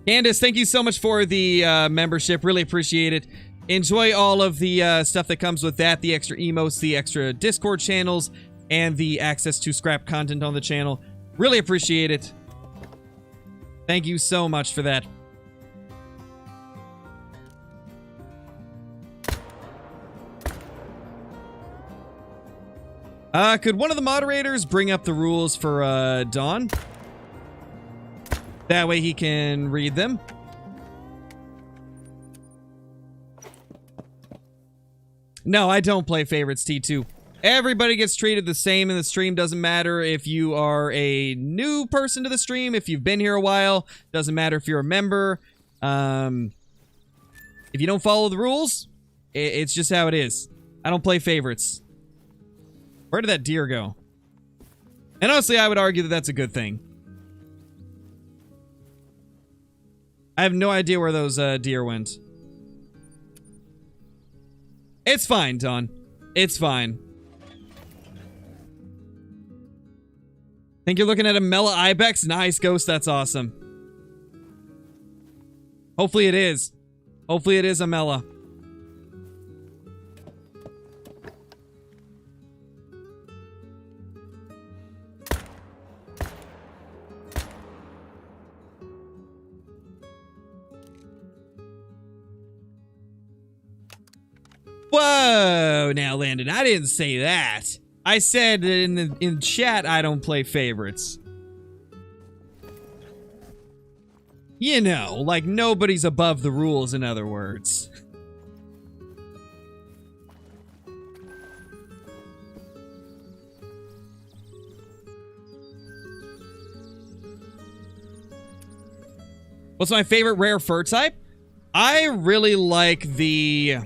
Candace, thank you so much for the membership. Really appreciate it. Enjoy all of the stuff that comes with that. The extra emotes, the extra Discord channels, and the access to scrap content on the channel. Really appreciate it. Thank you so much for that. Could one of the moderators bring up the rules for Dawn? That way he can read them. No, I don't play favorites, T2. Everybody gets treated the same in the stream. Doesn't matter if you are a new person to the stream, if you've been here a while. Doesn't matter if you're a member. If you don't follow the rules, it's just how it is. I don't play favorites. Where did that deer go? And honestly, I would argue that that's a good thing. I have no idea where those deer went. It's fine, Don. It's fine. Think you're looking at a Mela Ibex? Nice, Ghost. That's awesome. Hopefully it is. Hopefully it is a Mela. Whoa, now Landon, I didn't say that. I said in chat I don't play favorites. You know, like nobody's above the rules, in other words. What's my favorite rare fur type? I really like the...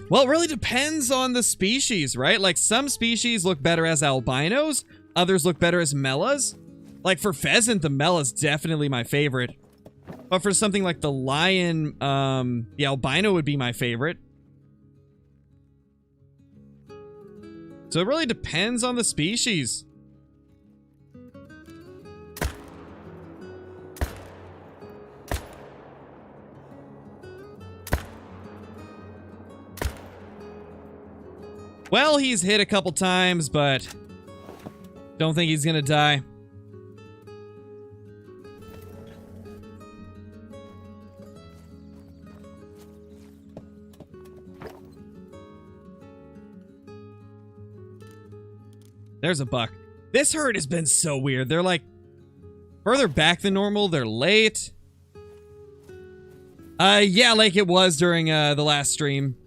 Well, it really depends on the species, right? Like, some species look better as albinos, others look better as melas. Like, for pheasant, the mela's definitely my favorite. But for something like the lion, the albino would be my favorite. So it really depends on the species. Well, he's hit a couple times, but don't think he's gonna die. There's a buck. This herd has been so weird. They're like further back than normal. They're late. Yeah, like it was during the last stream.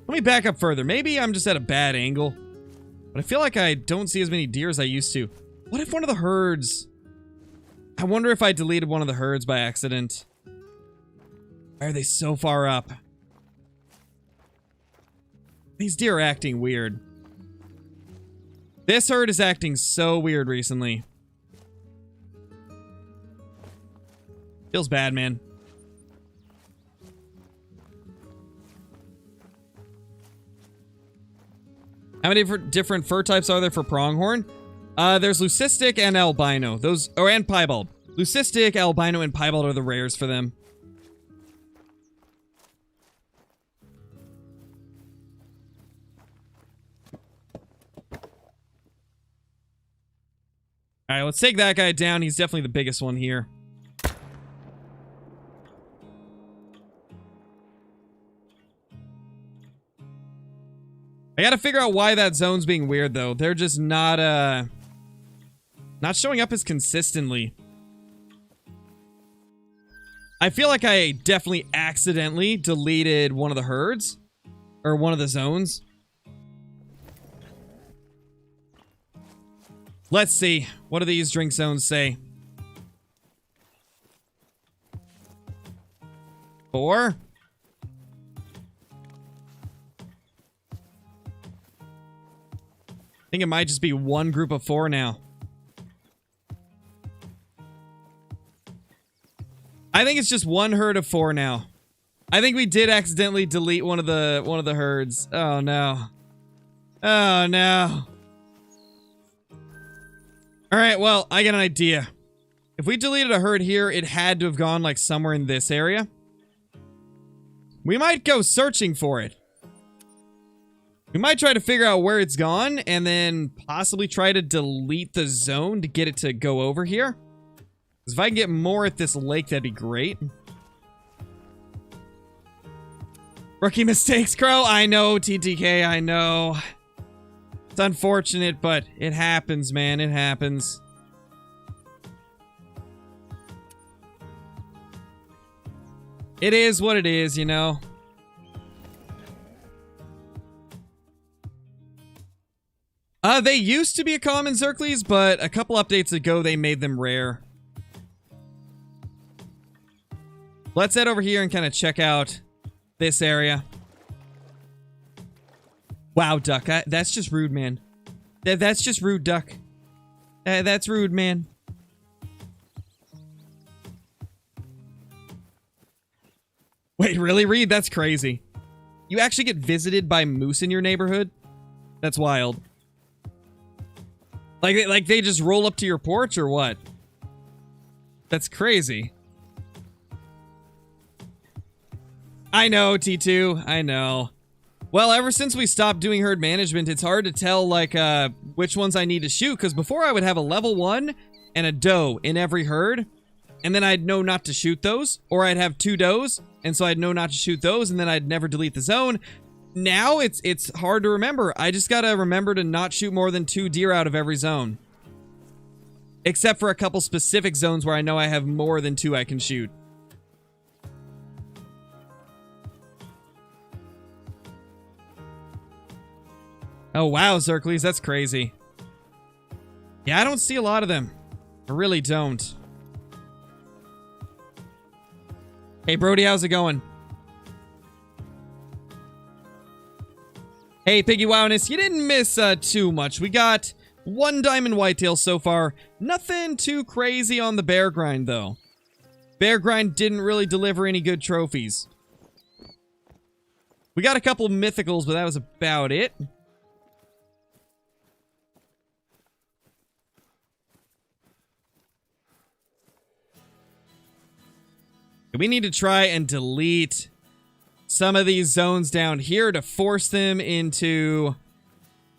Let me back up further. Maybe I'm just at a bad angle. But I feel like I don't see as many deer as I used to. What if one of the herds... I wonder if I deleted one of the herds by accident. Why are they so far up? These deer are acting weird. This herd is acting so weird recently. Feels bad, man. How many different fur types are there for pronghorn? There's leucistic and albino. Those, or and piebald. Leucistic, albino, and piebald are the rares for them. Alright, let's take that guy down. He's definitely the biggest one here. gotta figure out why that zone's being weird, though. They're just not showing up as consistently. I feel like I definitely accidentally deleted one of the herds. Or one of the zones. Let's see. What do these drink zones say? 4? I think it might just be one group of 4 now. I think it's just one herd of 4 now. I think we did accidentally delete one of the herds. Oh no. Oh no. Alright, well, I got an idea. If we deleted a herd here, it had to have gone like somewhere in this area. We might go searching for it. We might try to figure out where it's gone and then possibly try to delete the zone to get it to go over here. Because if I can get more at this lake, that'd be great. Rookie mistakes, Crow. I know, TTK, I know. It's unfortunate, but it happens, man. It happens. It is what it is, you know. They used to be a common Zerkles, but a couple updates ago, they made them rare. Let's head over here and kind of check out this area. Wow, Duck. That's just rude, man. That's just rude, Duck. That's rude, man. Wait, really, Reed? That's crazy. You actually get visited by moose in your neighborhood? That's wild. Like they just roll up to your porch or what? That's crazy. I know, T2. I know. Well, ever since we stopped doing herd management, it's hard to tell, like, which ones I need to shoot. Because before I would have a level 1 and a doe in every herd. And then I'd know not to shoot those. Or I'd have 2 does, and so I'd know not to shoot those, and then I'd never delete the zone. Now, it's hard to remember. I just gotta remember to not shoot more than 2 deer out of every zone. Except for a couple specific zones where I know I have more than 2 I can shoot. Oh, wow, Zerkles, that's crazy. Yeah, I don't see a lot of them. I really don't. Hey, Brody, how's it going? Hey, Piggy Wowness, you didn't miss too much. We got 1 diamond whitetail so far. Nothing too crazy on the bear grind, though. Bear grind didn't really deliver any good trophies. We got a couple mythicals, but that was about it. We need to try and delete some of these zones down here to force them into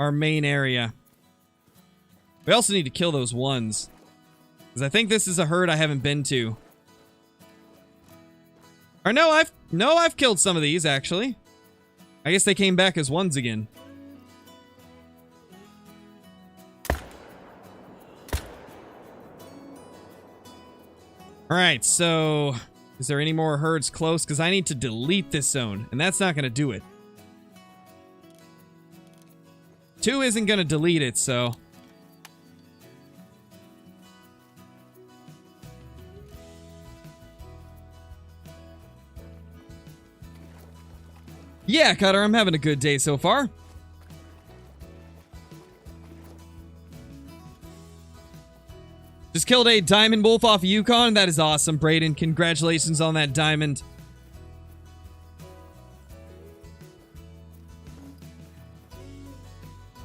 our main area. We also need to kill those ones. Because I think this is a herd I haven't been to. Or no, I've killed some of these, actually. I guess they came back as ones again. Alright, so is there any more herds close? Because I need to delete this zone, and that's not going to do it. 2 isn't going to delete it, so... Yeah, Cutter, I'm having a good day so far. Just killed a diamond wolf off of Yukon. That is awesome, Brayden. Congratulations on that diamond.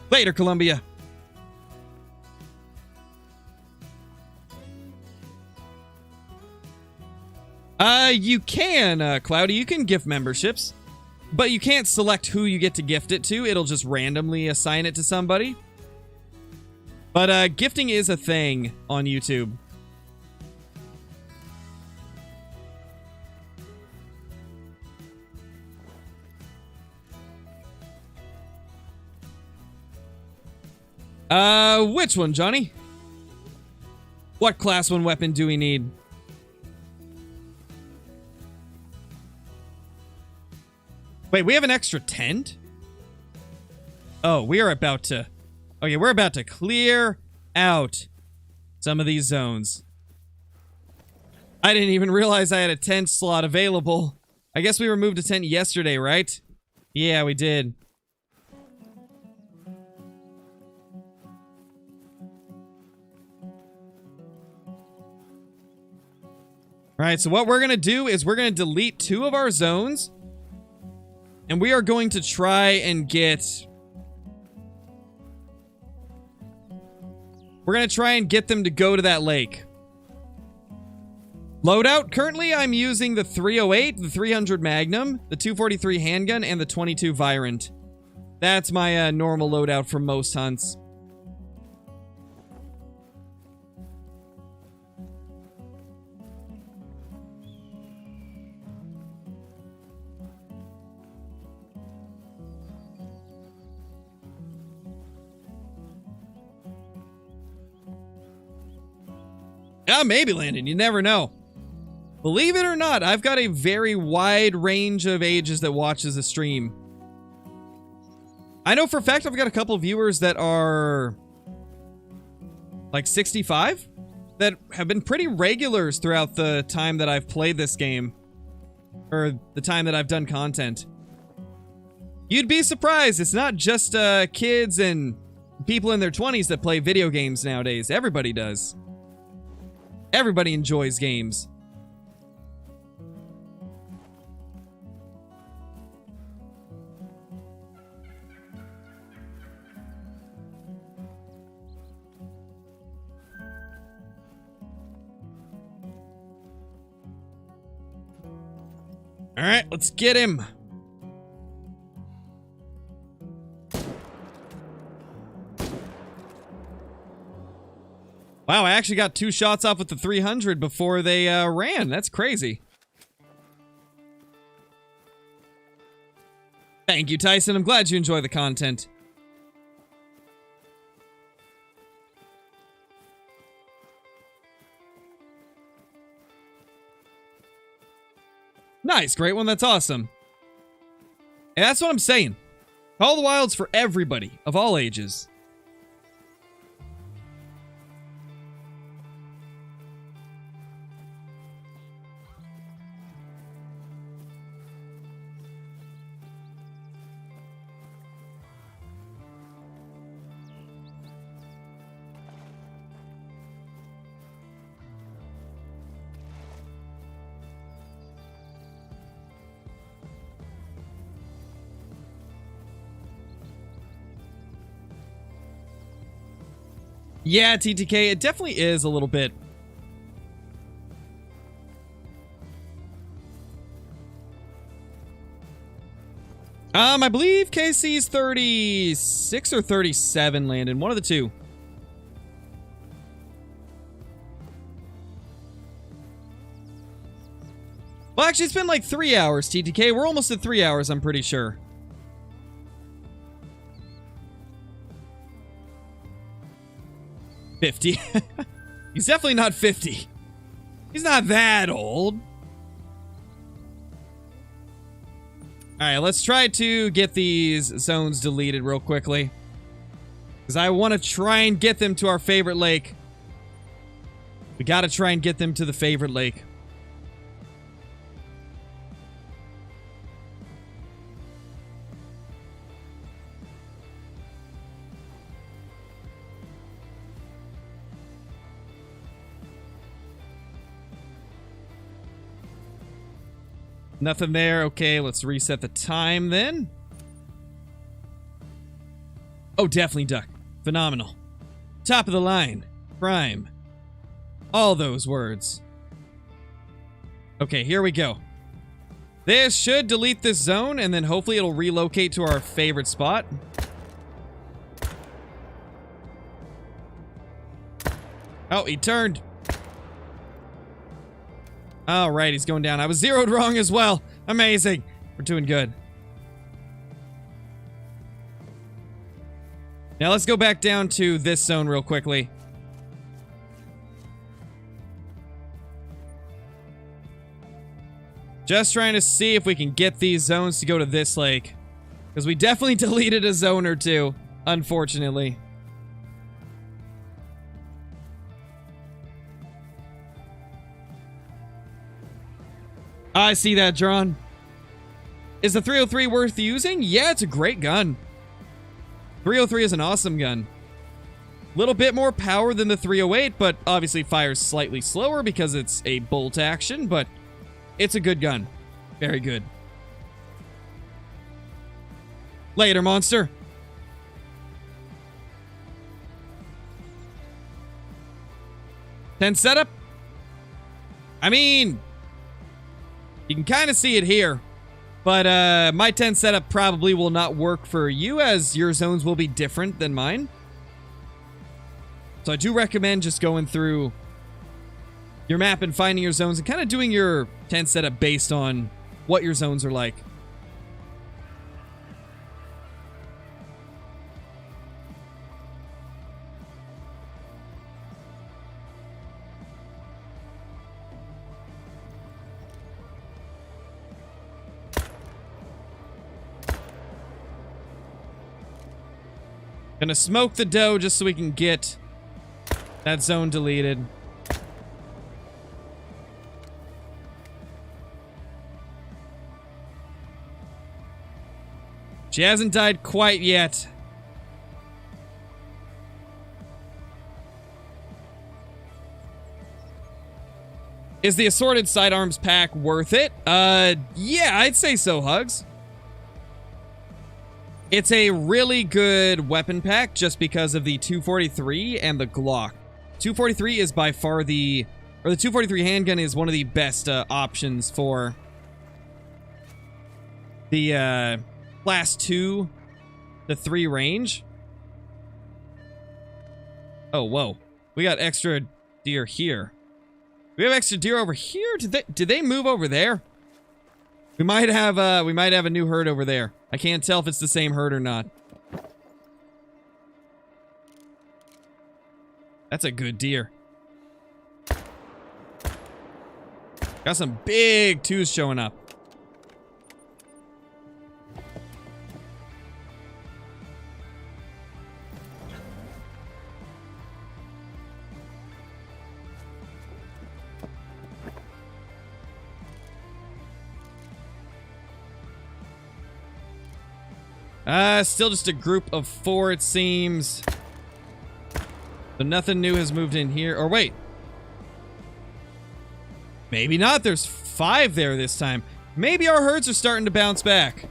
Later, Columbia. You can, Cloudy. You can gift memberships. But you can't select who you get to gift it to. It'll just randomly assign it to somebody. But gifting is a thing on YouTube. Which one, Johnny? What class 1 weapon do we need? Wait, we have an extra tent? Oh, we are about to... Okay, we're about to clear out some of these zones. I didn't even realize I had a tent slot available. I guess we removed a tent yesterday, right? Yeah, we did. Alright, so what we're going to do is we're going to delete 2 of our zones. And we are going to try and get... We're going to try and get them to go to that lake. Loadout, currently I'm using the 308, the 300 Magnum, the 243 handgun, and the 22 Virant. That's my normal loadout for most hunts. Yeah, maybe, Landon. You never know. Believe it or not, I've got a very wide range of ages that watches the stream. I know for a fact I've got a couple of viewers that are like 65 that have been pretty regulars throughout the time that I've played this game, or the time that I've done content. You'd be surprised. It's not just kids and people in their 20s that play video games nowadays. Everybody does. Everybody enjoys games. All right, let's get him. Wow, I actually got 2 shots off with the 300 before they ran. That's crazy. Thank you, Tyson. I'm glad you enjoy the content. Nice, great one. That's awesome. And that's what I'm saying. Call of the Wild's for everybody of all ages. Yeah, TTK, it definitely is a little bit. I believe KC's 36 or 37, Landon. One of the two. Well, actually, it's been like 3 hours, TTK. We're almost at 3 hours, I'm pretty sure. "50. He's definitely not 50. He's not that old. Alright, let's try to get these zones deleted real quickly. Because I want to try and get them to our favorite lake. We gotta try and get them to the favorite lake. Nothing there. Okay, let's reset the time then. Oh, definitely duck. Phenomenal. Top of the line. Prime. All those words. Okay, here we go. This should delete this zone, and then hopefully it'll relocate to our favorite spot. Oh, he turned. All right, he's going down. I was zeroed wrong as well. Amazing. We're doing good. Now let's go back down to this zone real quickly. Just trying to see if we can get these zones to go to this lake. Because we definitely deleted a zone or two, unfortunately. I see that, John. Is the 303 worth using? Yeah, it's a great gun. 303 is an awesome gun. Little bit more power than the 308, but obviously fires slightly slower because it's a bolt action, but it's a good gun. Very good. Later, monster. Tent setup? I mean, you can kind of see it here. But my tent setup probably will not work for you, as your zones will be different than mine. So I do recommend just going through your map and finding your zones and kind of doing your tent setup based on what your zones are like. Gonna smoke the doe just so we can get that zone deleted. She hasn't died quite yet. Is the assorted sidearms pack worth it? Yeah, I'd say so, Hugs. It's a really good weapon pack just because of the 243 and the Glock. 243 is by far the 243 handgun is one of the best options for the class 2 to 3 range. Oh, whoa. We got extra deer here. We have extra deer over here? Did they move over there? We might have a new herd over there. I can't tell if it's the same herd or not. That's a good deer. Got some big twos showing up. Still just a group of 4, it seems. So nothing new has moved in here. Or wait. Maybe not. There's 5 there this time. Maybe our herds are starting to bounce back.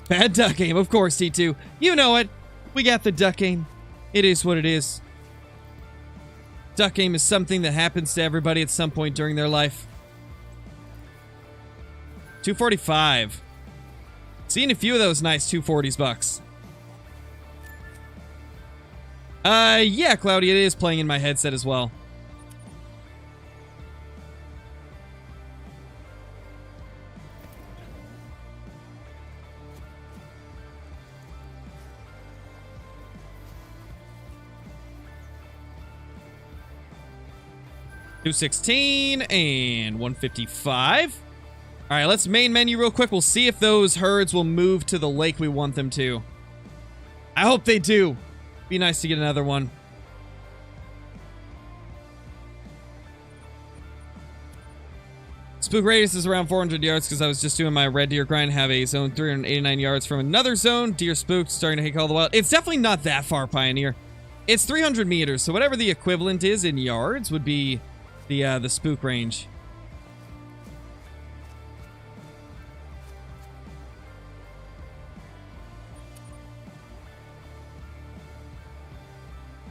Bad duck aim, of course, T2. You know it. We got the duck aim. It is what it is. Duck aim is something that happens to everybody at some point during their life. 245. Seen a few of those nice 240s bucks. Yeah, Cloudy, it is playing in my headset as well. $216 and $155. All right, let's main menu real quick. We'll see if those herds will move to the lake we want them to. I hope they do. Be nice to get another one. Spook radius is around 400 yards because I was just doing my red deer grind. Have a zone 389 yards from another zone. Deer spooked, starting to hit all the wild. It's definitely not that far, Pioneer. It's 300 meters, so whatever the equivalent is in yards would be the spook range.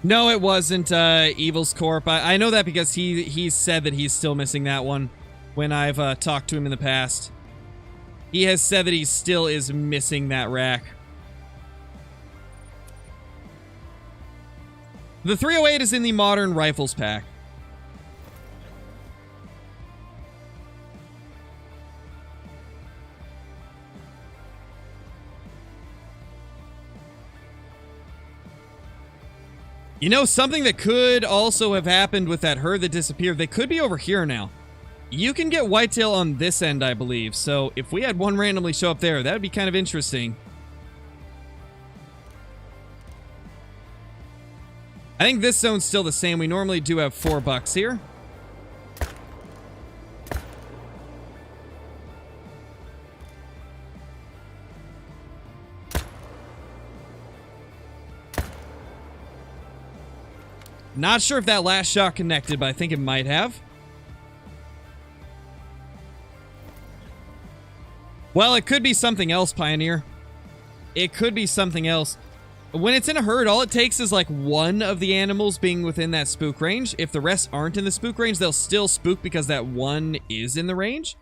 No, it wasn't Evil's Corp. I know that because he said that he's still missing that one when I've talked to him in the past. He has said that he still is missing that rack. The 308 is in the modern rifles pack. You know, something that could also have happened with that herd that disappeared, they could be over here now. You can get whitetail on this end, I believe. So if we had one randomly show up there, that would be kind of interesting. I think this zone's still the same. We normally do have 4 bucks here. Not sure if that last shot connected, but I think it might have. Well, it could be something else, Pioneer. It could be something else. When it's in a herd, all it takes is like one of the animals being within that spook range. If the rest aren't in the spook range, they'll still spook because that one is in the range.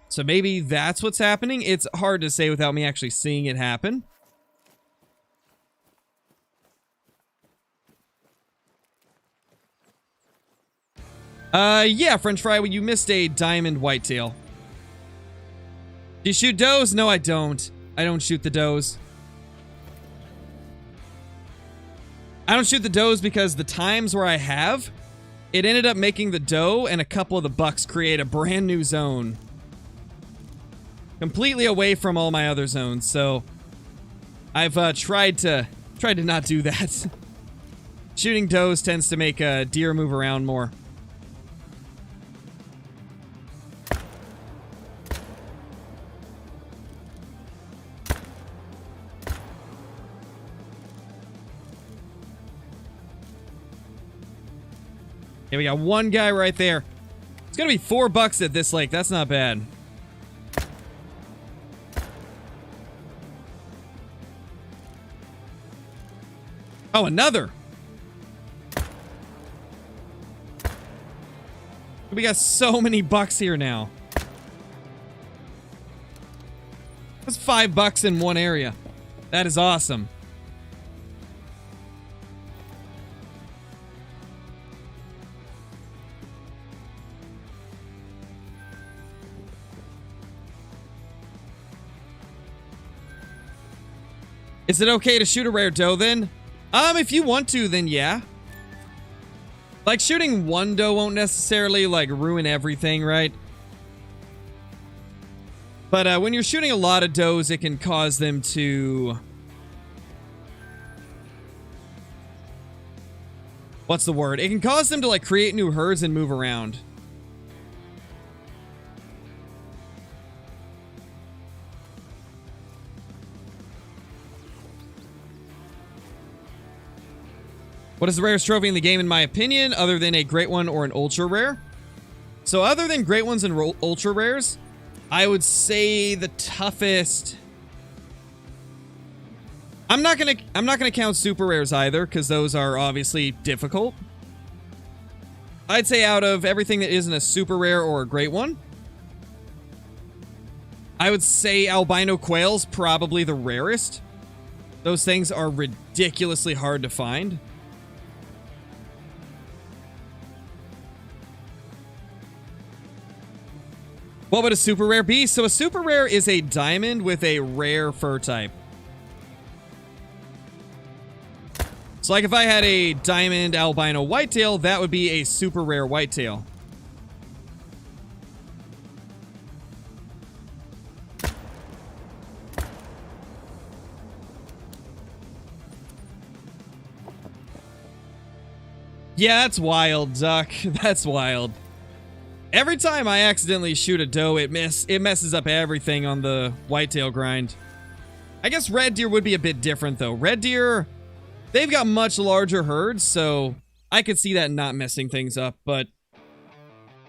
So maybe that's what's happening. It's hard to say without me actually seeing it happen. Yeah, French fry, well, you missed a diamond whitetail. Do you shoot does? No, I don't. I don't shoot the does. I don't shoot the does because the times where I have, it ended up making the doe and a couple of the bucks create a brand new zone. Completely away from all my other zones, so I've tried to not do that. Shooting does tends to make deer move around more. Okay, we got one guy right there. It's gonna be 4 bucks at this lake. That's not bad. Oh, another. We got so many bucks here now. That's 5 bucks in one area. That is awesome. Is it okay to shoot a rare doe then? If you want to, then yeah. Like, shooting one doe won't necessarily, like, ruin everything, right? But when you're shooting a lot of does, it can cause them to... What's the word? It can cause them to, like, create new herds and move around. What is the rarest trophy in the game, in my opinion, other than a great one or an ultra rare? So other than great ones and ultra rares, I would say the toughest... I'm not gonna count super rares either, because those are obviously difficult. I'd say out of everything that isn't a super rare or a great one, I would say albino quail's probably the rarest. Those things are ridiculously hard to find. What would a super rare be? So a super rare is a diamond with a rare fur type. So like if I had a diamond albino whitetail, that would be a super rare whitetail. Yeah, that's wild, Duck. That's wild. Every time I accidentally shoot a doe, it messes up everything on the whitetail grind. I guess red deer would be a bit different, though. Red deer, they've got much larger herds, so I could see that not messing things up. But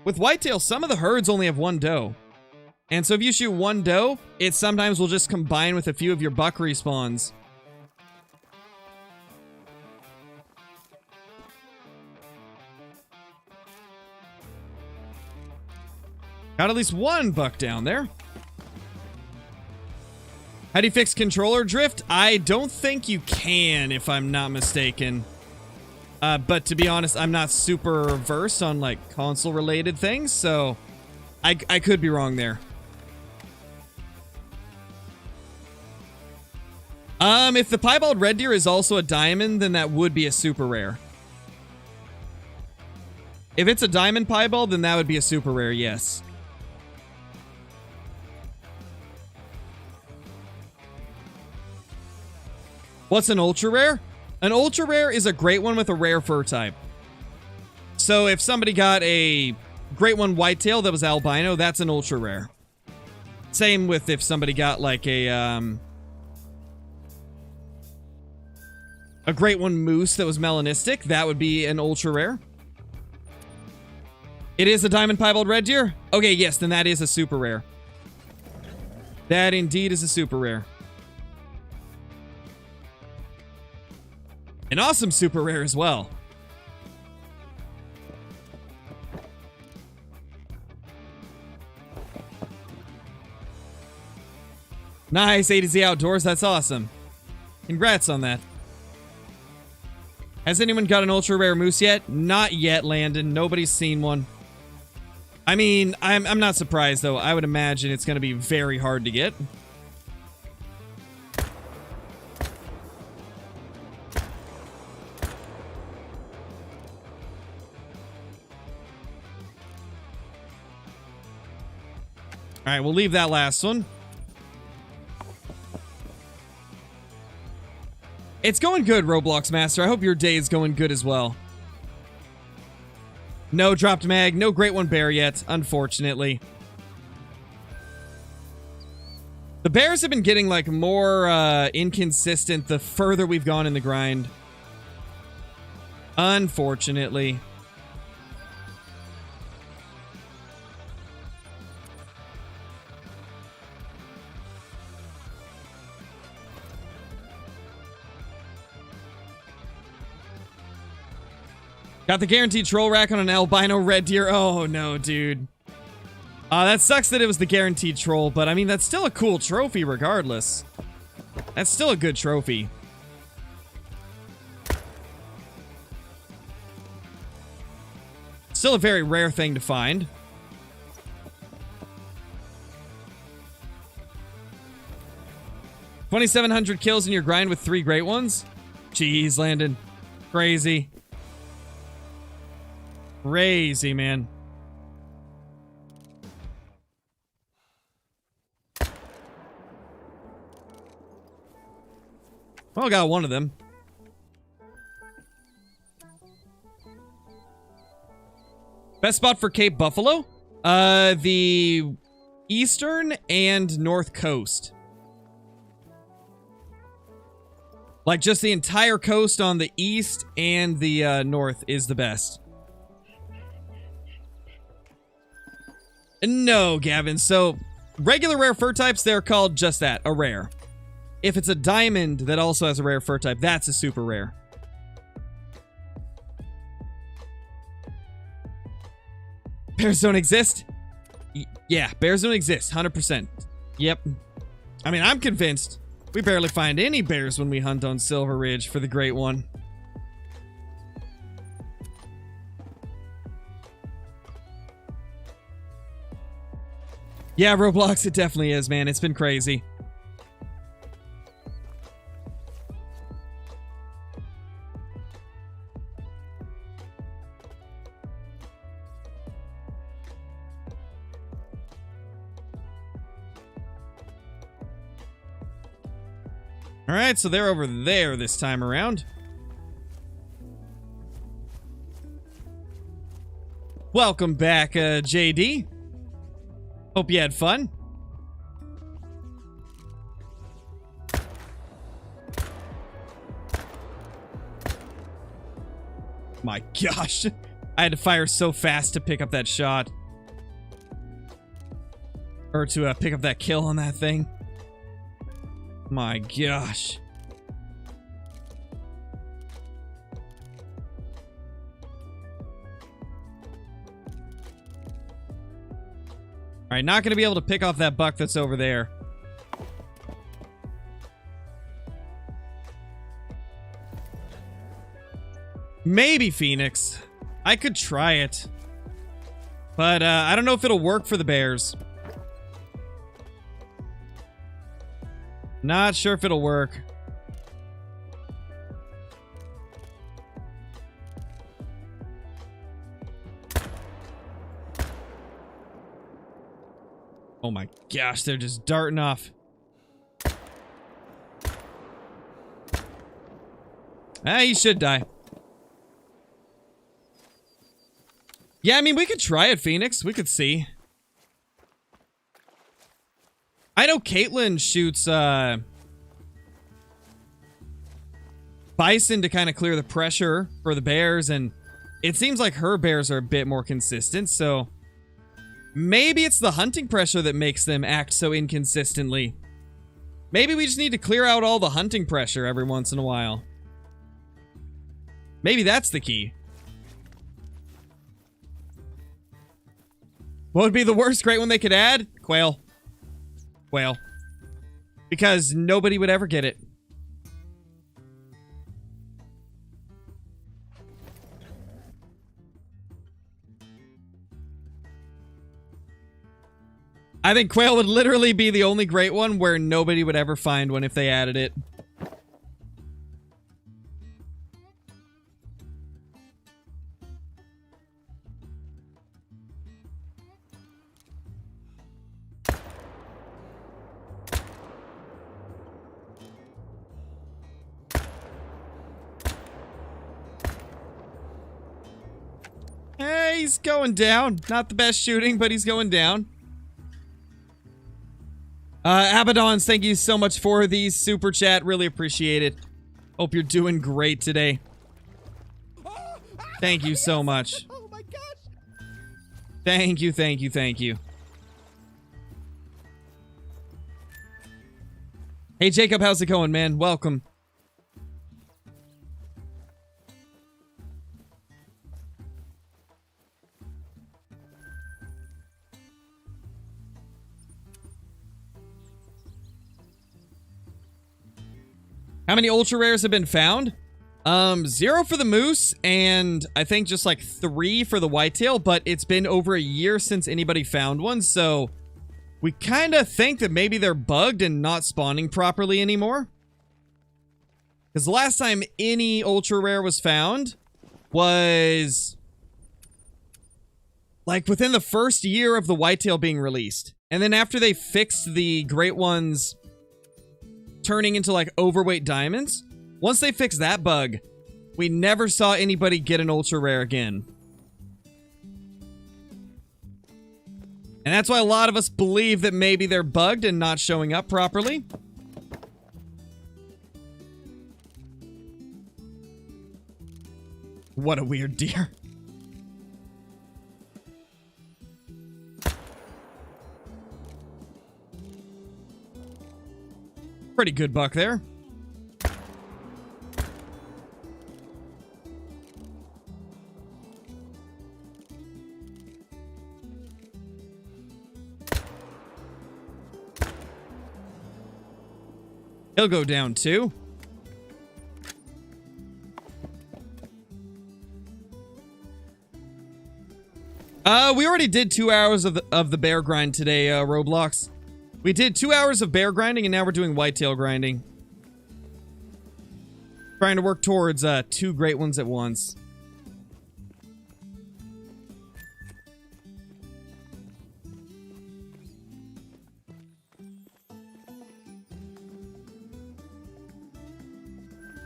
with whitetail, some of the herds only have one doe. And so if you shoot one doe, it sometimes will just combine with a few of your buck respawns. Got at least one buck down there. How do you fix controller drift? I don't think you can, if I'm not mistaken. But to be honest, I'm not super versed on, like, console-related things, so I could be wrong there. If the piebald red deer is also a diamond, then that would be a super rare. If it's a diamond piebald, then that would be a super rare, yes. What's an ultra rare? An ultra rare is a great one with a rare fur type. So if somebody got a great one whitetail that was albino, that's an ultra rare. Same with if somebody got like a great one moose that was melanistic, that would be an ultra rare. It is a diamond piebald red deer? Okay, yes, then that is a super rare. That indeed is a super rare. An awesome super rare as well. Nice, A to Z Outdoors. That's awesome. Congrats on that. Has anyone got an ultra rare moose yet? Not yet, Landon. Nobody's seen one. I mean, I'm not surprised, though. I would imagine it's going to be very hard to get. All right, we'll leave that last one. It's going good, Roblox Master. I hope your day is going good as well. No dropped mag, no great one bear yet, unfortunately. The bears have been getting like more inconsistent the further we've gone in the grind. Unfortunately. Got the guaranteed troll rack on an albino red deer. Oh, no, dude. That sucks that it was the guaranteed troll, but I mean, that's still a cool trophy regardless. That's still a good trophy. Still a very rare thing to find. $2,700 kills in your grind with 3 great ones? Jeez, Landon. Crazy. Crazy, man. Well, I got one of them. Best spot for Cape Buffalo? The eastern and north coast. Like, just the entire coast on the east and the north is the best. No, Gavin. So, regular rare fur types, they're called just that, a rare. If it's a diamond that also has a rare fur type, that's a super rare. Bears don't exist? Yeah, bears don't exist, 100%. Yep. I mean, I'm convinced. We barely find any bears when we hunt on Silver Ridge for the Great One. Yeah, Roblox, it definitely is, man. It's been crazy. Alright, so they're over there this time around. Welcome back, JD. Hope you had fun. My gosh. I had to fire so fast to pick up that shot. Or to pick up that kill on that thing. My gosh. Alright, not going to be able to pick off that buck that's over there. Maybe Phoenix. I could try it. But I don't know if it'll work for the bears. Not sure if it'll work. Oh my gosh, they're just darting off. Ah, he should die. Yeah, I mean, we could try it, Phoenix. We could see. I know Caitlin shoots, bison to kind of clear the pressure for the bears, and it seems like her bears are a bit more consistent, so maybe it's the hunting pressure that makes them act so inconsistently. Maybe we just need to clear out all the hunting pressure every once in a while. Maybe that's the key. What would be the worst great one they could add? Quail. Quail. Because nobody would ever get it. I think quail would literally be the only great one where nobody would ever find one if they added it. Hey, he's going down. Not the best shooting, but he's going down. Abaddons, thank you so much for the super chat. Really appreciate it. Hope you're doing great today. Thank you so much. Oh my gosh. Thank you, thank you, thank you. Hey, Jacob, how's it going, man? Welcome. How many ultra rares have been found? 0 for the moose, and I think just like 3 for the whitetail, but it's been over a year since anybody found one, so we kind of think that maybe they're bugged and not spawning properly anymore. Because the last time any ultra rare was found was like within the first year of the whitetail being released. And then after they fixed the great ones turning into like overweight diamonds, once they fixed that bug, we never saw anybody get an ultra rare again. And that's why a lot of us believe that maybe they're bugged and not showing up properly. What a weird deer. Pretty good buck there. He'll go down too. We already did 2 hours of the bear grind today, Roblox. We did 2 hours of bear grinding, and now we're doing whitetail grinding. Trying to work towards 2 great ones at once.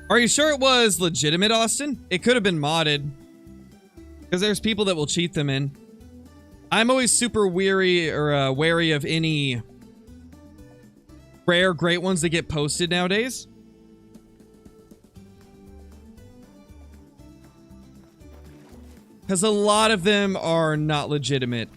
Are you sure it was legitimate, Austin? It could have been modded. Because there's people that will cheat them in. I'm always super wary of any rare great ones that get posted nowadays. Because a lot of them are not legitimate.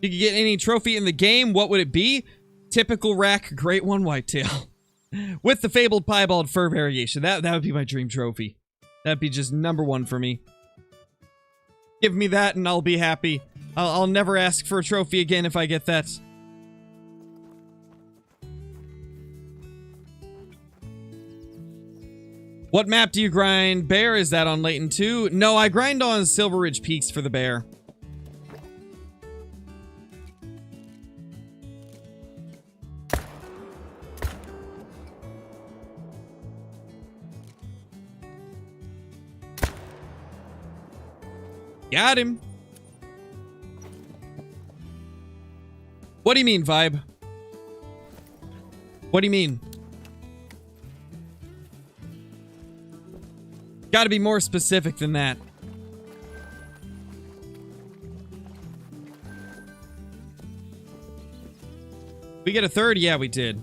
You could get any trophy in the game, what would it be? Typical rack, great one whitetail. With the fabled piebald fur variation. That would be my dream trophy. That'd be just #1 for me. Give me that and I'll be happy. I'll never ask for a trophy again if I get that. What map do you grind? Bear, is that on Layton 2? No, I grind on Silver Ridge Peaks for the bear. Got him. What do you mean, Vibe? What do you mean? Gotta be more specific than that. We get a third? Yeah, we did.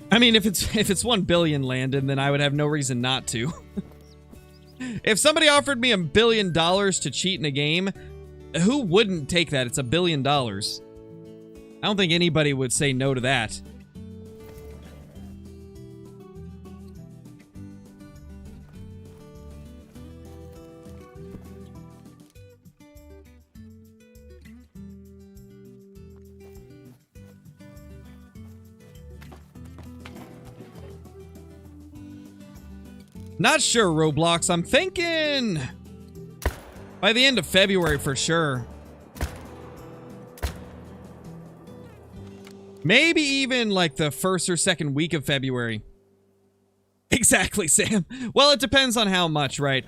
I mean, if it's 1 billion, Landon, then I would have no reason not to. If somebody offered me $1 billion to cheat in a game, who wouldn't take that? It's $1 billion. I don't think anybody would say no to that. Not sure, Roblox. I'm thinking by the end of February for sure. Maybe even like the first or second week of February. Exactly, Sam. Well, it depends on how much, right?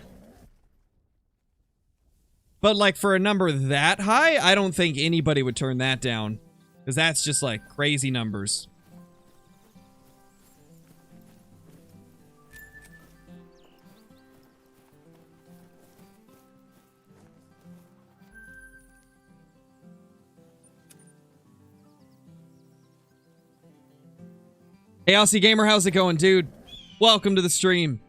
But like for a number that high, I don't think anybody would turn that down. Because that's just like crazy numbers. Hey, Aussie Gamer, how's it going, dude? Welcome to the stream.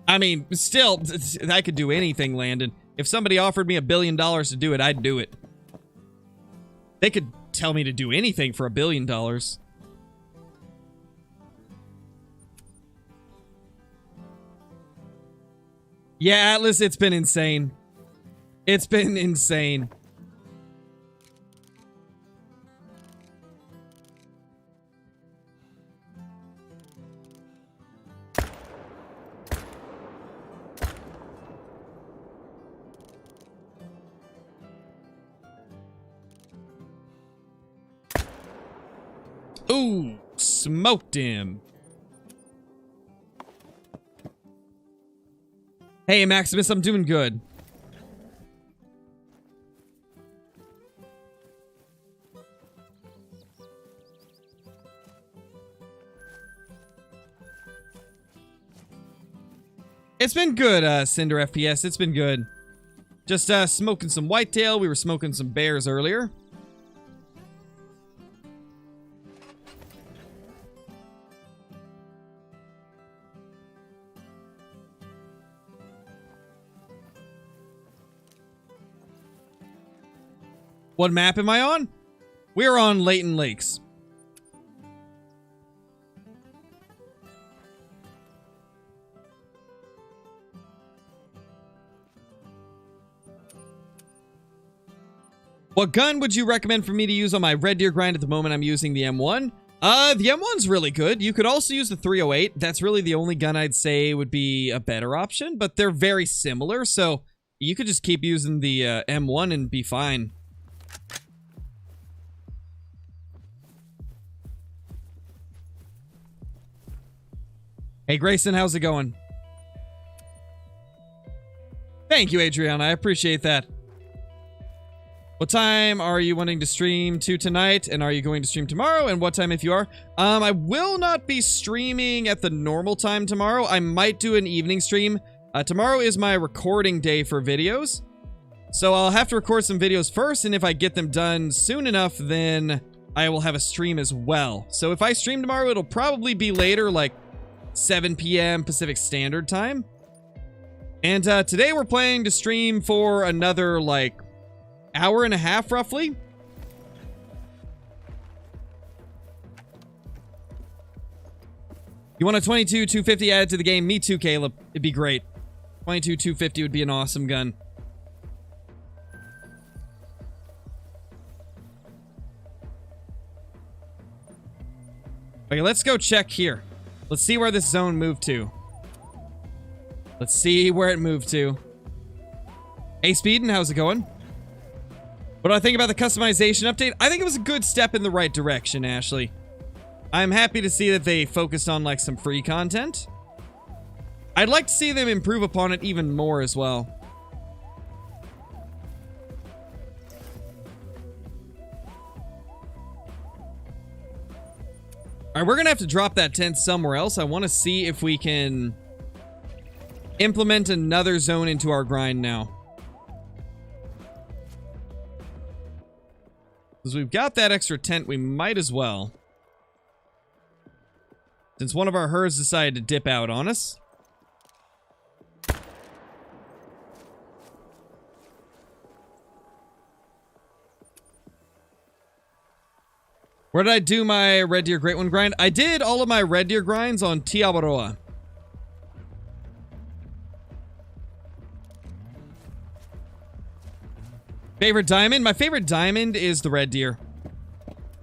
I mean, still, I could do anything, Landon. If somebody offered me $1 billion to do it, I'd do it. They could tell me to do anything for $1 billion. Yeah, Atlas, it's been insane. It's been insane. Ooh, smoked him. Hey, Maximus, I'm doing good. It's been good, Cinder FPS. It's been good. Just smoking some whitetail. We were smoking some bears earlier. What map am I on? We're on Leighton Lakes. What gun would you recommend for me to use on my Red Deer grind? At the moment, I'm using the M1. The M1's really good. You could also use the 308. That's really the only gun I'd say would be a better option, but they're very similar, so you could just keep using the M1 and be fine. Hey, Grayson, how's it going? Thank you, Adriana. I appreciate that. What time are you wanting to stream to tonight? And are you going to stream tomorrow? And what time if you are? I will not be streaming at the normal time tomorrow. I might do an evening stream. Tomorrow is my recording day for videos. So I'll have to record some videos first, and if I get them done soon enough, then I will have a stream as well. So if I stream tomorrow, it'll probably be later, like 7 p.m. Pacific Standard Time. And today we're planning to stream for another, like, hour and a half, roughly. You want a 22-250 added to the game? Me too, Caleb. It'd be great. 22-250 would be an awesome gun. Okay, let's go check here. Let's see where this zone moved to. Let's see where it moved to. Hey, Speedin', how's it going? What do I think about the customization update? I think it was a good step in the right direction, Ashley. I'm happy to see that they focused on, like, some free content. I'd like to see them improve upon it even more as well. Alright, we're gonna have to drop that tent somewhere else. I want to see if we can implement another zone into our grind now. Because we've got that extra tent, we might as well. Since one of our herds decided to dip out on us. Where did I do my Red Deer Great One grind? I did all of my Red Deer grinds on Tiabaroa. Favorite diamond? My favorite diamond is the Red Deer.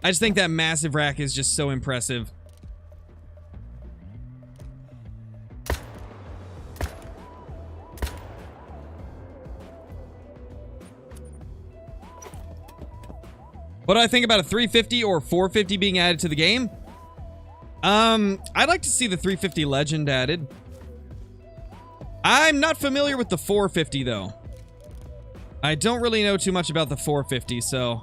I just think that massive rack is just so impressive. What do I think about a 350 or 450 being added to the game? I'd like to see the 350 Legend added. I'm not familiar with the 450 though. I don't really know too much about the 450, so...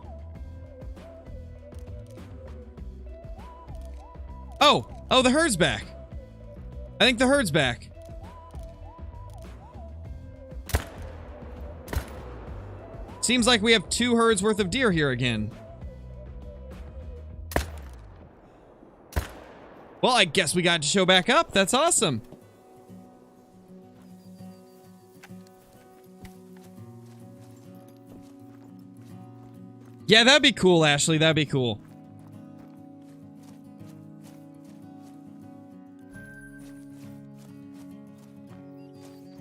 Oh, the herd's back. I think the herd's back. Seems like we have 2 herds worth of deer here again. Well, I guess we got to show back up. That's awesome. Yeah, that'd be cool, Ashley. That'd be cool.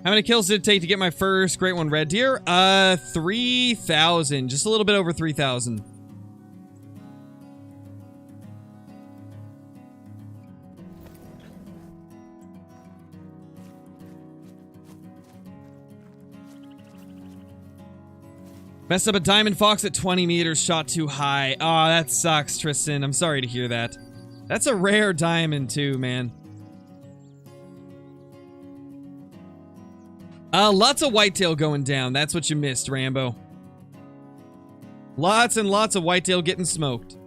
How many kills did it take to get my first Great One Red Deer? 3,000. Just a little bit over 3,000. Messed up a diamond fox at 20 meters, shot too high. Aw, that sucks, Tristan. I'm sorry to hear that. That's a rare diamond, too, man. Lots of whitetail going down. That's what you missed, Rambo. Lots and lots of whitetail getting smoked.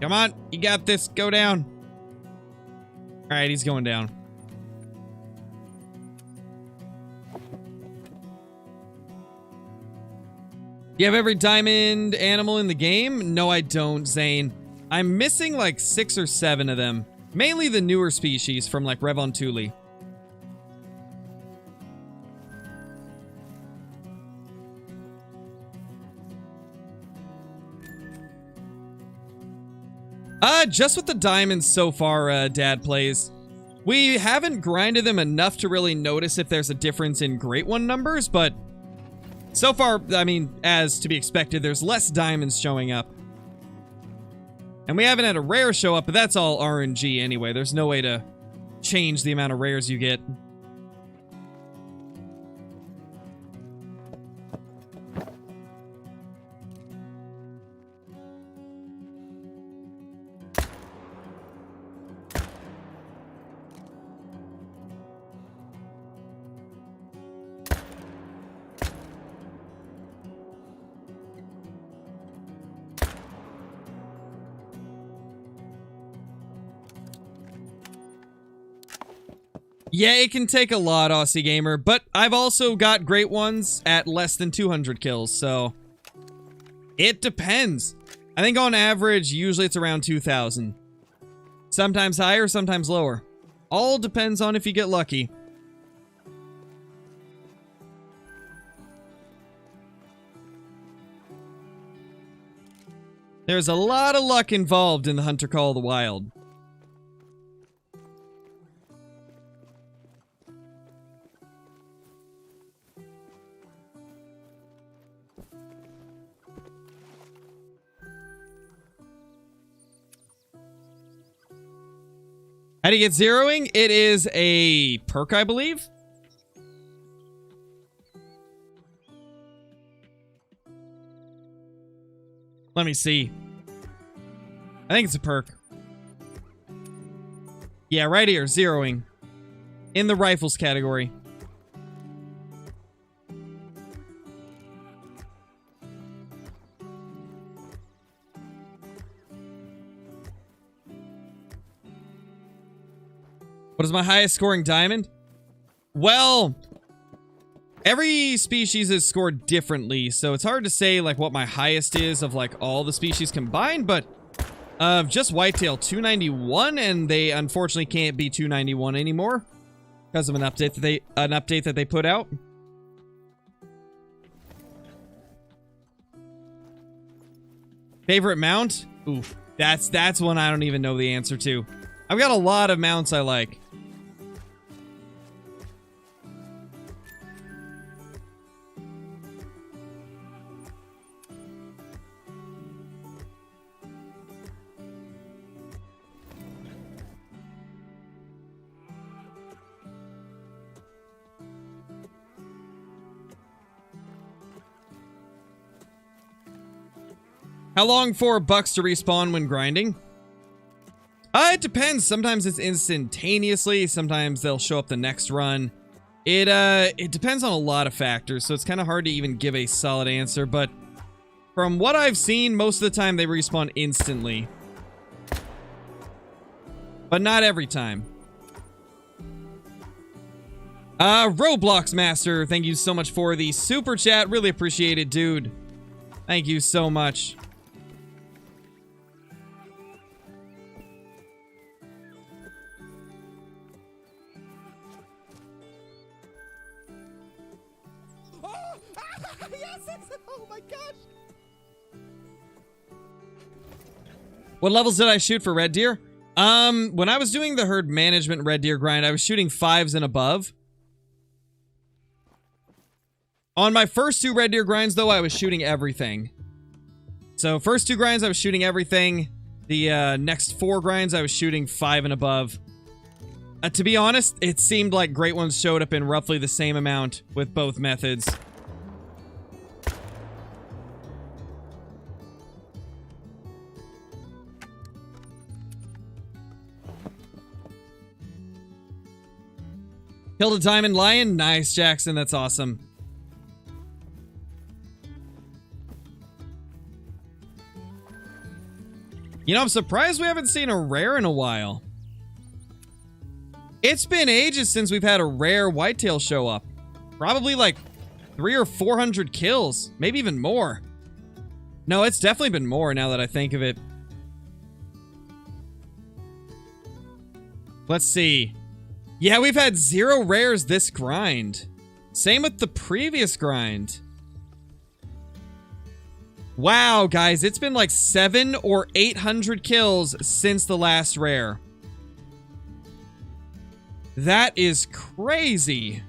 Come on, you got this. Go down. All right, he's going down. You have every diamond animal in the game? No, I don't, Zane. I'm missing like 6 or 7 of them. Mainly the newer species from like Revontuli. Just with the diamonds so far, Dad Plays. We haven't grinded them enough to really notice if there's a difference in Great One numbers, but so far, I mean, as to be expected, there's less diamonds showing up. And we haven't had a rare show up, but that's all RNG anyway. There's no way to change the amount of rares you get. Yeah, it can take a lot, Aussie Gamer, but I've also got great ones at less than 200 kills, so it depends. I think on average, usually it's around 2,000. Sometimes higher, sometimes lower. All depends on if you get lucky. There's a lot of luck involved in the Hunter Call of the Wild. How do you get zeroing? It is a perk, I believe. Let me see. I think it's a perk. Yeah, right here, zeroing. In the rifles category. What is my highest scoring diamond? Well, every species is scored differently, so it's hard to say like what my highest is of like all the species combined, but just Whitetail 291, and they unfortunately can't be 291 anymore because of an update that they put out. Favorite mount? Oof, that's one I don't even know the answer to. I've got a lot of mounts I like. How long for bucks to respawn when grinding? It depends. Sometimes it's instantaneously. Sometimes they'll show up the next run. It depends on a lot of factors, so it's kind of hard to even give a solid answer, but from what I've seen, most of the time they respawn instantly. But not every time. Roblox Master, thank you so much for the super chat. Really appreciate it, dude. Thank you so much. Oh my gosh! What levels did I shoot for red deer? When I was doing the herd management red deer grind, I was shooting 5s and above. On my first 2 red deer grinds, though, I was shooting everything. So first 2 grinds, I was shooting everything. The next 4 grinds, I was shooting 5 and above. To be honest, it seemed like great ones showed up in roughly the same amount with both methods. Killed a diamond lion? Nice, Jackson. That's awesome. You know, I'm surprised we haven't seen a rare in a while. It's been ages since we've had a rare whitetail show up. Probably like 300 or 400 kills. Maybe even more. No, it's definitely been more now that I think of it. Let's see. Yeah, we've had 0 rares this grind. Same with the previous grind. Wow, guys, it's been like 700 or 800 kills since the last rare. That is crazy.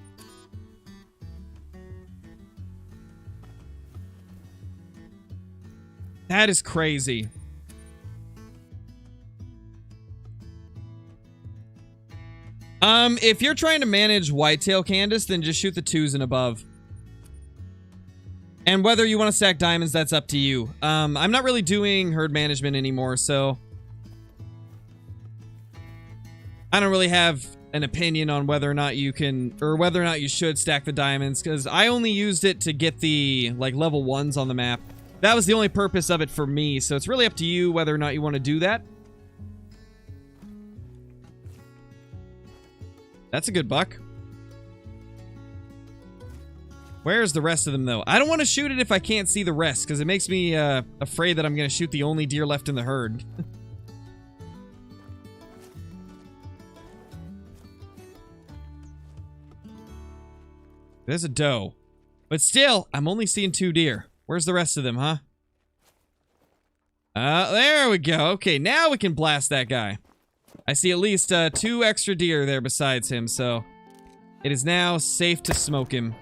That is crazy. If you're trying to manage whitetail, Candace, then just shoot the 2s and above. And whether you want to stack diamonds, that's up to you. I'm not really doing herd management anymore, so I don't really have an opinion on whether or not you can, or whether or not you should stack the diamonds, because I only used it to get the, like, level 1s on the map. That was the only purpose of it for me, so it's really up to you whether or not you want to do that. That's a good buck. Where's the rest of them, though? I don't want to shoot it if I can't see the rest, because it makes me afraid that I'm going to shoot the only deer left in the herd. There's a doe. But still, I'm only seeing 2 deer. Where's the rest of them, huh? There we go. Okay, now we can blast that guy. I see at least 2 extra deer there besides him, so it is now safe to smoke him.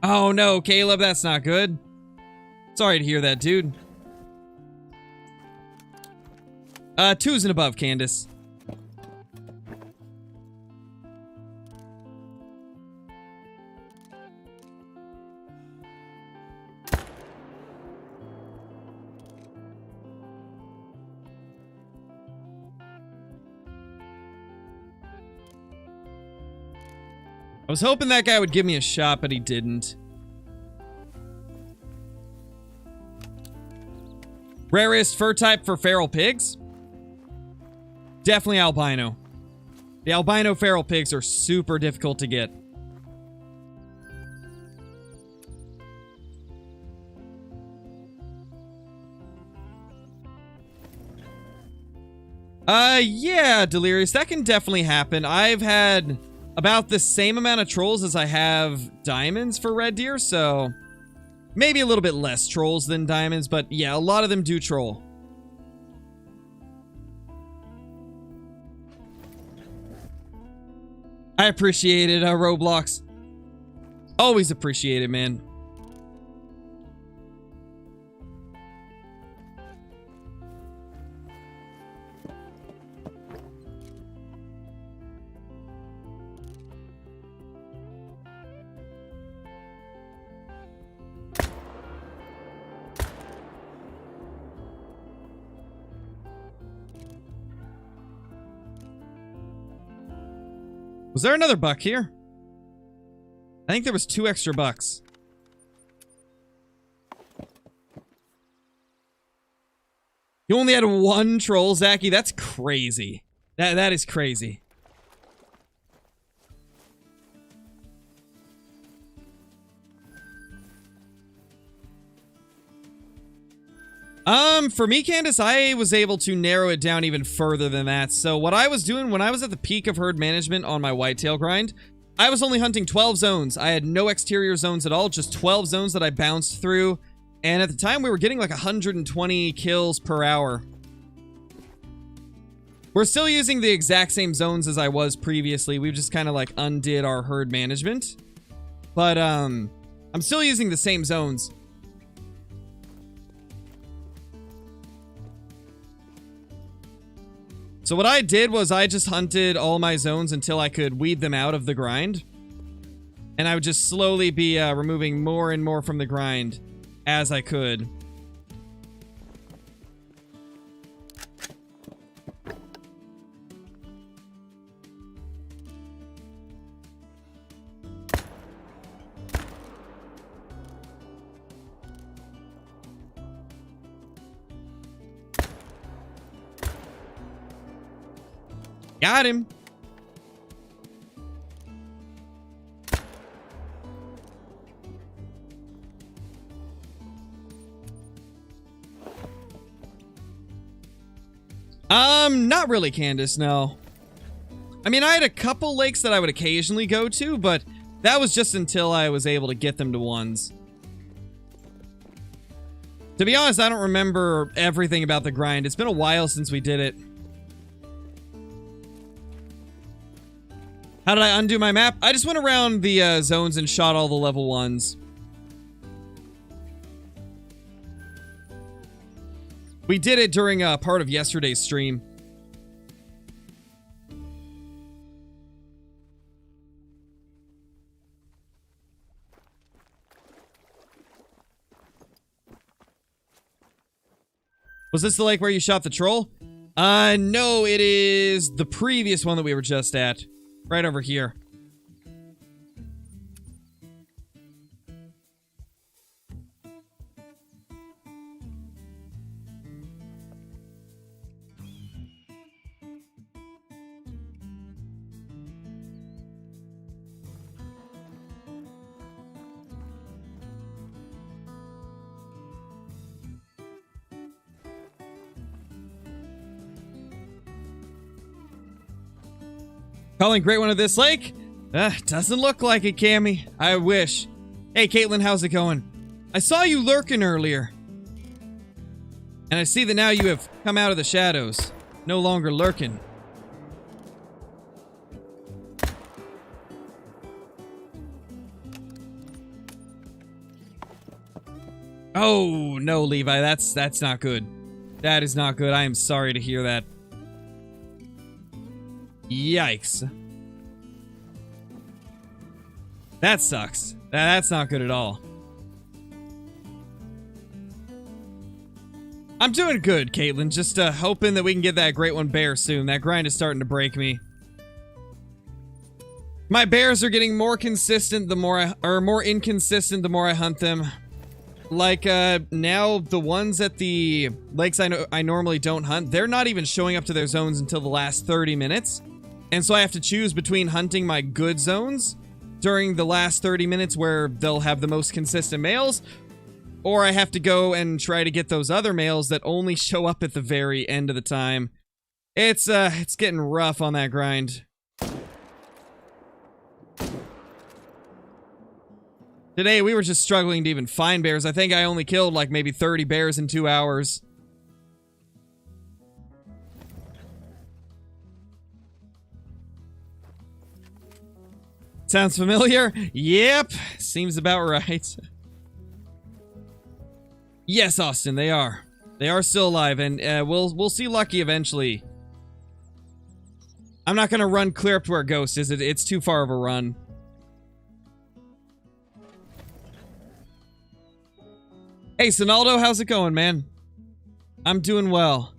Oh no, Caleb, that's not good. Sorry to hear that, dude. 2s and above, Candace. I was hoping that guy would give me a shot, but he didn't. Rarest fur type for feral pigs? Definitely albino. The albino feral pigs are super difficult to get. Yeah, Delirious, that can definitely happen. I've had about the same amount of trolls as I have diamonds for red deer, so maybe a little bit less trolls than diamonds, but yeah, a lot of them do troll. I appreciate it, Roblox. Always appreciate it, man. Was there another buck here? I think there was 2 extra bucks. You only had 1 troll, Zachy? That's crazy. That is crazy. For me, Candace, I was able to narrow it down even further than that. So what I was doing when I was at the peak of herd management on my whitetail grind, I was only hunting 12 zones. I had no exterior zones at all, just 12 zones that I bounced through. And at the time, we were getting like 120 kills per hour. We're still using the exact same zones as I was previously. We've just kind of like undid our herd management. But I'm still using the same zones. So what I did was I just hunted all my zones until I could weed them out of the grind. And I would just slowly be removing more and more from the grind as I could. Got him. Not really, Candace, no. I mean, I had a couple lakes that I would occasionally go to, but that was just until I was able to get them to ones. To be honest, I don't remember everything about the grind. It's been a while since we did it. How did I undo my map? I just went around the zones and shot all the level 1s. We did it during part of yesterday's stream. Was this the lake where you shot the troll? No, it is the previous one that we were just at. Right over here. Calling great one of this lake? Doesn't look like it, Cammy. I wish. Hey, Caitlin, how's it going? I saw you lurking earlier. And I see that now you have come out of the shadows. No longer lurking. Oh, no, Levi. That's not good. That is not good. I am sorry to hear that. Yikes. That sucks. That's not good at all. I'm doing good, Caitlin. Just hoping that we can get that great one bear soon. That grind is starting to break me. My bears are getting more consistent the more more inconsistent the more I hunt them. Like, now the ones at the lakes I normally don't hunt, they're not even showing up to their zones until the last 30 minutes. And so I have to choose between hunting my good zones during the last 30 minutes where they'll have the most consistent males, or I have to go and try to get those other males that only show up at the very end of the time. It's getting rough on that grind. Today, we were just struggling to even find bears. I think I only killed like maybe 30 bears in 2 hours. Sounds familiar? Yep. Seems about right. Yes, Austin, they are. They are still alive, and we'll see Lucky eventually. I'm not gonna run clear up to where Ghost is. It's too far of a run. Hey, Sonaldo, how's it going, man? I'm doing well.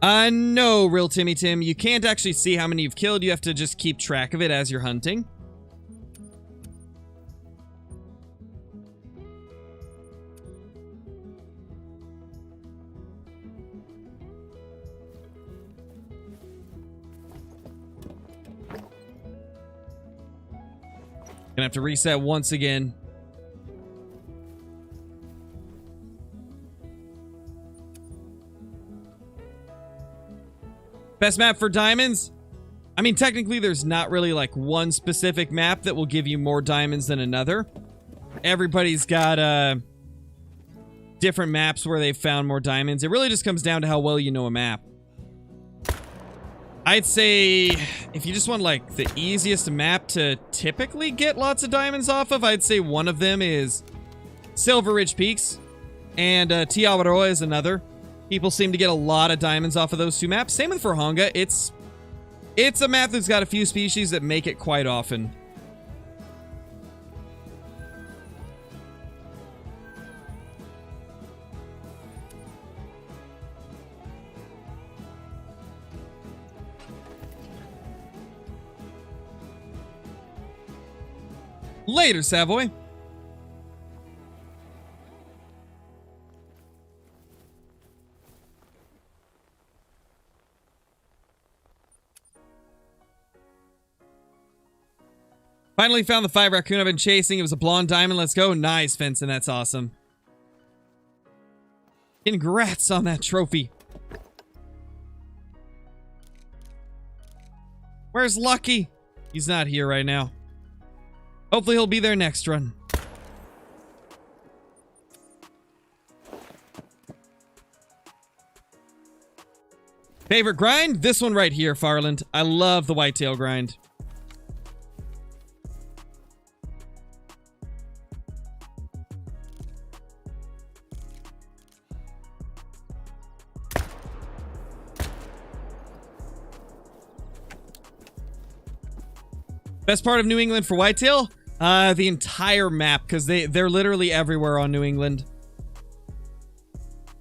No, Real Timmy Tim. You can't actually see how many you've killed. You have to just keep track of it as you're hunting. Gonna have to reset once again. Best map for diamonds? I mean, technically there's not really like one specific map that will give you more diamonds than another. Everybody's got different maps where they've found more diamonds. It really just comes down to how well you know a map. I'd say if you just want like the easiest map to typically get lots of diamonds off of, I'd say one of them is Silver Ridge Peaks, and Tiawaroa is another. People seem to get a lot of diamonds off of those two maps. Same with Forhonga. It's a map that's got a few species that make it quite often. Later, Savoy. Finally found the 5 raccoon I've been chasing. It was a blonde diamond. Let's go. Nice, Fenton. That's awesome. Congrats on that trophy. Where's Lucky? He's not here right now. Hopefully he'll be there next run. Favorite grind? This one right here, Farland. I love the whitetail grind. Best part of New England for whitetail? The entire map, because they're literally everywhere on New England.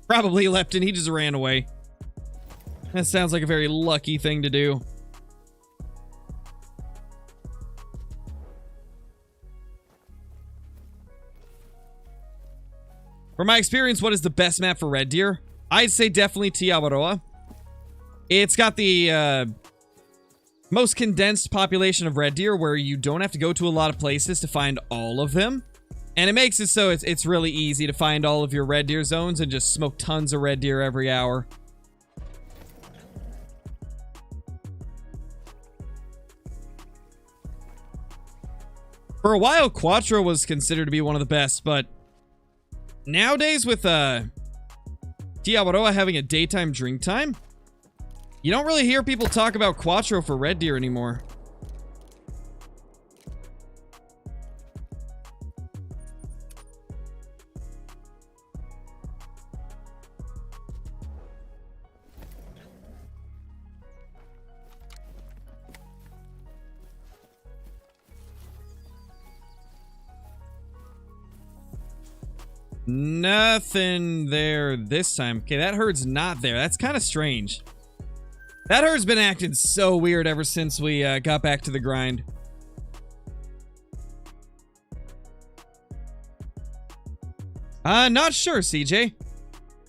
Probably Lepton, he just ran away. That sounds like a very lucky thing to do. From my experience, what is the best map for red deer? I'd say definitely Tiawaroa. It's got the most condensed population of red deer where you don't have to go to a lot of places to find all of them. And it makes it so it's really easy to find all of your red deer zones and just smoke tons of red deer every hour. For a while, Quattro was considered to be one of the best, but nowadays with Tiawaroa having a daytime drink time, you don't really hear people talk about Quattro for red deer anymore. Nothing there this time. Okay, that herd's not there. That's kind of strange. That herd's been acting so weird ever since we got back to the grind. Not sure, CJ.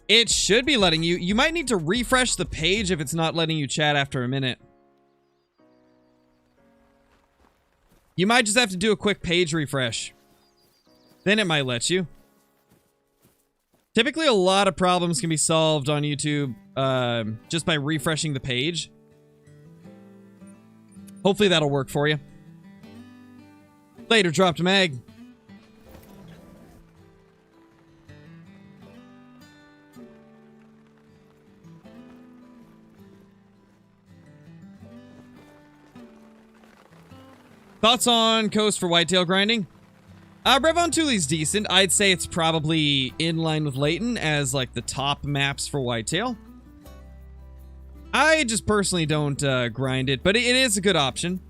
It should be letting you. You might need to refresh the page if it's not letting you chat after a minute. You might just have to do a quick page refresh. Then it might let you. Typically, a lot of problems can be solved on YouTube just by refreshing the page. Hopefully that'll work for you. Later, dropped mag. Thoughts on Coast for whitetail grinding? Brevon Thule's decent. I'd say it's probably in line with Layton as like the top maps for whitetail. I just personally don't grind it, but it is a good option.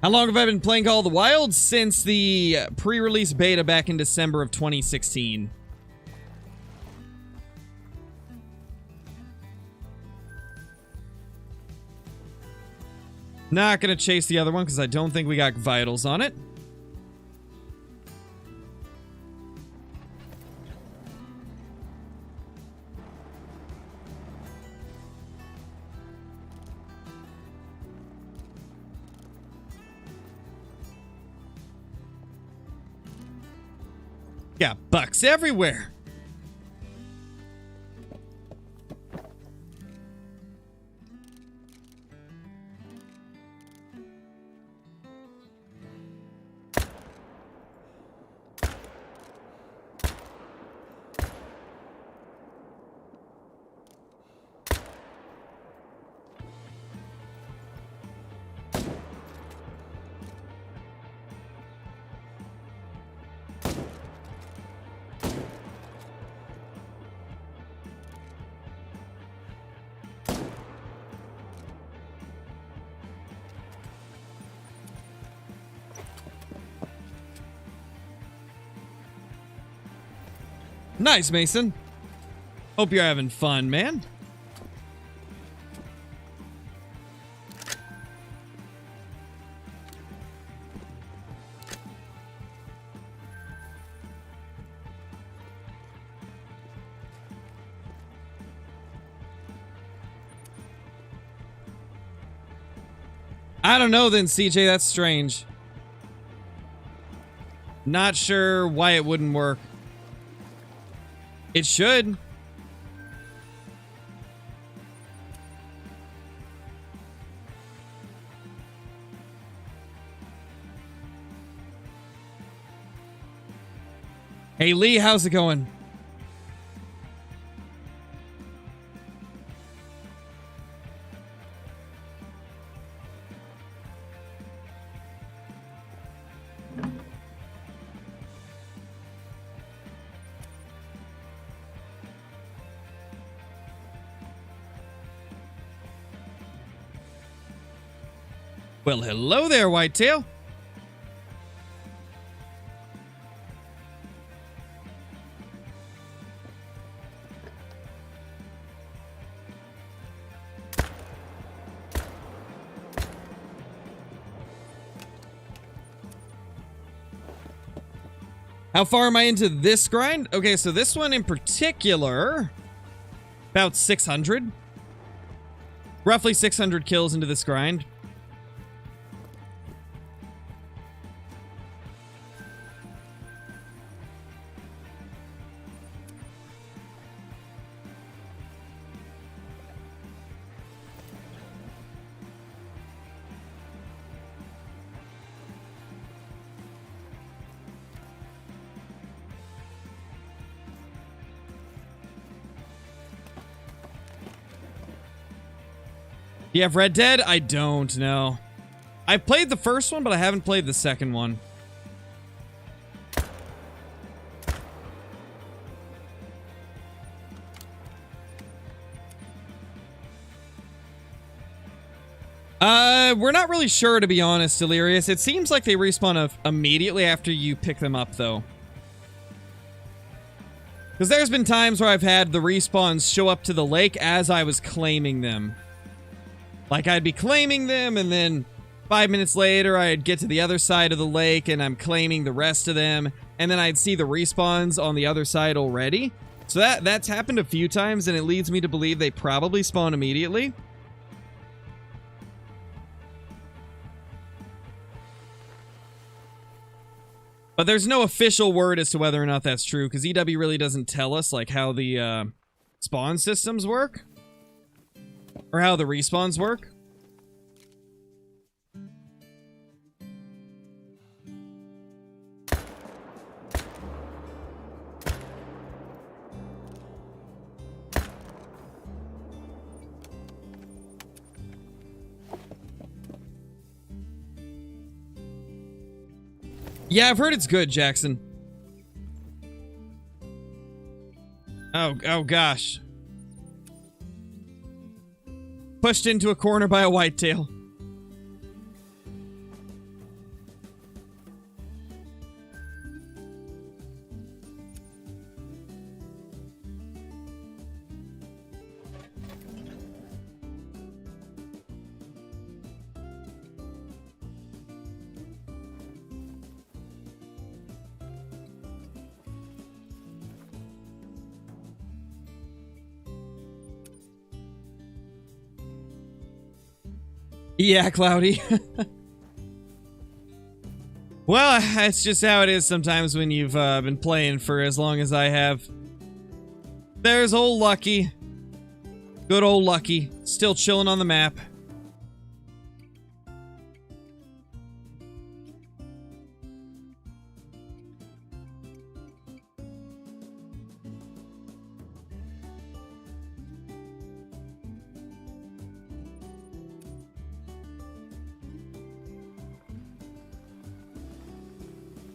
How long have I been playing Call of the Wild? Since the pre-release beta back in December of 2016. Not gonna chase the other one because I don't think we got vitals on it. Got bucks everywhere. Nice, Mason. Hope you're having fun, man. I don't know then, CJ. That's strange. Not sure why it wouldn't work. It should. Hey, Lee, how's it going? Well, hello there, Whitetail. How far am I into this grind? Okay, so this one in particular, about 600. Roughly 600 kills into this grind. You have Red Dead? I don't know. I played the first one, but I haven't played the second one. We're not really sure, to be honest, Delirious. It seems like they respawn immediately after you pick them up, though. Because there's been times where I've had the respawns show up to the lake as I was claiming them. Like, I'd be claiming them, and then 5 minutes later, I'd get to the other side of the lake, and I'm claiming the rest of them, and then I'd see the respawns on the other side already. So that's happened a few times, and it leads me to believe they probably spawn immediately. But there's no official word as to whether or not that's true, because EW really doesn't tell us, like, how the spawn systems work. Or how the respawns work. Yeah, I've heard it's good, Jackson. Oh gosh. Pushed into a corner by a whitetail. Yeah, Cloudy. Well, that's just how it is sometimes when you've been playing for as long as I have. There's old Lucky. Good old Lucky. Still chilling on the map.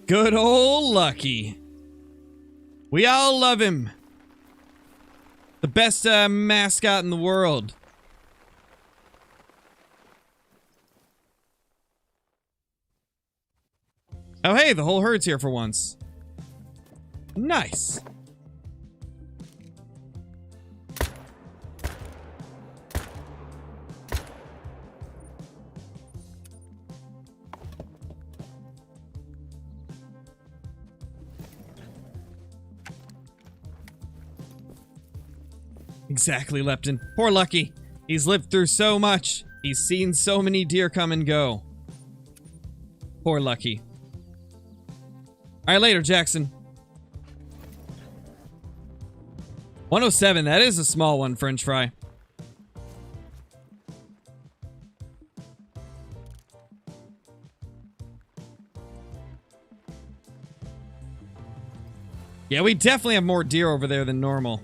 Good old Lucky. We all love him. The best mascot in the world. Oh, hey, the whole herd's here for once. Nice. Exactly, Lepton. Poor Lucky. He's lived through so much. He's seen so many deer come and go. Poor Lucky. Alright, later, Jackson. 107, that is a small one, French fry. Yeah, we definitely have more deer over there than normal.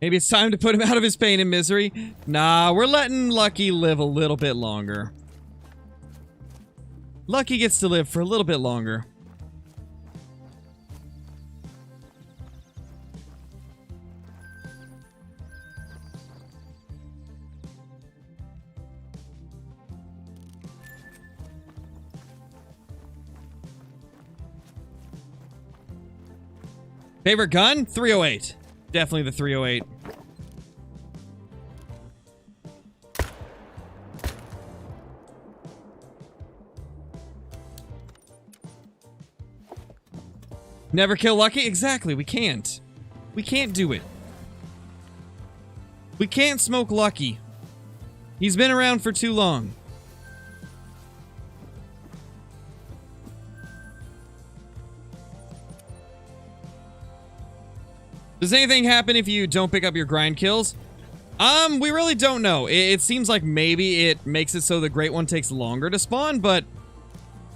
Maybe it's time to put him out of his pain and misery. Nah, we're letting Lucky live a little bit longer. Lucky gets to live for a little bit longer. Favorite gun? 308. Definitely the 308. Never kill Lucky? Exactly, we can't. We can't do it. We can't smoke Lucky. He's been around for too long. Does anything happen if you don't pick up your grind kills? We really don't know. It seems like maybe it makes it so the great one takes longer to spawn, but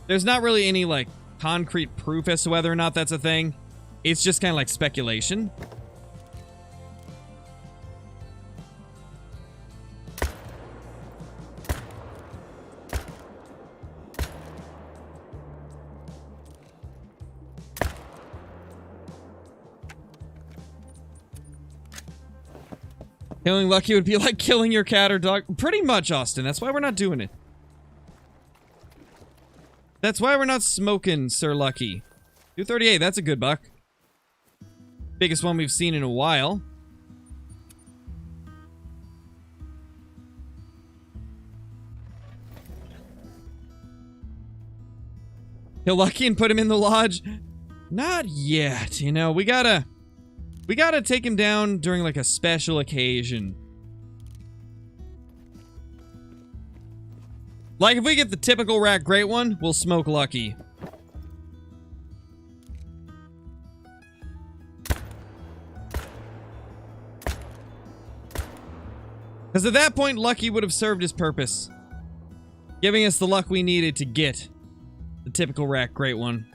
there's not really any, like, concrete proof as to whether or not that's a thing. It's just kind of like speculation. Killing Lucky would be like killing your cat or dog. Pretty much, Austin. That's why we're not doing it. That's why we're not smoking, Sir Lucky. 238, that's a good buck. Biggest one we've seen in a while. Kill Lucky and put him in the lodge? Not yet, you know, we gotta take him down during, like, a special occasion. Like, if we get the typical rack great one, we'll smoke Lucky. Because at that point, Lucky would have served his purpose. Giving us the luck we needed to get the typical rack great one.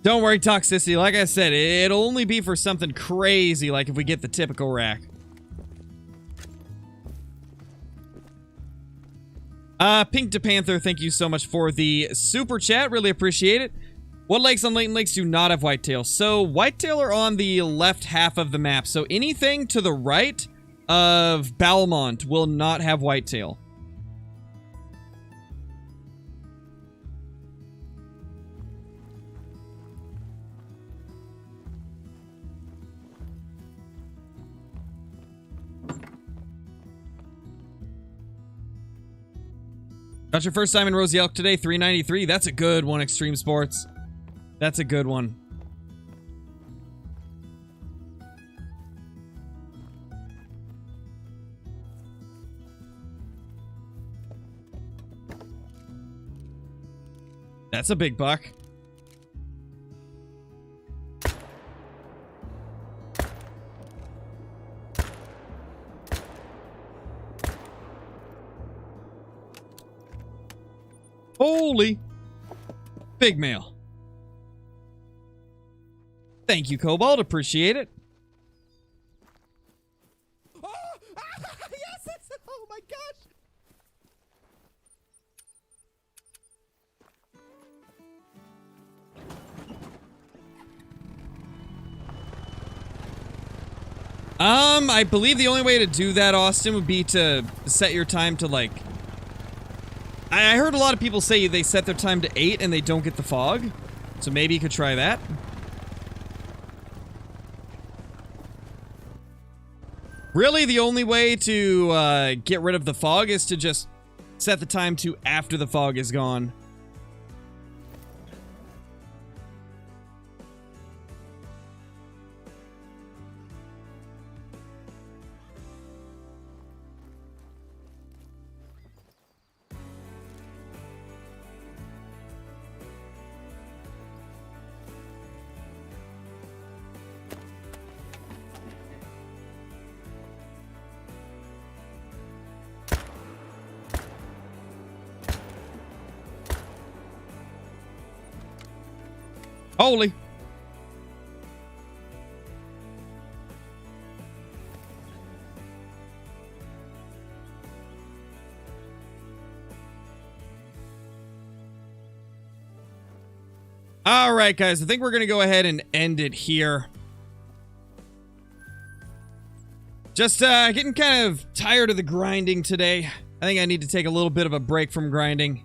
Don't worry, Toxicity. Like I said, it'll only be for something crazy, like if we get the typical rack. Pink to Panther, thank you so much for the super chat. Really appreciate it. What lakes on Layton Lakes do not have whitetail? So, whitetail are on the left half of the map. So, anything to the right of Balmont will not have whitetail. Got your first time in Rosie Elk today, 393. That's a good one, Extreme Sports. That's a good one. That's a big buck. Holy. Big male. Thank you, Cobalt. Appreciate it. Oh, yes! Oh my gosh! I believe the only way to do that, Austin, would be to set your time to, like... I heard a lot of people say they set their time to 8 and they don't get the fog. So maybe you could try that. Really, the only way to get rid of the fog is to just set the time to after the fog is gone. Holy. All right, guys, I think we're going to go ahead and end it here. Just getting kind of tired of the grinding today. I think I need to take a little bit of a break from grinding.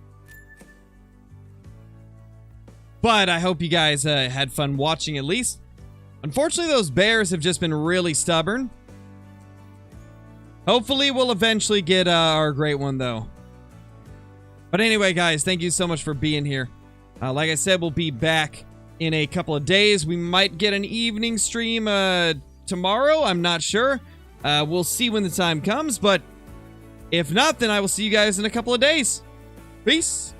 But I hope you guys had fun watching at least. Unfortunately, those bears have just been really stubborn. Hopefully, we'll eventually get our great one, though. But anyway, guys, thank you so much for being here. Like I said, we'll be back in a couple of days. We might get an evening stream tomorrow. I'm not sure. We'll see when the time comes, but if not, then I will see you guys in a couple of days. Peace.